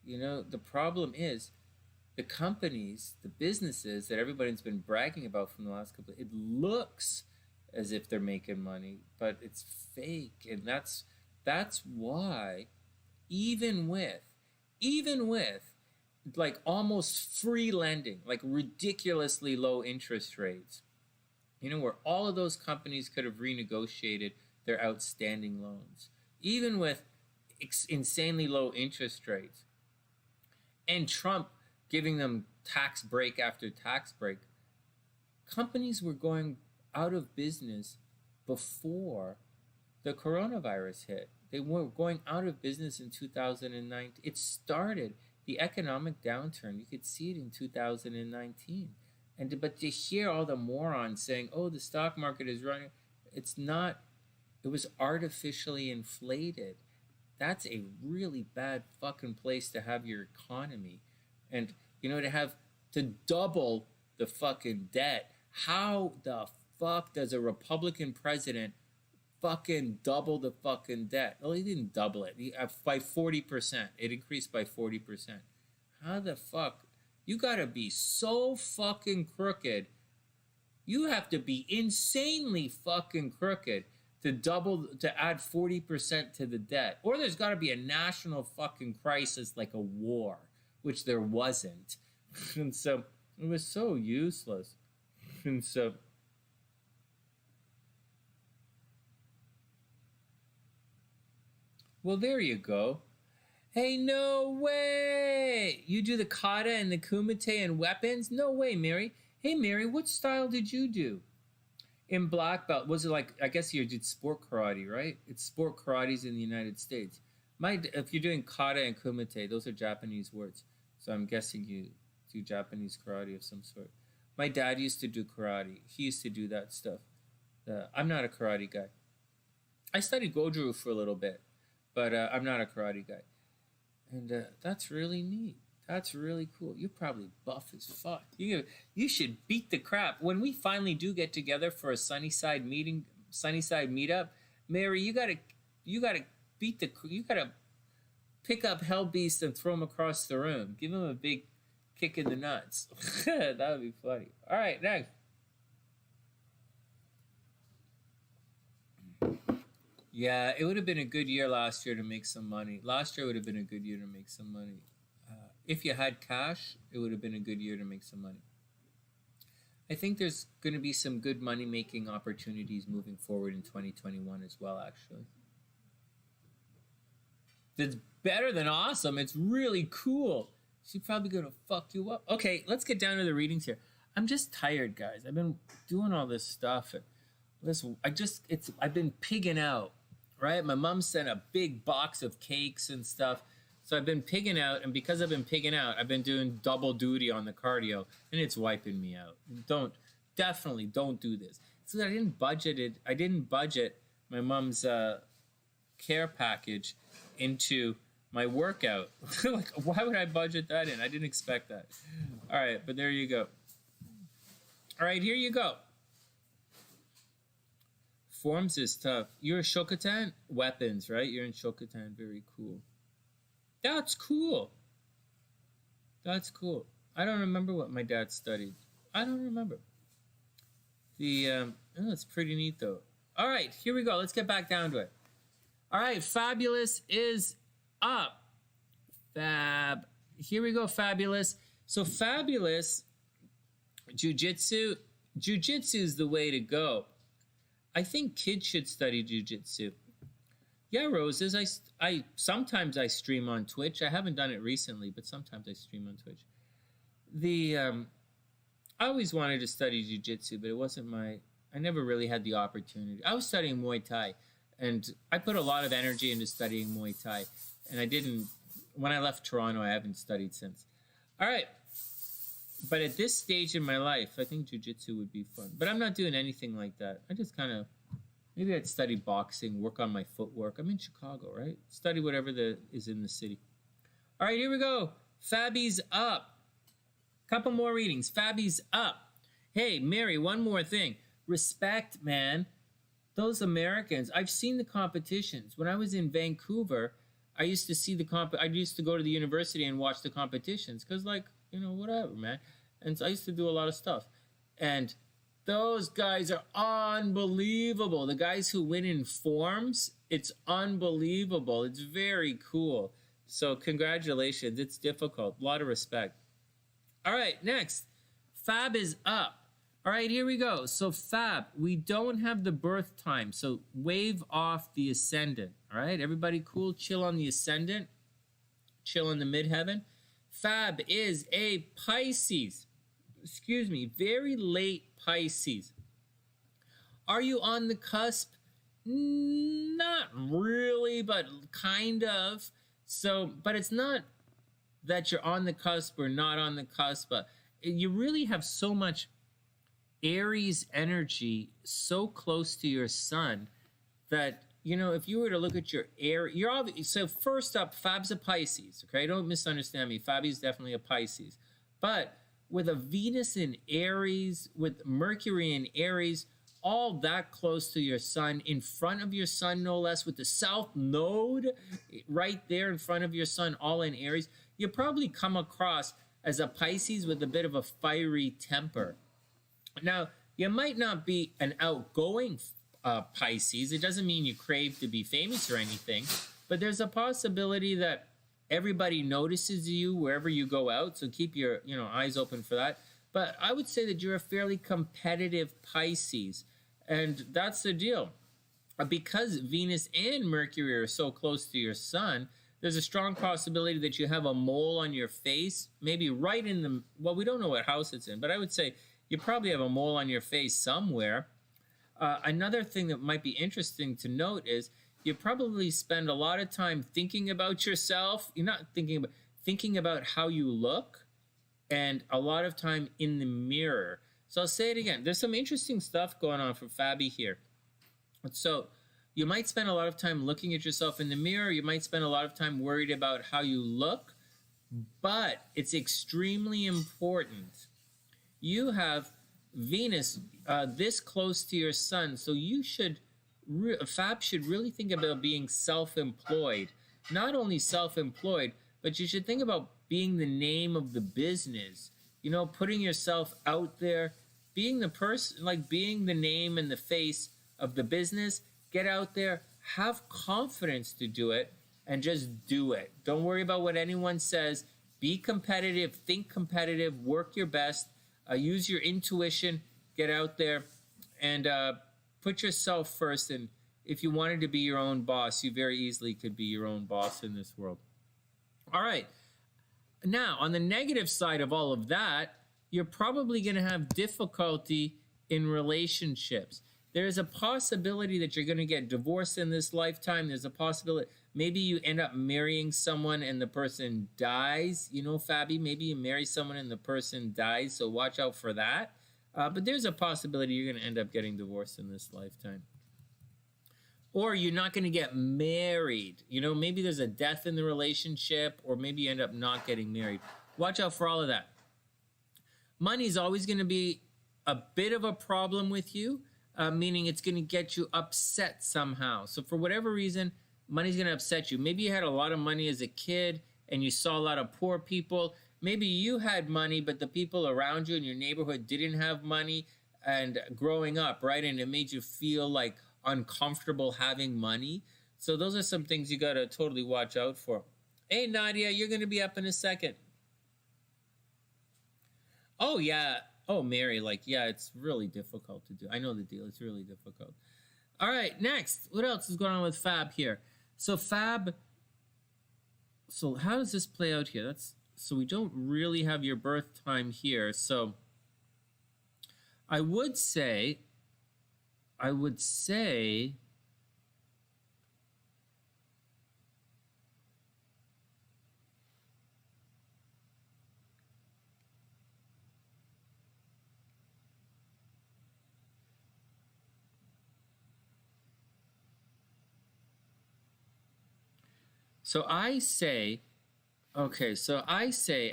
The problem is the companies, the businesses that everybody's been bragging about from the last couple, it looks as if they're making money, but it's fake. And that's why even with like almost free lending, like ridiculously low interest rates, where all of those companies could have renegotiated their outstanding loans, even with insanely low interest rates, and Trump giving them tax break after tax break, companies were going out of business before the coronavirus hit. They were going out of business in 2009. It started, the economic downturn, you could see it in 2019. But to hear all the morons saying, oh, the stock market is running, it's not, it was artificially inflated. That's a really bad fucking place to have your economy. And, to double the fucking debt. How the fuck does a Republican president fucking double the fucking debt? Well, he didn't double it. By 40%. It increased by 40%. How the fuck? You gotta be so fucking crooked. You have to be insanely fucking crooked to add 40% to the debt. Or there's gotta be a national fucking crisis like a war, which there wasn't. And so it was so useless. And so well, there you go. Hey, no way! You do the kata and the kumite and weapons? No way, Mary. Hey, Mary, what style did you do? In black belt, was it like, I guess you did sport karate, right? It's sport karates in the United States. If you're doing kata and kumite, those are Japanese words. So I'm guessing you do Japanese karate of some sort. My dad used to do karate. He used to do that stuff. I'm not a karate guy. I studied Goju for a little bit, but I'm not a karate guy. And that's really neat. That's really cool. You're probably buff as fuck. You should beat the crap. When we finally do get together for a Sunnyside meetup, Mary, you gotta pick up Hell Beast and throw him across the room. Give him a big kick in the nuts. That would be funny. All right, next. Yeah, it would have been a good year last year to make some money. Last year would have been a good year to make some money. If you had cash, it would have been a good year to make some money. I think there's going to be some good money-making opportunities moving forward in 2021 as well, actually. It's better than awesome. It's really cool. She's probably going to fuck you up. Okay, let's get down to the readings here. I'm just tired, guys. I've been doing all this stuff. I've been pigging out, right? My mom sent a big box of cakes and stuff. So I've been pigging out, and because I've been pigging out, I've been doing double duty on the cardio, and it's wiping me out. Definitely don't do this. So I didn't budget my mom's care package into my workout. Like, why would I budget that in? I didn't expect that. All right, but there you go. All right, here you go. Forms is tough. You're a Shokatan? Weapons, right? You're in Shokatan. Very cool. That's cool. That's cool. I don't remember what my dad studied. I don't remember. It's pretty neat, though. All right, here we go. Let's get back down to it. All right, Fabulous is up. Fab. Here we go, Fabulous. So Fabulous, Jiu-Jitsu is the way to go. I think kids should study Jiu-Jitsu. Yeah, Roses, I sometimes I stream on Twitch. I haven't done it recently, but sometimes I stream on Twitch. I always wanted to study Jiu-Jitsu, but it wasn't I never really had the opportunity. I was studying Muay Thai, and I put a lot of energy into studying Muay Thai, and when I left Toronto, I haven't studied since. All right. But at this stage in my life, I think Jiu-Jitsu would be fun. But I'm not doing anything like that. I just kind of, maybe I'd study boxing, work on my footwork. I'm in Chicago, right? Study whatever is in the city. All right, here we go. Fabby's up. Couple more readings. Fabby's up. Hey, Mary, one more thing. Respect, man. Those Americans, I've seen the competitions. When I was in Vancouver, I used to see I used to go to the university and watch the competitions because, whatever, man. And so I used to do a lot of stuff. And those guys are unbelievable. The guys who win in forms, it's unbelievable. It's very cool. So congratulations. It's difficult. A lot of respect. All right, next. Fab is up. All right, here we go. So Fab, we don't have the birth time. So wave off the ascendant. All right, everybody cool? Chill on the ascendant. Chill in the midheaven. Fab is a Pisces. Excuse me, very late Pisces. Are you on the cusp? Not really, but kind of. So, but it's not that you're on the cusp or not on the cusp, but you really have so much Aries energy so close to your sun that, if you were to look at your so first up, Fab's a Pisces, okay? Don't misunderstand me. Fab's definitely a Pisces. But with a Venus in Aries, with Mercury in Aries, all that close to your sun, in front of your sun, no less, with the South Node right there in front of your sun, all in Aries, you probably come across as a Pisces with a bit of a fiery temper. Now, you might not be an outgoing Pisces. It doesn't mean you crave to be famous or anything, but there's a possibility that everybody notices you wherever you go out, so keep your eyes open for that. But I would say that you're a fairly competitive Pisces, and that's the deal. Because Venus and Mercury are so close to your sun, there's a strong possibility that you have a mole on your face, maybe right in the, we don't know what house it's in, but I would say you probably have a mole on your face somewhere. Another thing that might be interesting to note is you probably spend a lot of time thinking about yourself. You're not thinking about how you look, and a lot of time in the mirror. So I'll say it again. There's some interesting stuff going on for Fabi here. So you might spend a lot of time looking at yourself in the mirror. You might spend a lot of time worried about how you look, but it's extremely important. You have Venus this close to your sun, so you should, Fab should really think about being self-employed. Not only self-employed, but you should think about being the name of the business. Putting yourself out there, being the person, being the name and the face of the business. Get out there, have confidence to do it, and just do it. Don't worry about what anyone says. Be competitive, think competitive, work your best. Use your intuition, get out there, and put yourself first. And if you wanted to be your own boss, you very easily could be your own boss in this world. All right. Now, on the negative side of all of that, you're probably going to have difficulty in relationships. There's a possibility that you're going to get divorced in this lifetime. There's a possibility Maybe you end up marrying someone and the person dies. You know, Fabi, maybe you marry someone and the person dies, so watch out for that. But there's a possibility you're going to end up getting divorced in this lifetime. Or you're not going to get married. You know, maybe there's a death in the relationship, or maybe you end up not getting married. Watch out for all of that. Money is always going to be a bit of a problem with you, meaning it's going to get you upset somehow. So for whatever reason, money's going to upset you. Maybe you had a lot of money as a kid and you saw a lot of poor people. Maybe you had money, but the people around you in your neighborhood didn't have money, and growing up, right? And it made you feel like uncomfortable having money. So those are some things you got to totally watch out for. Hey, Nadia, you're going to be up in a second. Oh, yeah. Oh, Mary, like, yeah, it's really difficult to do. I know the deal. It's really difficult. All right, next. What else is going on with Fab here? So Fab, so how does this play out here? So we don't really have your birth time here. So I would say,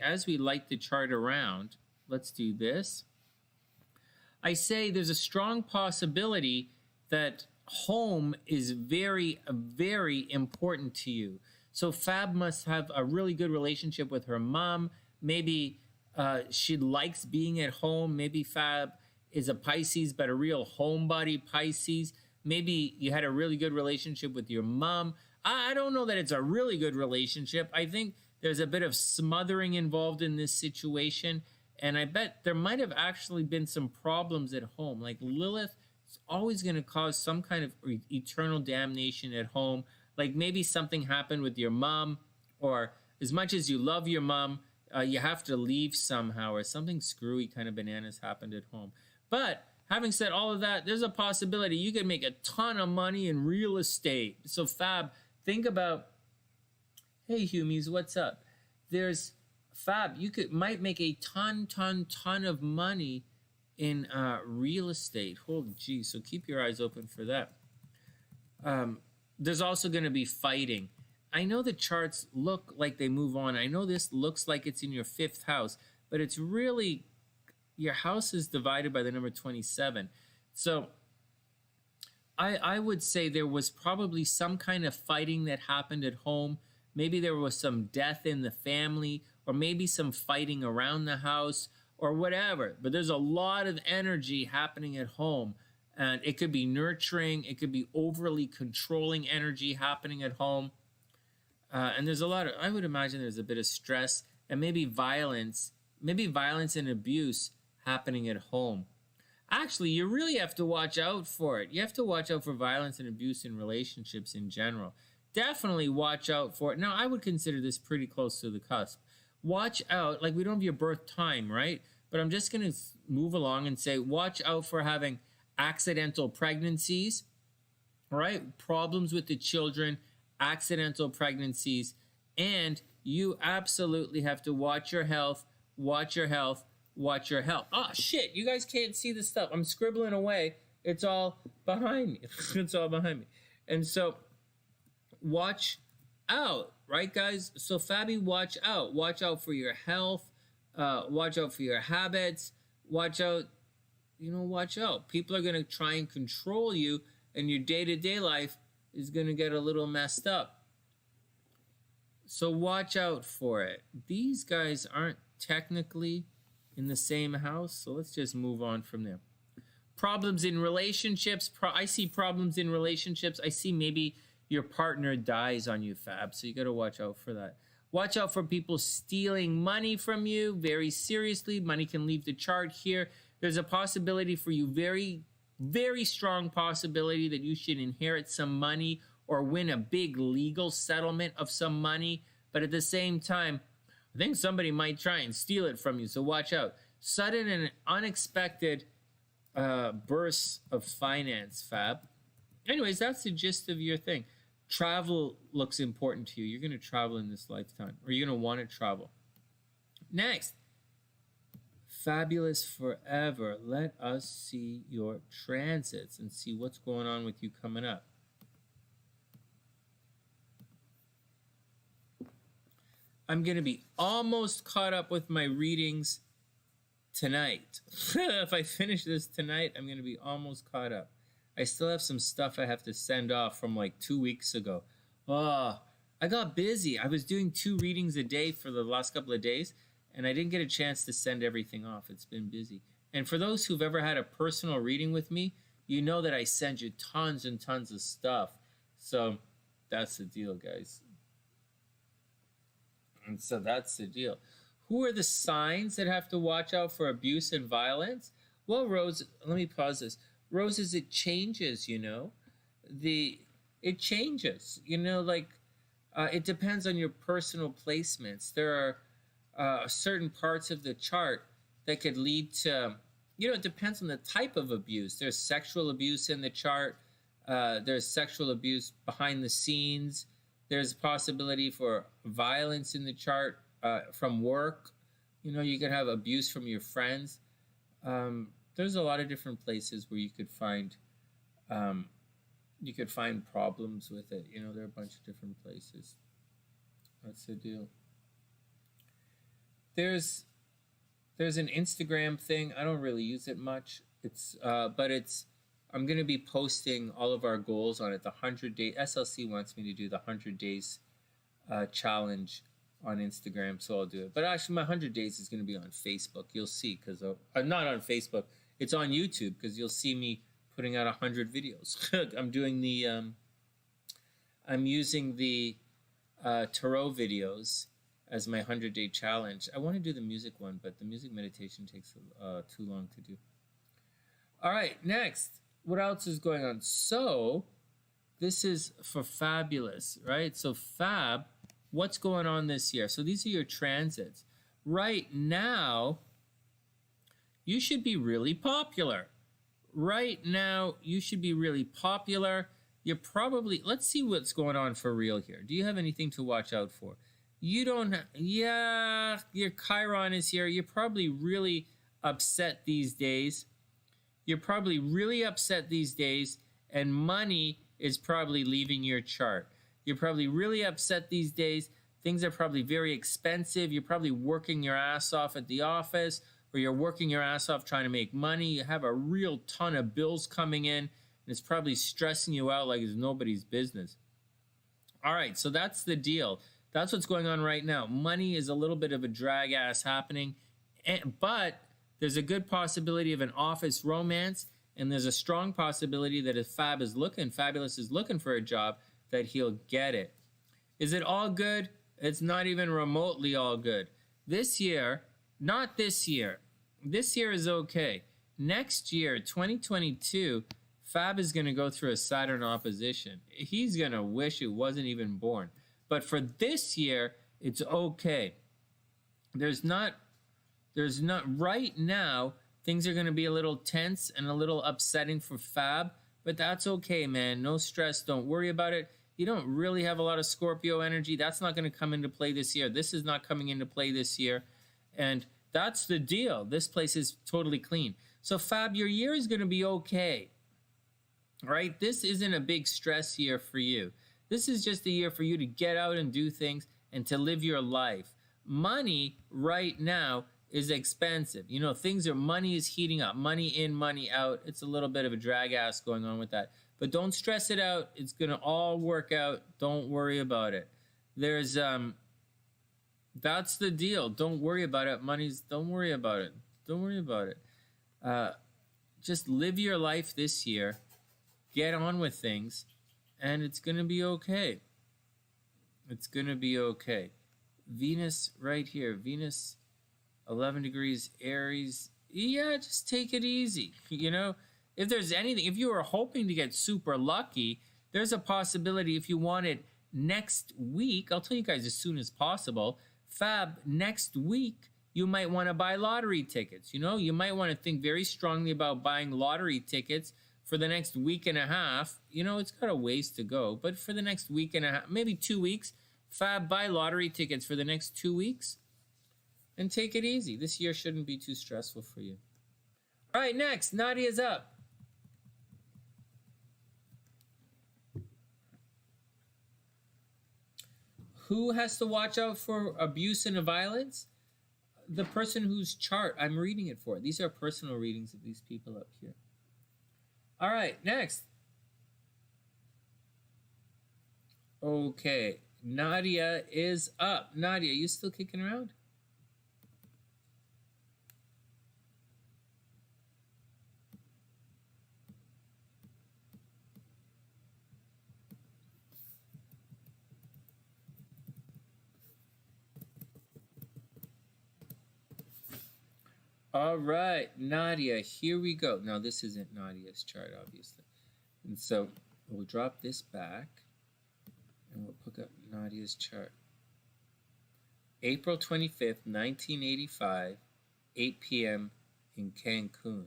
as we light the chart around, let's do this. I say there's a strong possibility that home is very, very important to you. So Fab must have a really good relationship with her mom. Maybe she likes being at home. Maybe Fab is a Pisces, but a real homebody Pisces. Maybe you had a really good relationship with your mom. I don't know that it's a really good relationship. I think there's a bit of smothering involved in this situation. And I bet there might have actually been some problems at home. Like Lilith is always going to cause some kind of eternal damnation at home. Like maybe something happened with your mom, or as much as you love your mom, you have to leave somehow, or something screwy kind of bananas happened at home. But having said all of that, there's a possibility you could make a ton of money in real estate. So Fab, think about, hey Humies, what's up? There's Fab, you might make a ton of money in real estate. Holy geez, so keep your eyes open for that. There's also going to be fighting. I know the charts look like they move on. I know this looks like it's in your 5th house, but it's really, your house is divided by the number 27. So I would say there was probably some kind of fighting that happened at home. Maybe there was some death in the family, or maybe some fighting around the house, or whatever. But there's a lot of energy happening at home. And it could be nurturing. It could be overly controlling energy happening at home. And there's a lot of, I would imagine there's a bit of stress and maybe violence and abuse happening at home. Actually, you really have to watch out for it. You have to watch out for violence and abuse in relationships in general. Definitely watch out for it. Now, I would consider this pretty close to the cusp. Watch out, like we don't have your birth time, right? But I'm just going to move along and say, watch out for having accidental pregnancies, right? Problems with the children, accidental pregnancies, and you absolutely have to watch your health, watch your health, watch your health. Oh, shit, you guys can't see the stuff. I'm scribbling away. It's all behind me. It's all behind me. And so watch out, right, guys? So Fabi, watch out. Watch out for your health. Watch out for your habits. Watch out. Watch out. People are going to try and control you, and your day-to-day life is going to get a little messed up. So watch out for it. These guys aren't technically in the same house, so let's just move on from there. Problems in relationships. I see problems in relationships. I see maybe your partner dies on you, Fab, so you got to watch out for that. Watch out for people stealing money from you very seriously. Money can leave the chart here. There's a possibility for you, very, very strong possibility that you should inherit some money or win a big legal settlement of some money. But at the same time, I think somebody might try and steal it from you, so watch out. Sudden and unexpected bursts of finance, Fab. Anyways, that's the gist of your thing. travel looks important to you. You're going to travel in this lifetime, or you're going to want to travel. Next, fabulous forever. Let us see your transits and see what's going on with you coming up. I'm going to be almost caught up with my readings tonight. If I finish this tonight, I'm going to be almost caught up. I still have some stuff I have to send off from like 2 weeks ago. Oh, I got busy. I was doing 2 readings a day for the last couple of days, and I didn't get a chance to send everything off. It's been busy. And for those who've ever had a personal reading with me, you know that I send you tons and tons of stuff. So that's the deal, guys. And so that's the deal. Who are the signs that have to watch out for abuse and violence? Well, Rose, let me pause this. Roses, it changes, you know. It changes, you know, like it depends on your personal placements. There are certain parts of the chart that could lead to, you know, it depends on the type of abuse. There's sexual abuse in the chart. There's sexual abuse behind the scenes. There's a possibility for violence in the chart from work. You know, you could have abuse from your friends. There's a lot of different places where you could find problems with it. You know, there are a bunch of different places. That's the deal. There's an Instagram thing. I don't really use it much. I'm going to be posting all of our goals on it. The 100-day SLC wants me to do the 100 days challenge on Instagram, so I'll do it. But actually, my 100 days is going to be on Facebook. You'll see, because I'm not on Facebook. It's on YouTube, because you'll see me putting out 100 videos. I'm doing I'm using the tarot videos as my 100-day challenge. I want to do the music one, but the music meditation takes too long to do. All right, next. What else is going on? So this is for fabulous, right? So fab, what's going on this year? So these are your transits. Right now, you should be really popular. Right now, you should be really popular. You're probably, let's see what's going on for real here. Do you have anything to watch out for? You don't, yeah, your Chiron is here. You're probably really upset these days. You're probably really upset these days, and money is probably leaving your chart. You're probably really upset these days. Things are probably very expensive. You're probably working your ass off at the office, or you're working your ass off trying to make money. You have a real ton of bills coming in, and it's probably stressing you out like it's nobody's business. All right, so that's the deal. That's what's going on right now. Money is a little bit of a drag ass happening, but there's a good possibility of an office romance, and there's a strong possibility that if Fabulous is looking for a job, that he'll get it. Is it all good? It's not even remotely all good. This year, not this year. This year is okay. Next year, 2022, Fab is going to go through a Saturn opposition. He's going to wish it wasn't even born. But for this year, it's okay. There's not right now, things are going to be a little tense and a little upsetting for Fab, but that's okay, man. No stress. Don't worry about it. You don't really have a lot of Scorpio energy. That's not going to come into play this year. This is not coming into play this year. And that's the deal. This place is totally clean. So Fab, your year is going to be okay. Right? This isn't a big stress year for you. This is just a year for you to get out and do things and to live your life. Money right now is expensive. You know, money is heating up. Money in, money out. It's a little bit of a drag ass going on with that. But don't stress it out. It's going to all work out. Don't worry about it. That's the deal. Don't worry about it. Don't worry about it. Don't worry about it. Just live your life this year. Get on with things. And it's going to be okay. It's going to be okay. Venus right here. Venus 11 degrees Aries. Yeah, just take it easy. You know, if there's anything, if you were hoping to get super lucky, there's a possibility if you wanted next week, I'll tell you guys as soon as possible, Fab, next week, you might want to buy lottery tickets. You know, you might want to think very strongly about buying lottery tickets for for the next week and a half, you know, it's got a ways to go, but for the next week and a half, maybe 2 weeks, buy lottery tickets for the next 2 weeks and take it easy. This year shouldn't be too stressful for you. All right, next, Nadia's up. Who has to watch out for abuse and violence? The person whose chart I'm reading it for. These are personal readings of these people up here. All right, next. Okay, Nadia is up. Nadia, you still kicking around? All right, Nadia, here we go. Now, this isn't Nadia's chart, obviously. And so we'll drop this back and we'll pick up Nadia's chart. April 25th, 1985, 8 p.m. in Cancun.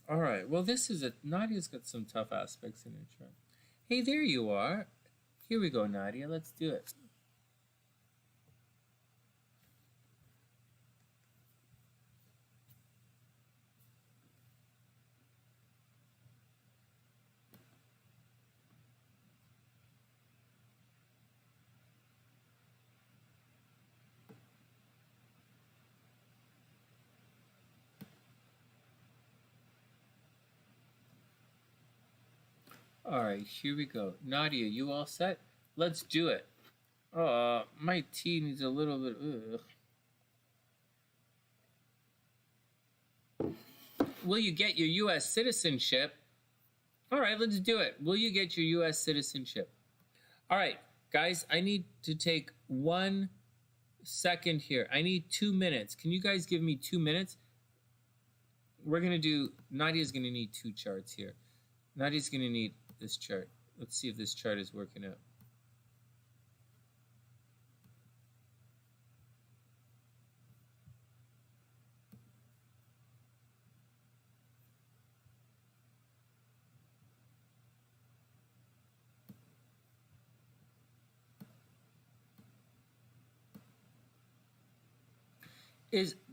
All right, well, Nadia's got some tough aspects in her chart. Hey, there you are. Here we go, Nadia. Let's do it. All right, here we go. Nadia, you all set? Let's do it. My tea needs a little bit. Will you get your U.S. citizenship? All right, let's do it. Will you get your U.S. citizenship? All right, guys, I need to take 1 second here. I need 2 minutes. Can you guys give me 2 minutes? Nadia's going to need 2 charts here. Nadia's going to need this chart. Let's see if this chart is working out.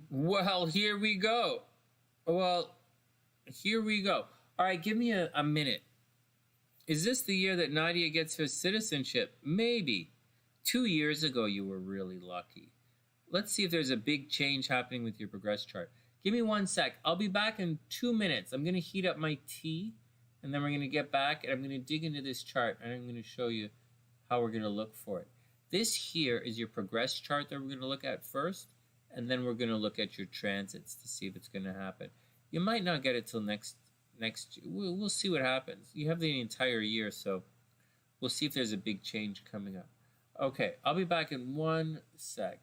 Well, here we go. Well, here we go. All right, give me a minute. Is this the year that Nadia gets her citizenship? Maybe. 2 years ago, you were really lucky. Let's see if there's a big change happening with your progress chart. Give me 1 sec. I'll be back in 2 minutes. I'm going to heat up my tea, and then we're going to get back, and I'm going to dig into this chart, and I'm going to show you how we're going to look for it. This here is your progress chart that we're going to look at first, and then we're going to look at your transits to see if it's going to happen. You might not get it till next year. We'll see what happens. You have the entire year, so we'll see if there's a big change coming up. Okay, I'll be back in 1 sec.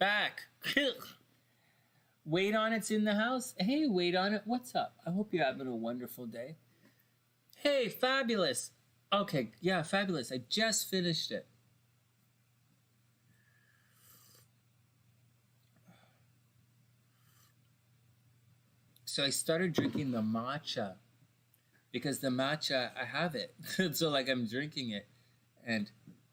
back. Wait on it's in the house. Hey, wait on it. What's up? I hope you're having a wonderful day. Hey, fabulous. Okay, yeah, fabulous. I just finished it. So I started drinking the matcha because the matcha, I have it. So like I'm drinking it,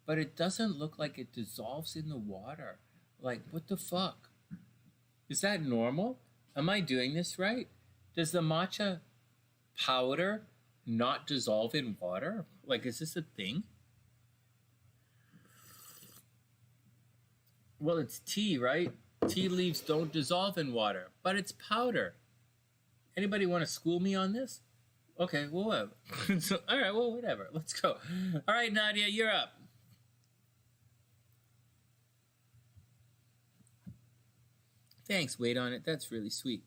but it doesn't look like it dissolves in the water. Like, what the fuck? Is that normal? Am I doing this right? Does the matcha powder not dissolve in water? Like, is this a thing? Well, it's tea, right? Tea leaves don't dissolve in water, but it's powder. Anybody want to school me on this? Okay, well, whatever. So, all right, well, whatever. Let's go. All right, Nadia, you're up. Thanks, wait on it. That's really sweet.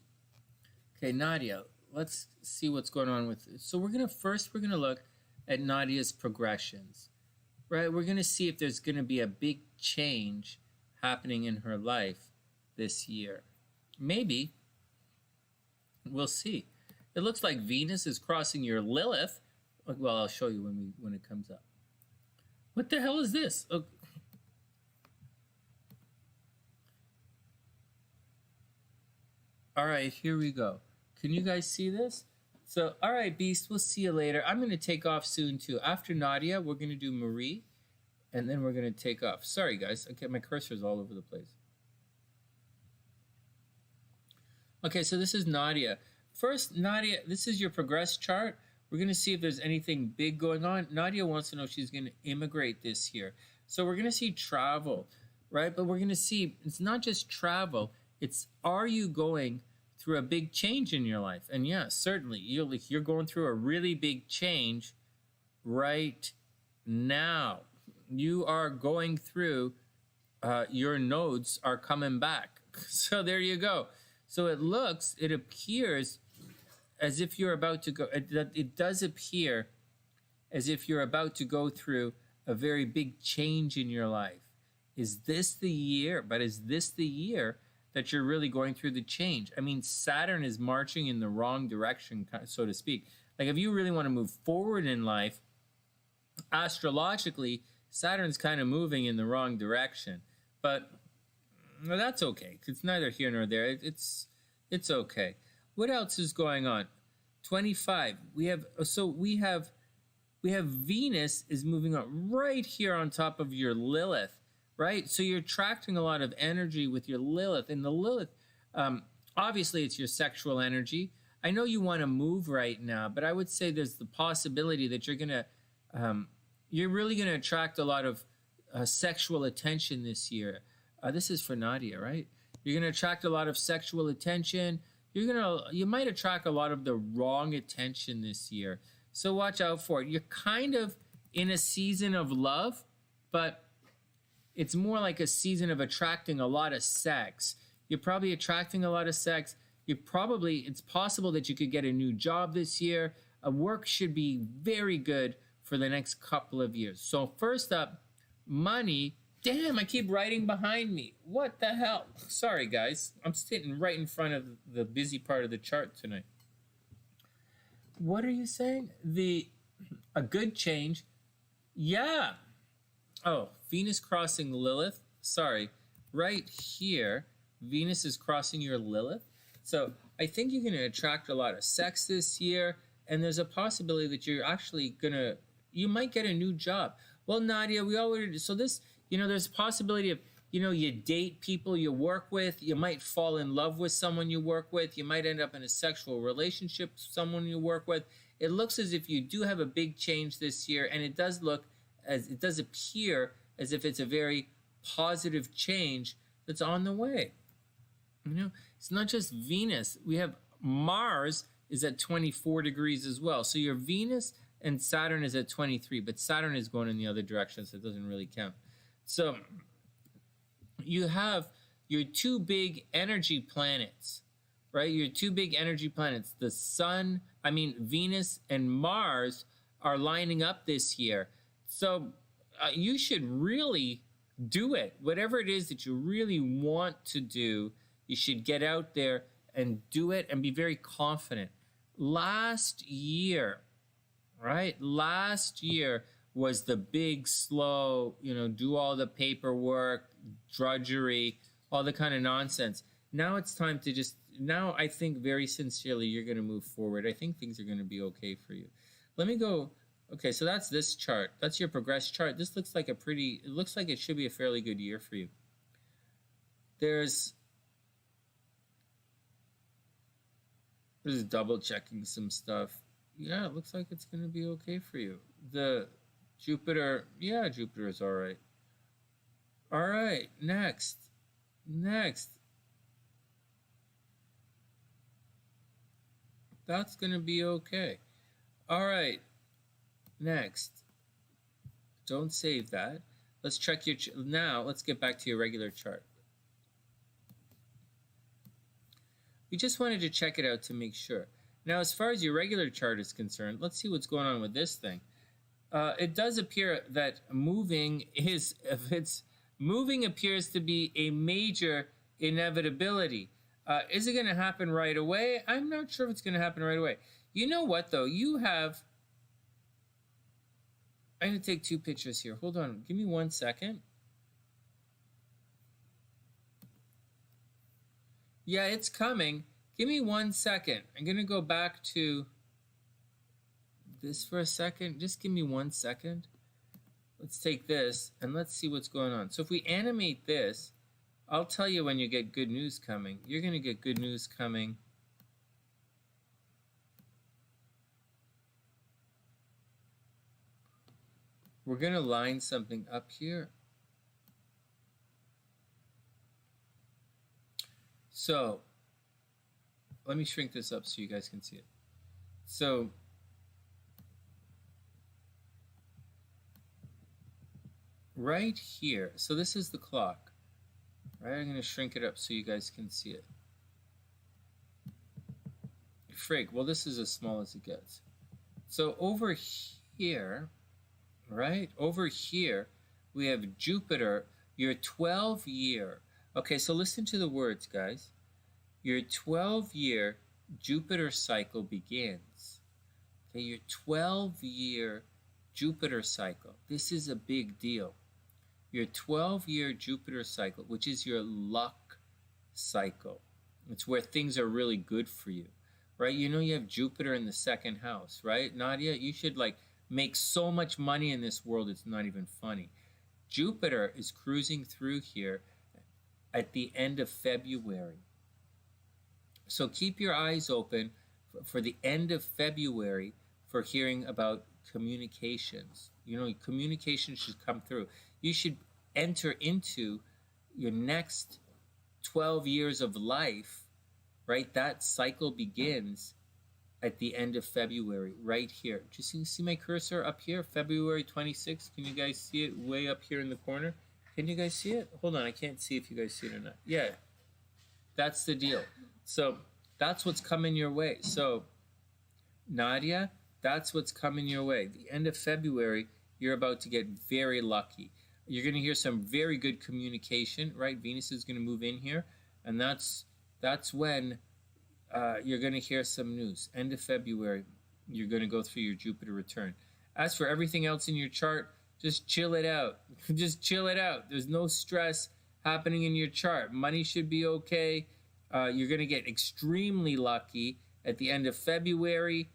Okay, Nadia, let's see what's going on with it. So we're going to look at Nadia's progressions, right? We're going to see if there's going to be a big change happening in her life this year. Maybe. We'll see. It looks like Venus is crossing your Lilith. Well, I'll show you when it comes up. What the hell is this? Oh. All right, here we go. Can you guys see this? So, all right, Beast, we'll see you later. I'm going to take off soon, too. After Nadia, we're going to do Marie, and then we're going to take off. Sorry, guys. Okay, my cursor's all over the place. Okay, so this is Nadia. First, Nadia, this is your progress chart. We're going to see if there's anything big going on. Nadia wants to know if she's going to immigrate this year. So we're going to see travel, right? But we're going to see it's not just travel. It's, are you going through a big change in your life? And yeah, certainly. You're going through a really big change right now. You are going through, your nodes are coming back. So there you go. So it appears as if you're about to go, it does appear as if you're about to go through a very big change in your life. Is this the year? But is this the year that you're really going through the change? I mean, Saturn is marching in the wrong direction, so to speak. Like, if you really want to move forward in life, astrologically, Saturn's kind of moving in the wrong direction. But well, that's okay. It's neither here nor there. It's okay. What else is going on? 25. We have Venus is moving on right here on top of your Lilith, right? So you're attracting a lot of energy with your Lilith. And the Lilith, obviously it's your sexual energy. I know you want to move right now, but I would say there's the possibility that you're really going to attract a lot of sexual attention this year. This is for Nadia, right? You're going to attract a lot of sexual attention. You might attract a lot of the wrong attention this year. So watch out for it. You're kind of in a season of love, but it's more like a season of attracting a lot of sex. You're probably attracting a lot of sex. It's possible that you could get a new job this year. Work should be very good for the next couple of years. So first up, money. Damn, I keep writing behind me. What the hell? Sorry, guys. I'm sitting right in front of the busy part of the chart tonight. What are you saying? A good change? Yeah. Oh, Venus crossing Lilith. Sorry. Right here, Venus is crossing your Lilith. So I think you're going to attract a lot of sex this year. And there's a possibility that you're actually you might get a new job. Well, Nadia, we already, so this, there's a possibility of, you date people you work with. You might fall in love with someone you work with. You might end up in a sexual relationship with someone you work with. It looks as if you do have a big change this year, and it does appear as if it's a very positive change that's on the way. It's not just Venus. We have Mars is at 24 degrees as well. So your Venus and Saturn is at 23, but Saturn is going in the other direction, so it doesn't really count. So you have your two big energy planets, right? Your two big energy planets, Venus and Mars are lining up this year. So you should really do it. Whatever it is that you really want to do, you should get out there and do it and be very confident. Last year, right? Last year was the big, slow, do all the paperwork, drudgery, all the kind of nonsense. Now it's time to now I think very sincerely you're going to move forward. I think things are going to be okay for you. Let me go. Okay, so that's this chart. That's your progress chart. This looks like it looks like it should be a fairly good year for you. There's double checking some stuff. Yeah, it looks like it's going to be okay for you. The Jupiter, yeah, Jupiter is all right. All right, next. That's going to be okay. All right, next. Don't save that. Let's check your, now let's get back to your regular chart. We just wanted to check it out to make sure. Now, as far as your regular chart is concerned, let's see what's going on with this thing. It does appear that moving appears to be a major inevitability. Is it going to happen right away? I'm not sure if it's going to happen right away. You know what, though? I'm going to take two pictures here. Hold on. Give me 1 second. Yeah, it's coming. Give me 1 second. I'm going to go back to this for a second. Just give me 1 second. Let's take this and let's see what's going on. So if we animate this, I'll tell you when you get good news coming. You're going to get good news coming. We're going to line something up here. So let me shrink this up so you guys can see it. So right here, so this is the clock, right? I'm going to shrink it up so you guys can see it. Frig, well, this is as small as it gets. So over here, right? Over here, we have Jupiter, your 12-year. Okay, so listen to the words, guys. Your 12-year Jupiter cycle begins. Okay, your 12-year Jupiter cycle. This is a big deal. Your 12-year Jupiter cycle, which is your luck cycle. It's where things are really good for you, right? You know you have Jupiter in the second house, right? Nadia, you should make so much money in this world, it's not even funny. Jupiter is cruising through here at the end of February. So keep your eyes open for the end of February for hearing about communications. Communications should come through. You should enter into your next 12 years of life, right? That cycle begins at the end of February, right here. Just see my cursor up here, February 26th. Can you guys see it way up here in the corner? Can you guys see it? Hold on, I can't see if you guys see it or not. Yeah, that's the deal. So that's what's coming your way. So Nadia, that's what's coming your way. The end of February, you're about to get very lucky. You're going to hear some very good communication, right? Venus is going to move in here, and that's when you're going to hear some news. End of February, you're going to go through your Jupiter return. As for everything else in your chart, just chill it out. Just chill it out. There's no stress happening in your chart. Money should be okay. You're going to get extremely lucky at the end of February.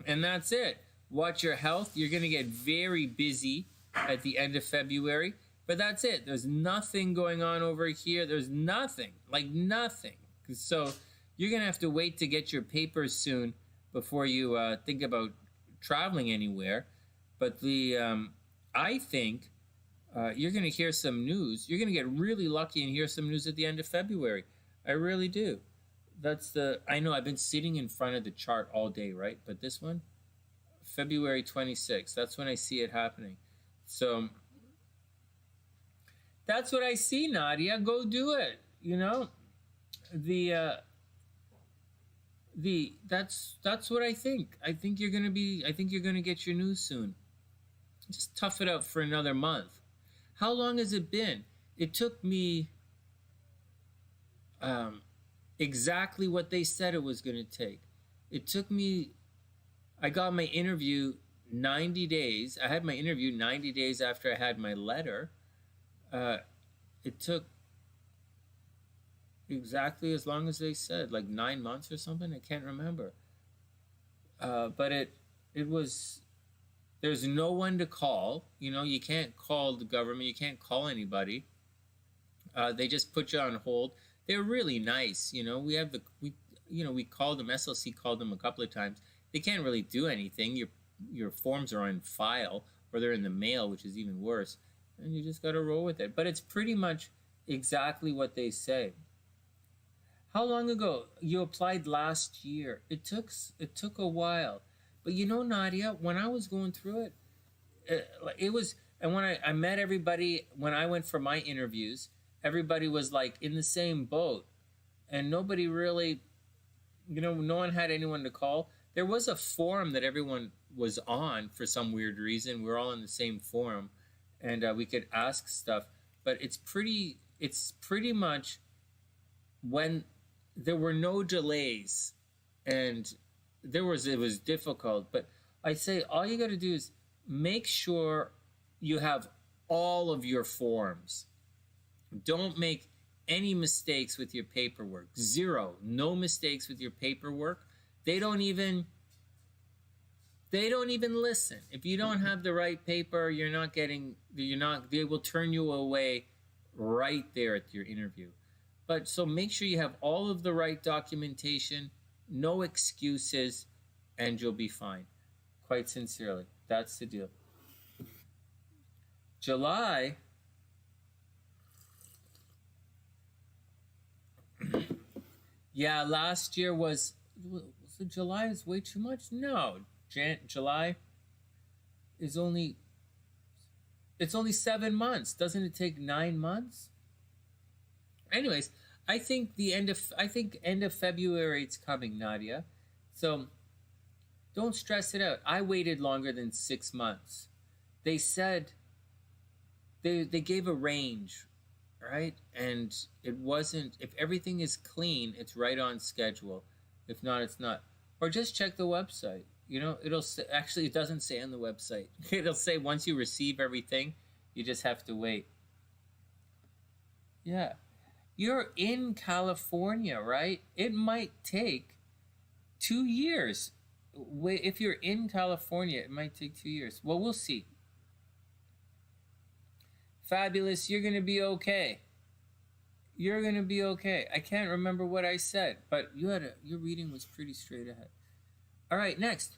And that's it. Watch your health. You're going to get very busy at the end of February. But that's it. There's nothing going on over here. There's nothing. Like nothing. So you're going to have to wait to get your papers soon before you think about traveling anywhere. But I think you're going to hear some news. You're going to get really lucky and hear some news at the end of February. I really do. I know I've been sitting in front of the chart all day, right? But this one, February 26th, that's when I see it happening. So that's what I see, Nadia. Go do it. That's what I think. I think you're gonna get your news soon. Just tough it out for another month. How long has it been? It took me exactly what they said it was going to take. It took me, I got my interview 90 days. I had my interview 90 days after I had my letter. It took exactly as long as they said, like 9 months or something. I can't remember. But it was, there's no one to call. You know, you can't call the government. You can't call anybody. They just put you on hold. They're really nice. You know, we called them, SLC called them a couple of times. They can't really do anything. Your forms are on file, or they're in the mail, which is even worse. And you just got to roll with it. But it's pretty much exactly what they say. How long ago? You applied last year. It took a while. But you know, Nadia, when I was going through it was, and when I met everybody, when I went for my interviews, everybody was like in the same boat. And nobody really, you know, no one had anyone to call. There was a forum that everyone was on for some weird reason. We're all in the same forum, and we could ask stuff. But it's pretty much when there were no delays, and it was difficult. But I say all you got to do is make sure you have all of your forms. Don't make any mistakes with your paperwork. Zero. No mistakes with your paperwork. They don't even listen. If you don't have the right paper, they will turn you away right there at your interview. But so make sure you have all of the right documentation, no excuses, and you'll be fine. Quite sincerely. That's the deal. July. Yeah, last year was July is way too much? No. July is only 7 months. Doesn't it take 9 months? Anyways, I think end of February it's coming, Nadia. So don't stress it out. I waited longer than 6 months. They said they gave a range, right? And it wasn't, if everything is clean, it's right on schedule. If not, it's not. Or just check the website. You know, it'll say, actually it doesn't say on the website. It'll say once you receive everything, you just have to wait. Yeah. You're in California, right? It might take 2 years. If you're in California, it might take 2 years. Well, we'll see. Fabulous, you're going to be okay. You're going to be okay. I can't remember what I said, but your reading was pretty straight ahead. All right, next.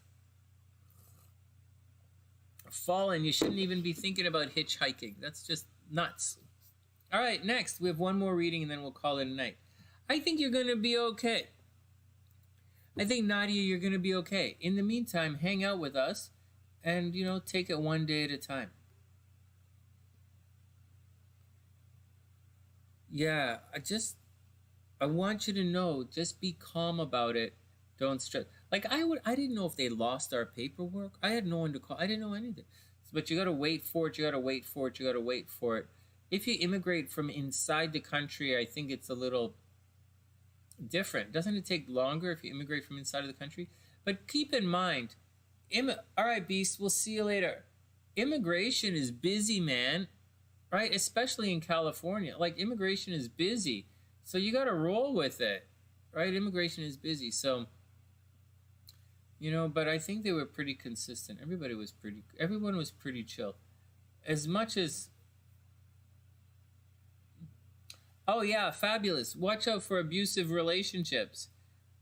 Fallen, you shouldn't even be thinking about hitchhiking. That's just nuts. All right, next. We have one more reading and then we'll call it a night. I think you're going to be okay. I think, Nadia, you're going to be okay. In the meantime, hang out with us and, you know, take it one day at a time. Yeah, I want you to know, just be calm about it. Don't stress. Like I didn't know if they lost our paperwork. I had no one to call. I didn't know anything. But you got to wait for it. You got to wait for it. You got to wait for it. If you immigrate from inside the country, I think it's a little different. Doesn't it take longer if you immigrate from inside of the country? But keep in mind, all right, Beast, we'll see you later. Immigration is busy, man. Right? Especially in California. Like, immigration is busy. So you got to roll with it. Right? Immigration is busy. So, you know, but I think they were pretty consistent. Everyone was pretty chill. As much as... Oh, yeah, Fabulous. Watch out for abusive relationships.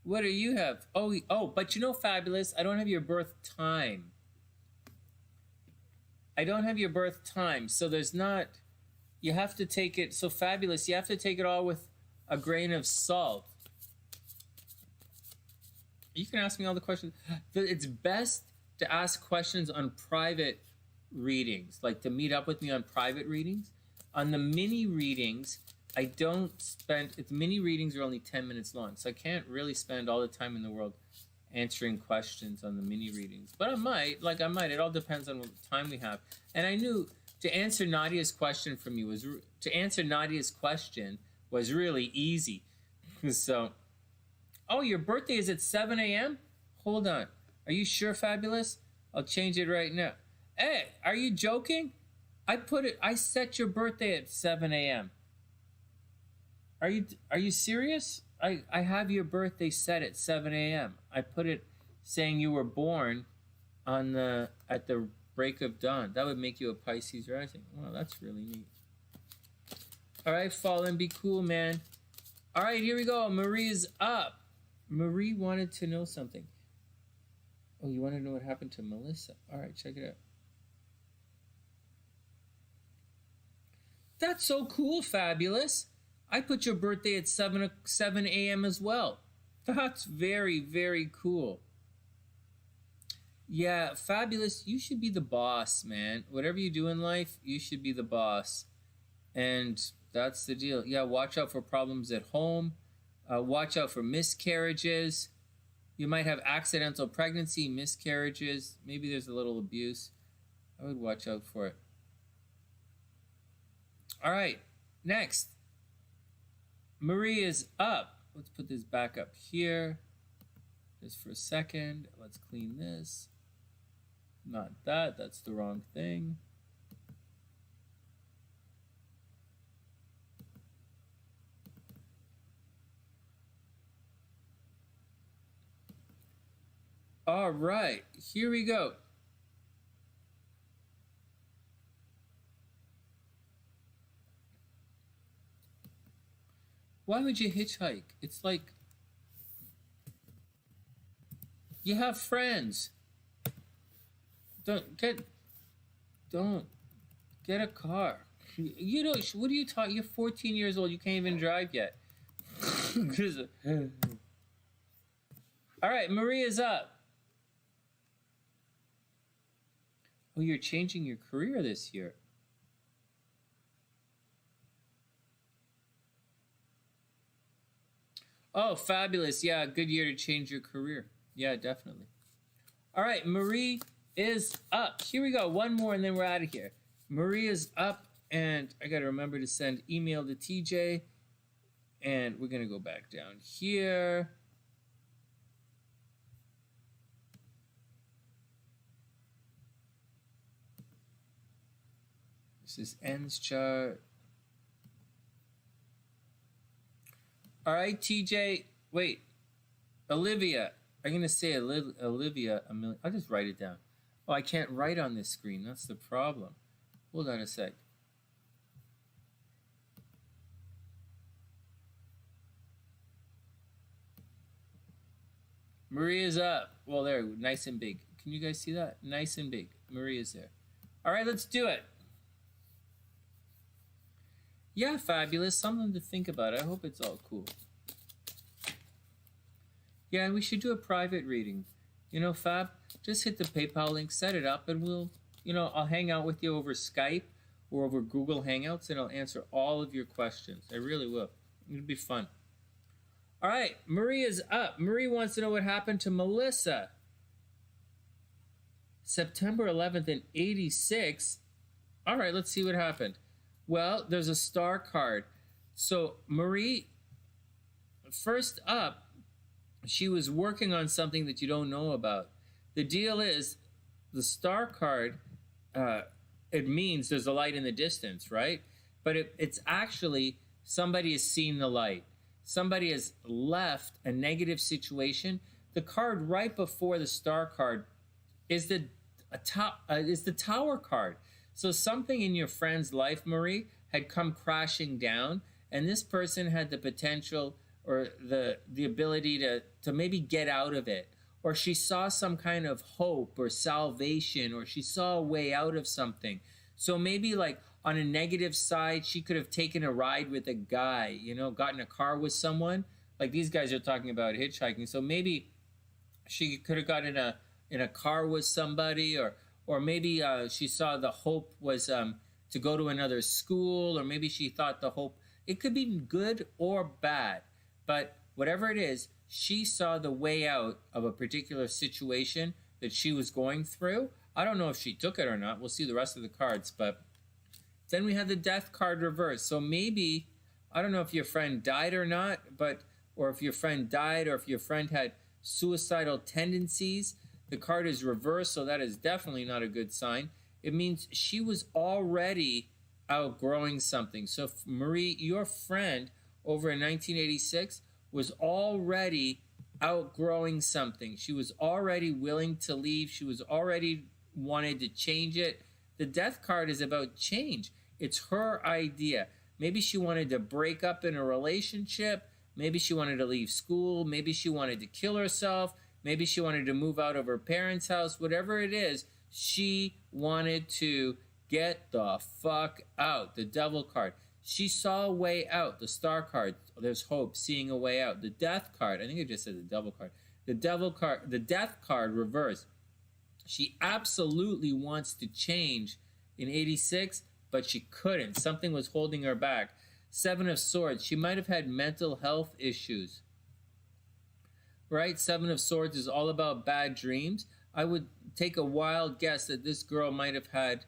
What do you have? Oh, but you know, Fabulous, I don't have your birth time. I don't have your birth time, so there's not... You have to take it... So, Fabulous, you have to take it all with a grain of salt. You can ask me all the questions. It's best to ask questions on private readings, like to meet up with me on private readings. On the mini readings, I don't spend... Mini readings are only 10 minutes long, so I can't really spend all the time in the world answering questions on the mini readings. But I might. It all depends on what time we have. And I knew To answer Nadia's question from you was really easy. So, oh, your birthday is at 7 a.m.? Hold on. Are you sure, Fabulous? I'll change it right now. Hey, are you joking? I set your birthday at 7 a.m. Are you serious? I have your birthday set at 7 a.m. I put it saying you were born at the break of dawn. That would make you a Pisces rising. Wow, that's really neat. All right, Fallen, be cool, man. All right, here we go. Marie's up. Marie wanted to know something. Oh, you want to know what happened to Melissa? All right, check it out. That's so cool, Fabulous. I put your birthday at 7 a.m. as well. That's very, very cool. Yeah, Fabulous, you should be the boss, man. Whatever you do in life, you should be the boss. And that's the deal. Yeah, watch out for problems at home. Watch out for miscarriages. You might have accidental pregnancy, miscarriages. Maybe there's a little abuse. I would watch out for it. All right, next. Marie is up. Let's put this back up here. Just for a second. Let's clean this. Not that. That's the wrong thing. All right, here we go. Why would you hitchhike? It's like you have friends. Don't get a car. You know, what are you talking? You're 14 years old. You can't even drive yet. All right, Maria's up. Oh, you're changing your career this year. Oh, fabulous. Yeah, good year to change your career. Yeah, definitely. All right, Marie is up. Here we go. One more and then we're out of here. Marie is up, and I got to remember to send email to TJ. And we're going to go back down here. This is ends chart. All right, TJ. Wait. Olivia. I'm going to say Olivia a million. I'll just write it down. Oh, I can't write on this screen. That's the problem. Hold on a sec. Maria's up. Well, there. Nice and big. Can you guys see that? Nice and big. Maria's there. All right, let's do it. Yeah, fabulous. Something to think about. I hope it's all cool. Yeah, we should do a private reading. You know, Fab, just hit the PayPal link, set it up, and we'll, I'll hang out with you over Skype or over Google Hangouts, and I'll answer all of your questions. I really will. It'll be fun. All right, Maria's up. Marie wants to know what happened to Melissa. September 11th in 86. All right, let's see what happened. Well, there's a star card. So Marie, first up, she was working on something that you don't know about. The deal is, the star card, it means there's a light in the distance, right? But it's actually somebody has seen the light. Somebody has left a negative situation. The card right before the star card is the tower card. So something in your friend's life, Marie, had come crashing down, and this person had the potential or the ability to maybe get out of it. Or she saw some kind of hope or salvation, or she saw a way out of something. So maybe like on a negative side, she could have taken a ride with a guy, got in a car with someone. Like these guys are talking about hitchhiking. So maybe she could have got in a car with somebody, or maybe she saw the hope was to go to another school, or maybe she thought the hope, it could be good or bad. But whatever it is, she saw the way out of a particular situation that she was going through. I don't know if she took it or not. We'll see the rest of the cards, but Then we have the death card reversed. So maybe, I don't know if your friend died or not, or if your friend died, or if your friend had suicidal tendencies. The card is reversed, so that is definitely not a good sign. It means she was already outgrowing something. So Marie, your friend over in 1986 was already outgrowing something. She was already willing to leave. She was already wanted to change it. The death card is about change. It's her idea. Maybe she wanted to break up in a relationship. Maybe she wanted to leave school. Maybe she wanted to kill herself. Maybe she wanted to move out of her parents' house. Whatever it is, she wanted to get the fuck out. The devil card. She saw a way out. The star card. There's hope, seeing a way out. The death card. I think I just said the devil card. The devil card. The death card reversed. She absolutely wants to change in 86, but she couldn't. Something was holding her back. Seven of Swords. She might have had mental health issues. Right? Seven of Swords is all about bad dreams. I would take a wild guess that this girl might have had...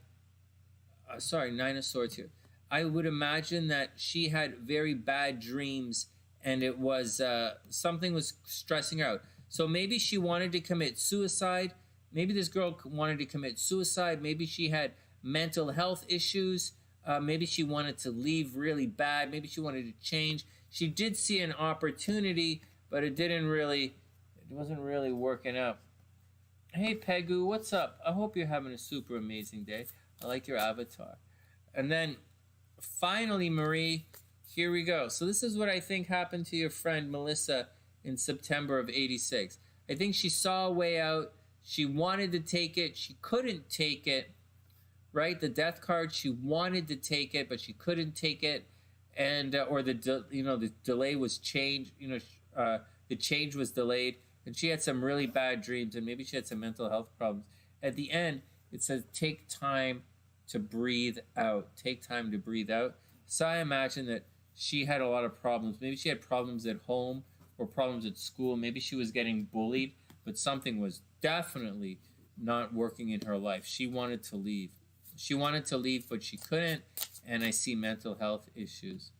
Nine of Swords here. I would imagine that she had very bad dreams, and it was... something was stressing her out. So maybe she wanted to commit suicide. Maybe this girl wanted to commit suicide. Maybe she had mental health issues. Maybe she wanted to leave really bad. Maybe she wanted to change. She did see an opportunity, but it wasn't really working out. Hey, Pegu, what's up? I hope you're having a super amazing day. I like your avatar. And then, finally, Marie, here we go. So this is what I think happened to your friend Melissa in September of 86. I think she saw a way out. She wanted to take it. She couldn't take it. Right? The death card, she wanted to take it, but she couldn't take it. And, the delay was changed. The change was delayed. And she had some really bad dreams, and maybe she had some mental health problems. At the end, it says, take time to breathe out. Take time to breathe out. So I imagine that she had a lot of problems. Maybe she had problems at home or problems at school. Maybe she was getting bullied, but something was definitely not working in her life. She wanted to leave. She wanted to leave, but she couldn't, and I see mental health issues.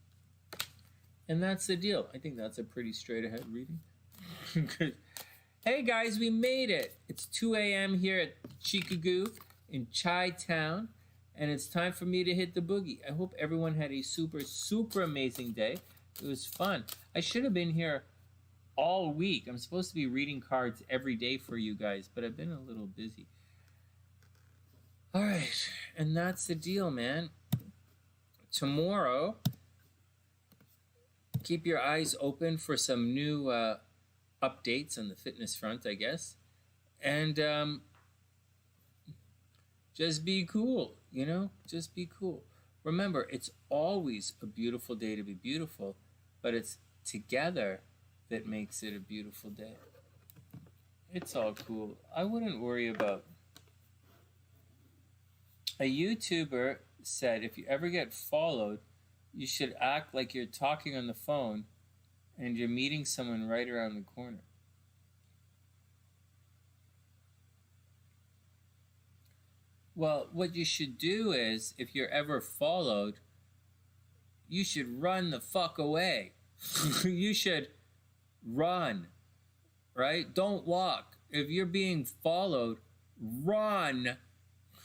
And that's the deal. I think that's a pretty straight-ahead reading. Hey, guys, we made it. It's 2 a.m. here at Chicago in Chi-Town, and it's time for me to hit the boogie. I hope everyone had a super, super amazing day. It was fun. I should have been here all week. I'm supposed to be reading cards every day for you guys, but I've been a little busy. All right, and that's the deal, man. Tomorrow, keep your eyes open for some new updates on the fitness front, I guess. And just be cool, Just be cool. Remember, it's always a beautiful day to be beautiful, but it's together that makes it a beautiful day. It's all cool. I wouldn't worry about... A YouTuber said if you ever get followed, you should act like you're talking on the phone and you're meeting someone right around the corner. Well, what you should do is, if you're ever followed, you should run the fuck away. You should run, right? Don't walk. If you're being followed, run.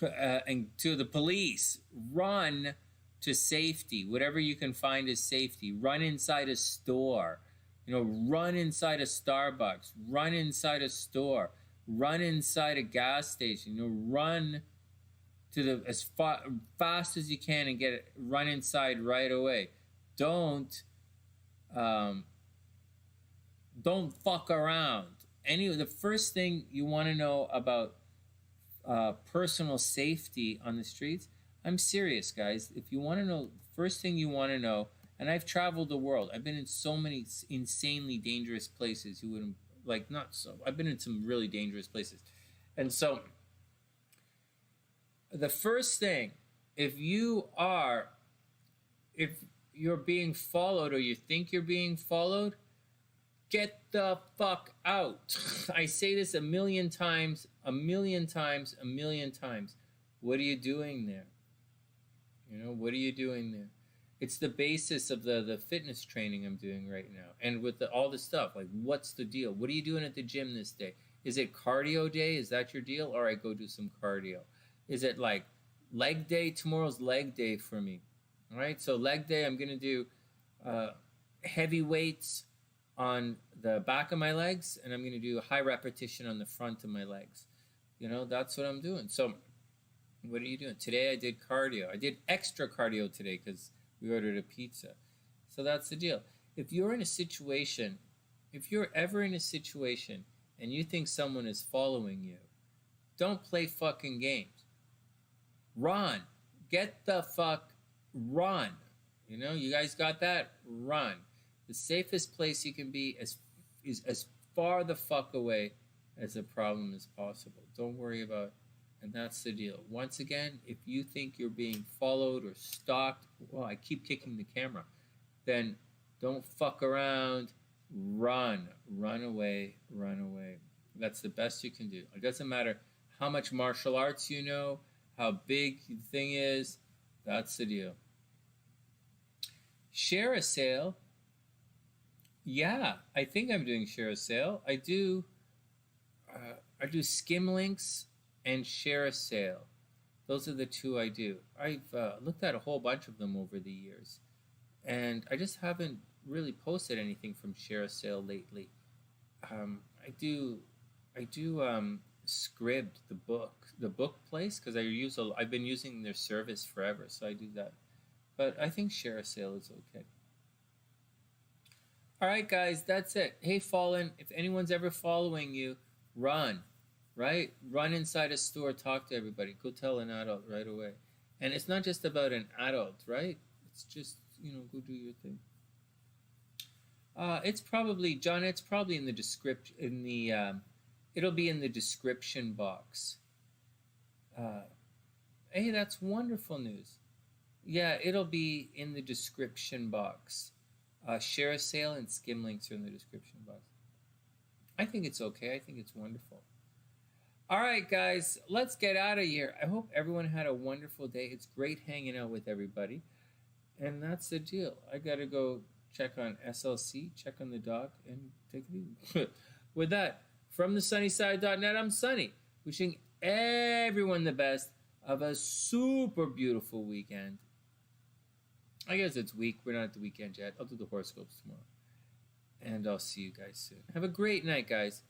And to the police, run to safety. Whatever you can find is safety. Run inside a store. Run inside a Starbucks. Run inside a store. Run inside a gas station. Run to as fast as you can and run inside right away. Don't fuck around. The first thing you want to know about personal safety on the streets, I'm serious, guys. If you want to know, first thing you want to know, and I've traveled the world. I've been in so many insanely dangerous places. You wouldn't I've been in some really dangerous places. And so the first thing, if you're being followed or you think you're being followed, get the fuck out. I say this a million times. What are you doing there? You know, what are you doing there? It's the basis of the fitness training I'm doing right now. And with all the stuff, like, what's the deal? What are you doing at the gym this day? Is it cardio day? Is that your deal? All right, go do some cardio. Is it like leg day? Tomorrow's leg day for me. All right, so leg day, I'm going to do heavy weights on the back of my legs, and I'm going to do a high repetition on the front of my legs. You know, that's what I'm doing. So what are you doing? Today I did cardio. I did extra cardio today because we ordered a pizza. So that's the deal. If you're in a situation, if you're ever in a situation and you think someone is following you, don't play fucking games. Run. Get the fuck run. You know, you guys got that? Run. The safest place you can be is as far the fuck away as the problem as possible. Don't worry about it. And that's the deal. Once again, if you think you're being followed or stalked, well, I keep kicking the camera, then don't fuck around. Run. Run away. Run away. That's the best you can do. It doesn't matter how much martial arts you know, how big the thing is. That's the deal. Share a sale. Yeah, I think I'm doing share a sale. I do skim links and share a sale. Those are the two I do. I've looked at a whole bunch of them over the years, and I just haven't really posted anything from share a sale lately. I do Scribd, the book place, because I've been using their service forever, so I do that. But I think share a sale is okay. All right, guys, that's it. Hey, Fallen, if anyone's ever following you, run, right? Run inside a store, talk to everybody. Go tell an adult right away. And it's not just about an adult, right? It's just, go do your thing. It's probably, John, it's probably in the description, it'll be in the description box. Hey, that's wonderful news. Yeah, it'll be in the description box. Share a sale and skim links are in the description box. I think it's okay. I think it's wonderful. All right, guys, let's get out of here. I hope everyone had a wonderful day. It's great hanging out with everybody. And that's the deal. I got to go check on SLC, check on the dog, and take it easy. With that, from TheSunnySide.net, I'm Sonny, wishing everyone the best of a super beautiful weekend. I guess it's week. We're not at the weekend yet. I'll do the horoscopes tomorrow. And I'll see you guys soon. Have a great night, guys.